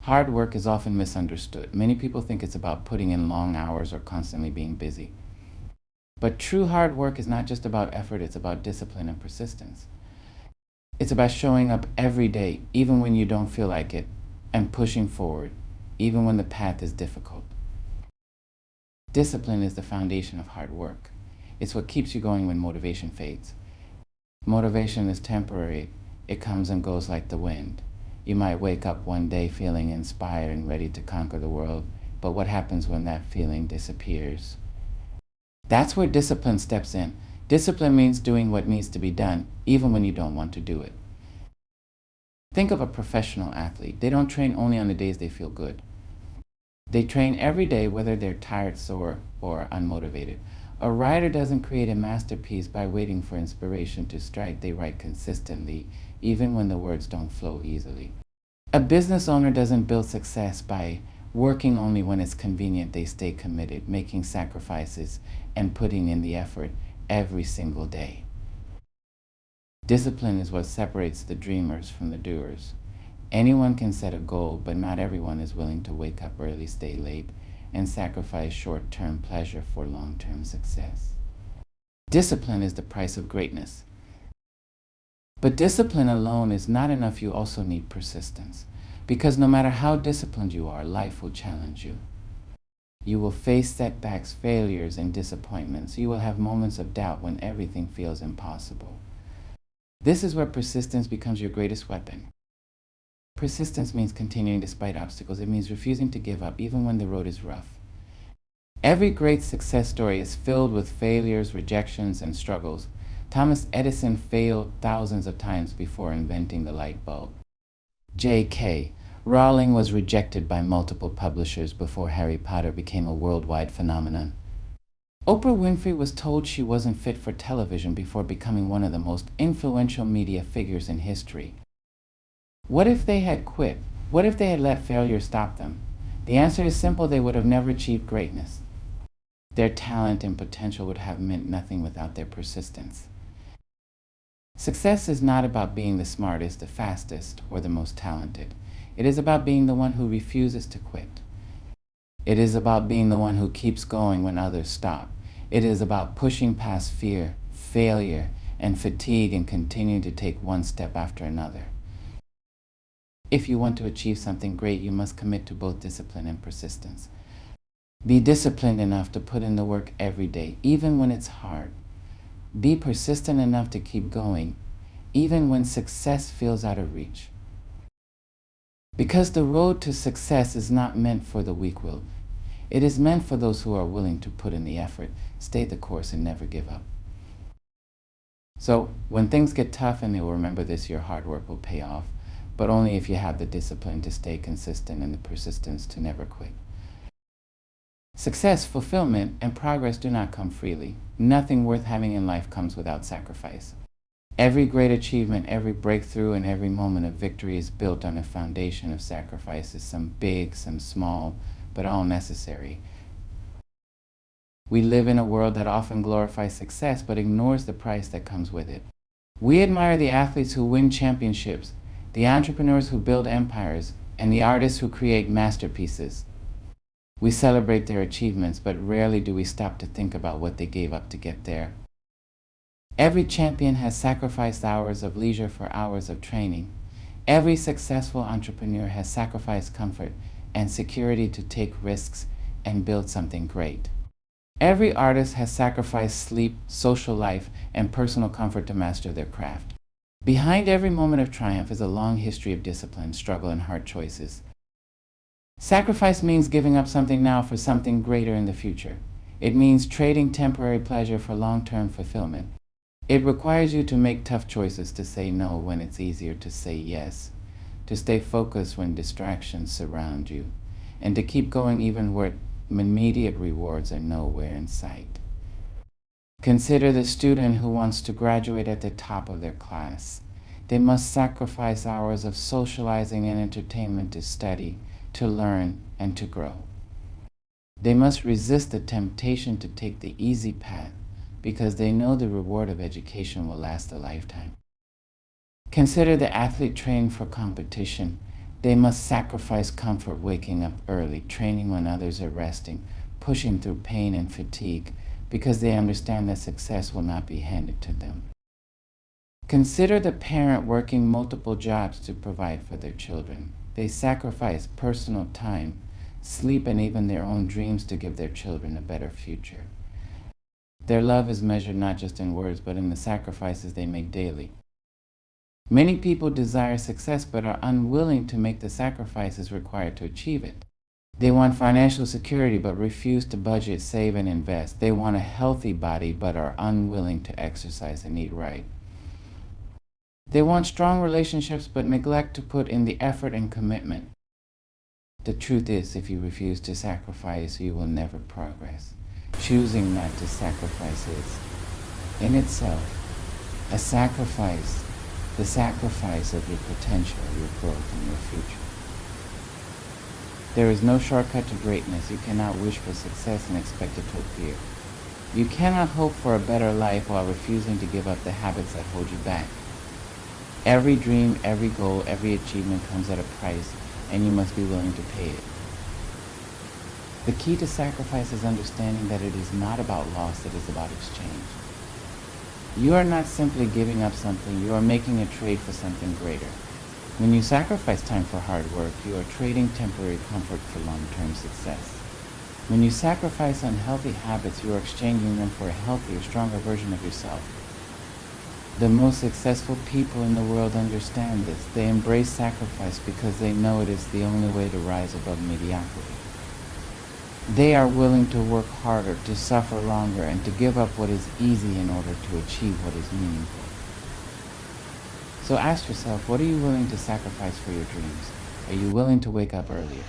Hard work is often misunderstood. Many people think it's about putting in long hours or constantly being busy. But true hard work is not just about effort, it's about discipline and persistence. It's about showing up every day, even when you don't feel like it, and pushing forward, even when the path is difficult. Discipline is the foundation of hard work. It's what keeps you going when motivation fades. Motivation is temporary. It comes and goes like the wind. You might wake up one day feeling inspired and ready to conquer the world, but what happens when that feeling disappears? That's where discipline steps in. Discipline means doing what needs to be done, even when you don't want to do it. Think of a professional athlete. They don't train only on the days they feel good. They train every day, whether they're tired, sore, or unmotivated. A writer doesn't create a masterpiece by waiting for inspiration to strike. They write consistently, even when the words don't flow easily. A business owner doesn't build success by working only when it's convenient. They stay committed, making sacrifices, and putting in the effort every single day. Discipline is what separates the dreamers from the doers. Anyone can set a goal, but not everyone is willing to wake up early, stay late, and sacrifice short-term pleasure for long-term success. Discipline is the price of greatness. But discipline alone is not enough. You also need persistence. Because no matter how disciplined you are, life will challenge you. You will face setbacks, failures, and disappointments. You will have moments of doubt when everything feels impossible. This is where persistence becomes your greatest weapon. Persistence means continuing despite obstacles. It means refusing to give up even when the road is rough. Every great success story is filled with failures, rejections, and struggles. Thomas Edison failed thousands of times before inventing the light bulb. J.K. Rowling was rejected by multiple publishers before Harry Potter became a worldwide phenomenon. Oprah Winfrey was told she wasn't fit for television before becoming one of the most influential media figures in history. What if they had quit? What if they had let failure stop them? The answer is simple: they would have never achieved greatness. Their talent and potential would have meant nothing without their persistence. Success is not about being the smartest, the fastest, or the most talented. It is about being the one who refuses to quit. It is about being the one who keeps going when others stop. It is about pushing past fear, failure, and fatigue and continuing to take one step after another. If you want to achieve something great, you must commit to both discipline and persistence. Be disciplined enough to put in the work every day, even when it's hard. Be persistent enough to keep going, even when success feels out of reach. Because the road to success is not meant for the weak-willed. It is meant for those who are willing to put in the effort, stay the course, and never give up. So, when things get tough, and you'll remember this, your hard work will pay off, but only if you have the discipline to stay consistent and the persistence to never quit. Success, fulfillment, and progress do not come freely. Nothing worth having in life comes without sacrifice. Every great achievement, every breakthrough, and every moment of victory is built on a foundation of sacrifices, some big, some small, but all necessary. We live in a world that often glorifies success but ignores the price that comes with it. We admire the athletes who win championships, the entrepreneurs who build empires, and the artists who create masterpieces. We celebrate their achievements, but rarely do we stop to think about what they gave up to get there. Every champion has sacrificed hours of leisure for hours of training. Every successful entrepreneur has sacrificed comfort and security to take risks and build something great. Every artist has sacrificed sleep, social life, and personal comfort to master their craft. Behind every moment of triumph is a long history of discipline, struggle, and hard choices. Sacrifice means giving up something now for something greater in the future. It means trading temporary pleasure for long-term fulfillment. It requires you to make tough choices, to say no when it's easier to say yes, to stay focused when distractions surround you, and to keep going even where immediate rewards are nowhere in sight. Consider the student who wants to graduate at the top of their class. They must sacrifice hours of socializing and entertainment to study, to learn, and to grow. They must resist the temptation to take the easy path because they know the reward of education will last a lifetime. Consider the athlete training for competition. They must sacrifice comfort, waking up early, training when others are resting, pushing through pain and fatigue because they understand that success will not be handed to them. Consider the parent working multiple jobs to provide for their children. They sacrifice personal time, sleep, and even their own dreams to give their children a better future. Their love is measured not just in words, but in the sacrifices they make daily. Many people desire success but are unwilling to make the sacrifices required to achieve it. They want financial security but refuse to budget, save, and invest. They want a healthy body but are unwilling to exercise and eat right. They want strong relationships but neglect to put in the effort and commitment. The truth is, if you refuse to sacrifice, you will never progress. Choosing not to sacrifice is, in itself, a sacrifice, the sacrifice of your potential, your growth, and your future. There is no shortcut to greatness. You cannot wish for success and expect it to appear. You cannot hope for a better life while refusing to give up the habits that hold you back. Every dream, every goal, every achievement comes at a price, and you must be willing to pay it. The key to sacrifice is understanding that it is not about loss, it is about exchange. You are not simply giving up something, you are making a trade for something greater. When you sacrifice time for hard work, you are trading temporary comfort for long-term success. When you sacrifice unhealthy habits, you are exchanging them for a healthier, stronger version of yourself. The most successful people in the world understand this. They embrace sacrifice because they know it is the only way to rise above mediocrity. They are willing to work harder, to suffer longer, and to give up what is easy in order to achieve what is meaningful. So ask yourself, what are you willing to sacrifice for your dreams? Are you willing to wake up earlier,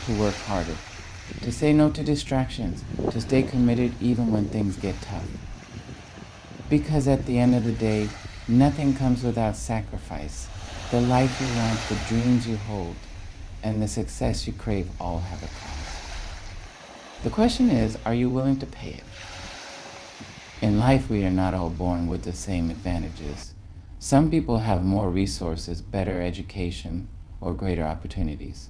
to work harder, to say no to distractions, to stay committed even when things get tough? Because at the end of the day, nothing comes without sacrifice. The life you want, the dreams you hold, and the success you crave all have a cost. The question is, are you willing to pay it? In life, we are not all born with the same advantages. Some people have more resources, better education, or greater opportunities.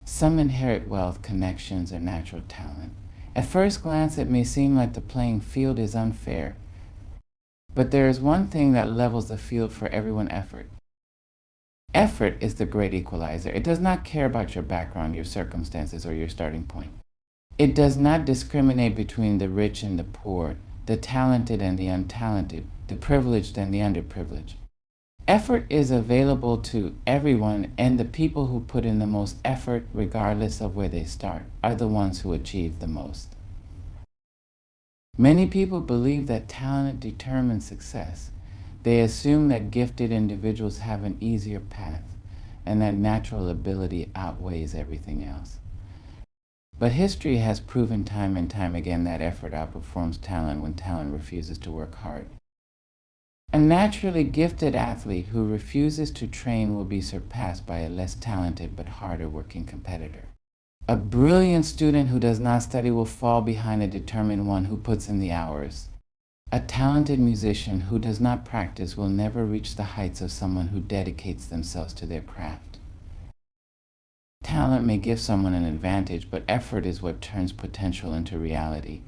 Some inherit wealth, connections, or natural talent. At first glance, it may seem like the playing field is unfair. But there is one thing that levels the field for everyone: effort. Effort is the great equalizer. It does not care about your background, your circumstances, or your starting point. It does not discriminate between the rich and the poor, the talented and the untalented, the privileged and the underprivileged. Effort is available to everyone, and the people who put in the most effort, regardless of where they start, are the ones who achieve the most. Many people believe that talent determines success. They assume that gifted individuals have an easier path and that natural ability outweighs everything else. But history has proven time and time again that effort outperforms talent when talent refuses to work hard. A naturally gifted athlete who refuses to train will be surpassed by a less talented but harder working competitor. A brilliant student who does not study will fall behind a determined one who puts in the hours. A talented musician who does not practice will never reach the heights of someone who dedicates themselves to their craft. Talent may give someone an advantage, but effort is what turns potential into reality.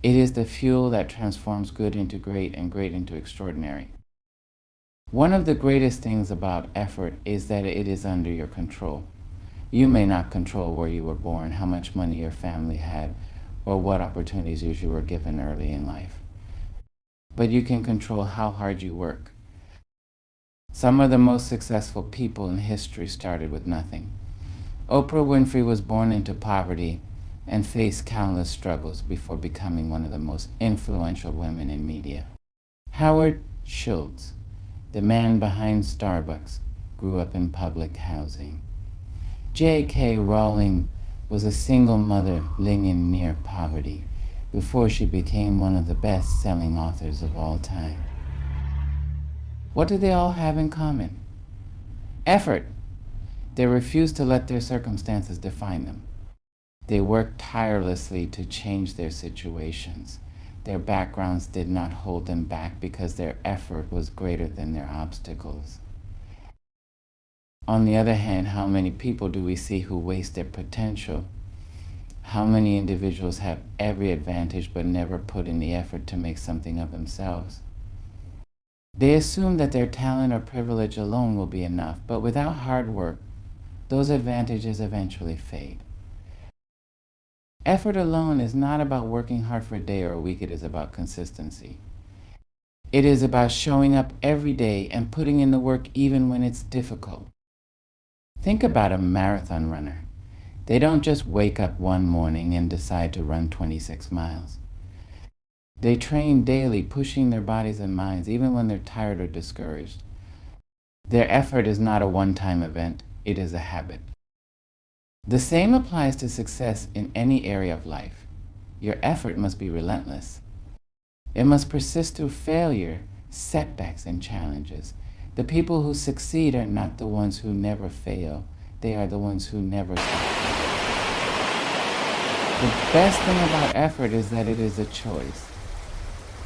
It is the fuel that transforms good into great and great into extraordinary. One of the greatest things about effort is that it is under your control. You may not control where you were born, how much money your family had, or what opportunities you were given early in life. But you can control how hard you work. Some of the most successful people in history started with nothing. Oprah Winfrey was born into poverty and faced countless struggles before becoming one of the most influential women in media. Howard Schultz, the man behind Starbucks, grew up in public housing. J.K. Rowling was a single mother living in near poverty before she became one of the best-selling authors of all time. What do they all have in common? Effort. They refused to let their circumstances define them. They worked tirelessly to change their situations. Their backgrounds did not hold them back because their effort was greater than their obstacles. On the other hand, how many people do we see who waste their potential? How many individuals have every advantage but never put in the effort to make something of themselves? They assume that their talent or privilege alone will be enough, but without hard work, those advantages eventually fade. Effort alone is not about working hard for a day or a week. It is about consistency. It is about showing up every day and putting in the work even when it's difficult. Think about a marathon runner. They don't just wake up one morning and decide to run 26 miles. They train daily, pushing their bodies and minds even when they're tired or discouraged. Their effort is not a one-time event. It is a habit. The same applies to success in any area of life. Your effort must be relentless. It must persist through failure, setbacks, and challenges. The people who succeed are not the ones who never fail. They are the ones who never stop. The best thing about effort is that it is a choice.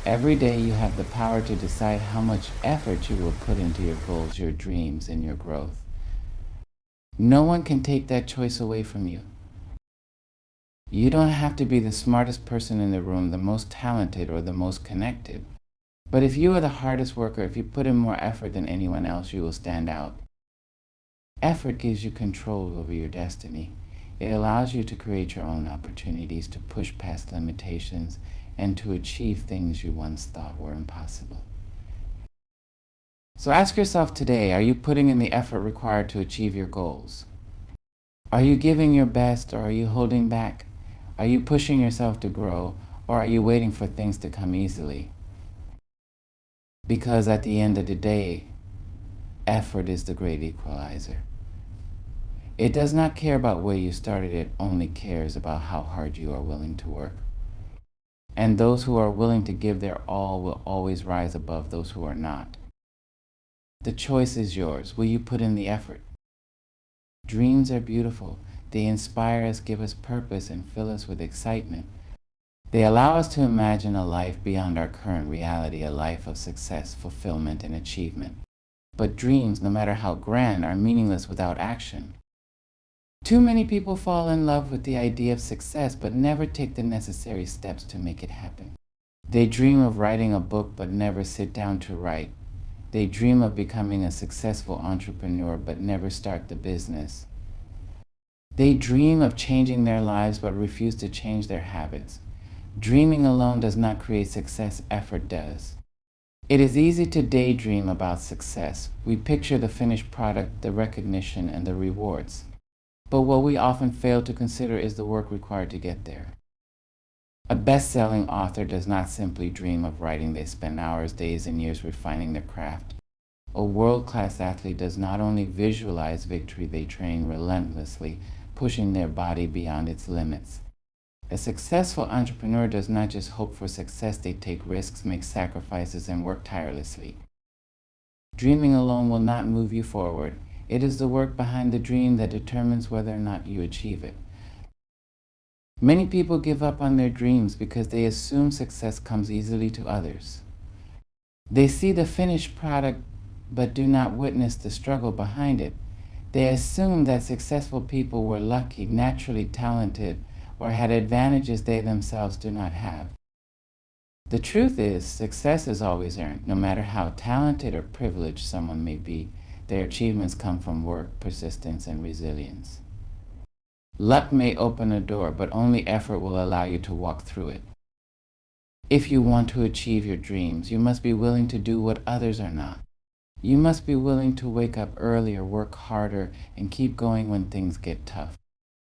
Every day you have the power to decide how much effort you will put into your goals, your dreams, and your growth. No one can take that choice away from you. You don't have to be the smartest person in the room, the most talented, or the most connected. But if you are the hardest worker, if you put in more effort than anyone else, you will stand out. Effort gives you control over your destiny. It allows you to create your own opportunities, to push past limitations, and to achieve things you once thought were impossible. So ask yourself today, are you putting in the effort required to achieve your goals? Are you giving your best, or are you holding back? Are you pushing yourself to grow, or are you waiting for things to come easily? Because at the end of the day, effort is the great equalizer. It does not care about where you started, it only cares about how hard you are willing to work. And those who are willing to give their all will always rise above those who are not. The choice is yours. Will you put in the effort? Dreams are beautiful. They inspire us, give us purpose, and fill us with excitement. They allow us to imagine a life beyond our current reality, a life of success, fulfillment, and achievement. But dreams, no matter how grand, are meaningless without action. Too many people fall in love with the idea of success, but never take the necessary steps to make it happen. They dream of writing a book, but never sit down to write. They dream of becoming a successful entrepreneur, but never start the business. They dream of changing their lives, but refuse to change their habits. Dreaming alone does not create success, effort does. It is easy to daydream about success. We picture the finished product, the recognition, and the rewards. But what we often fail to consider is the work required to get there. A best-selling author does not simply dream of writing. They spend hours, days, and years refining their craft. A world-class athlete does not only visualize victory, they train relentlessly, pushing their body beyond its limits. A successful entrepreneur does not just hope for success, they take risks, make sacrifices, and work tirelessly. Dreaming alone will not move you forward. It is the work behind the dream that determines whether or not you achieve it. Many people give up on their dreams because they assume success comes easily to others. They see the finished product but do not witness the struggle behind it. They assume that successful people were lucky, naturally talented, or had advantages they themselves do not have. The truth is, success is always earned. No matter how talented or privileged someone may be, their achievements come from work, persistence, and resilience. Luck may open a door, but only effort will allow you to walk through it. If you want to achieve your dreams, you must be willing to do what others are not. You must be willing to wake up earlier, work harder, and keep going when things get tough.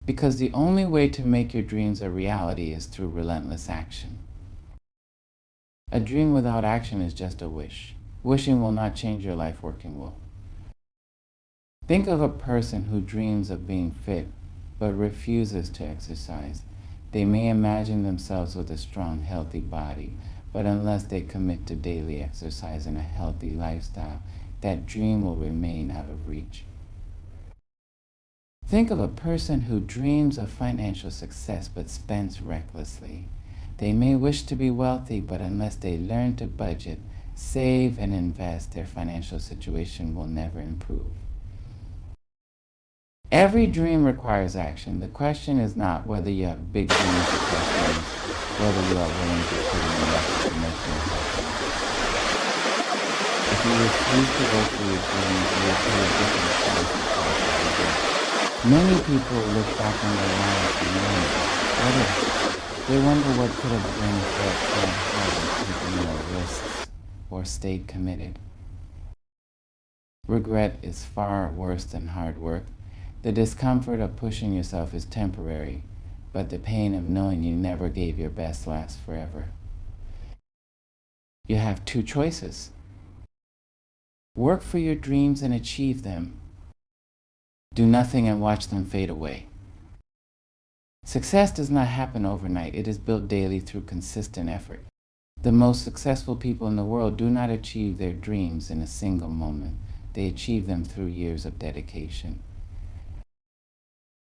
Because the only way to make your dreams a reality is through relentless action. A dream without action is just a wish. Wishing will not change your life, working will. Think of a person who dreams of being fit, but refuses to exercise. They may imagine themselves with a strong, healthy body, but unless they commit to daily exercise and a healthy lifestyle, that dream will remain out of reach. Think of a person who dreams of financial success but spends recklessly. They may wish to be wealthy, but unless they learn to budget, save, and invest, their financial situation will never improve. Every dream requires action. The question is not whether you have big dreams, the question is whether you are willing to put in the effort to make them happen. If you refuse to go for your dreams, you will pay a different price because of the Many people look back on their lives and wonder, what if? They wonder what could have been if they had tried harder, taken more risks, or stayed committed. Regret is far worse than hard work. The discomfort of pushing yourself is temporary, but the pain of knowing you never gave your best lasts forever. You have two choices. Work for your dreams and achieve them. Do nothing and watch them fade away. Success does not happen overnight. It is built daily through consistent effort. The most successful people in the world do not achieve their dreams in a single moment. They achieve them through years of dedication.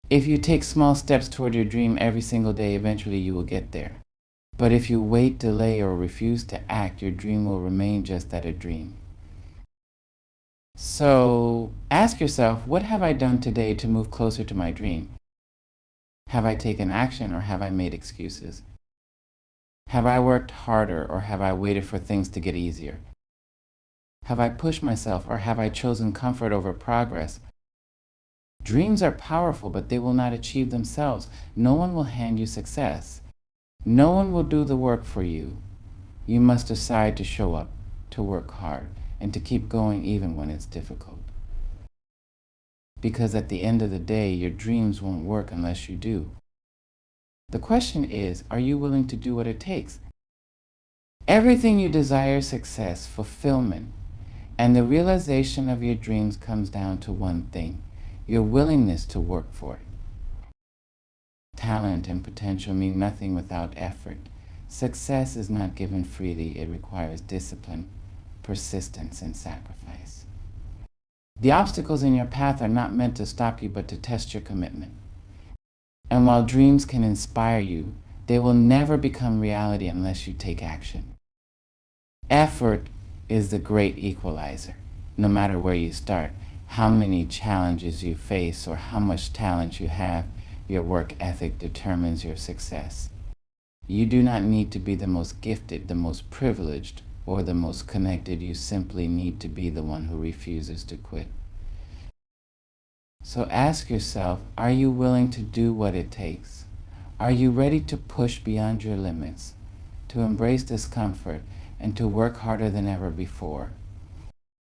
If you take small steps toward your dream every single day, eventually you will get there. But if you wait, delay, or refuse to act, your dream will remain just that, a dream. So ask yourself, what have I done today to move closer to my dream? Have I taken action, or have I made excuses? Have I worked harder, or have I waited for things to get easier? Have I pushed myself, or have I chosen comfort over progress? Dreams are powerful, but they will not achieve themselves. No one will hand you success. No one will do the work for you. You must decide to show up, to work hard, and to keep going even when it's difficult. Because at the end of the day, your dreams won't work unless you do. The question is, are you willing to do what it takes? Everything you desire, success, fulfillment, and the realization of your dreams comes down to one thing: your willingness to work for it. Talent and potential mean nothing without effort. Success is not given freely. It requires discipline, persistence, and sacrifice. The obstacles in your path are not meant to stop you, but to test your commitment. And while dreams can inspire you, they will never become reality unless you take action. Effort is the great equalizer. No matter where you start, how many challenges you face, or how much talent you have, your work ethic determines your success. You do not need to be the most gifted, the most privileged, or the most connected. You simply need to be the one who refuses to quit. So ask yourself, are you willing to do what it takes? Are you ready to push beyond your limits, to embrace discomfort, and to work harder than ever before?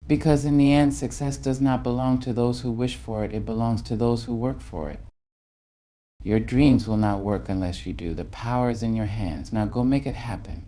Because in the end, success does not belong to those who wish for it. It belongs to those who work for it. Your dreams will not work unless you do. The power is in your hands. Now go make it happen.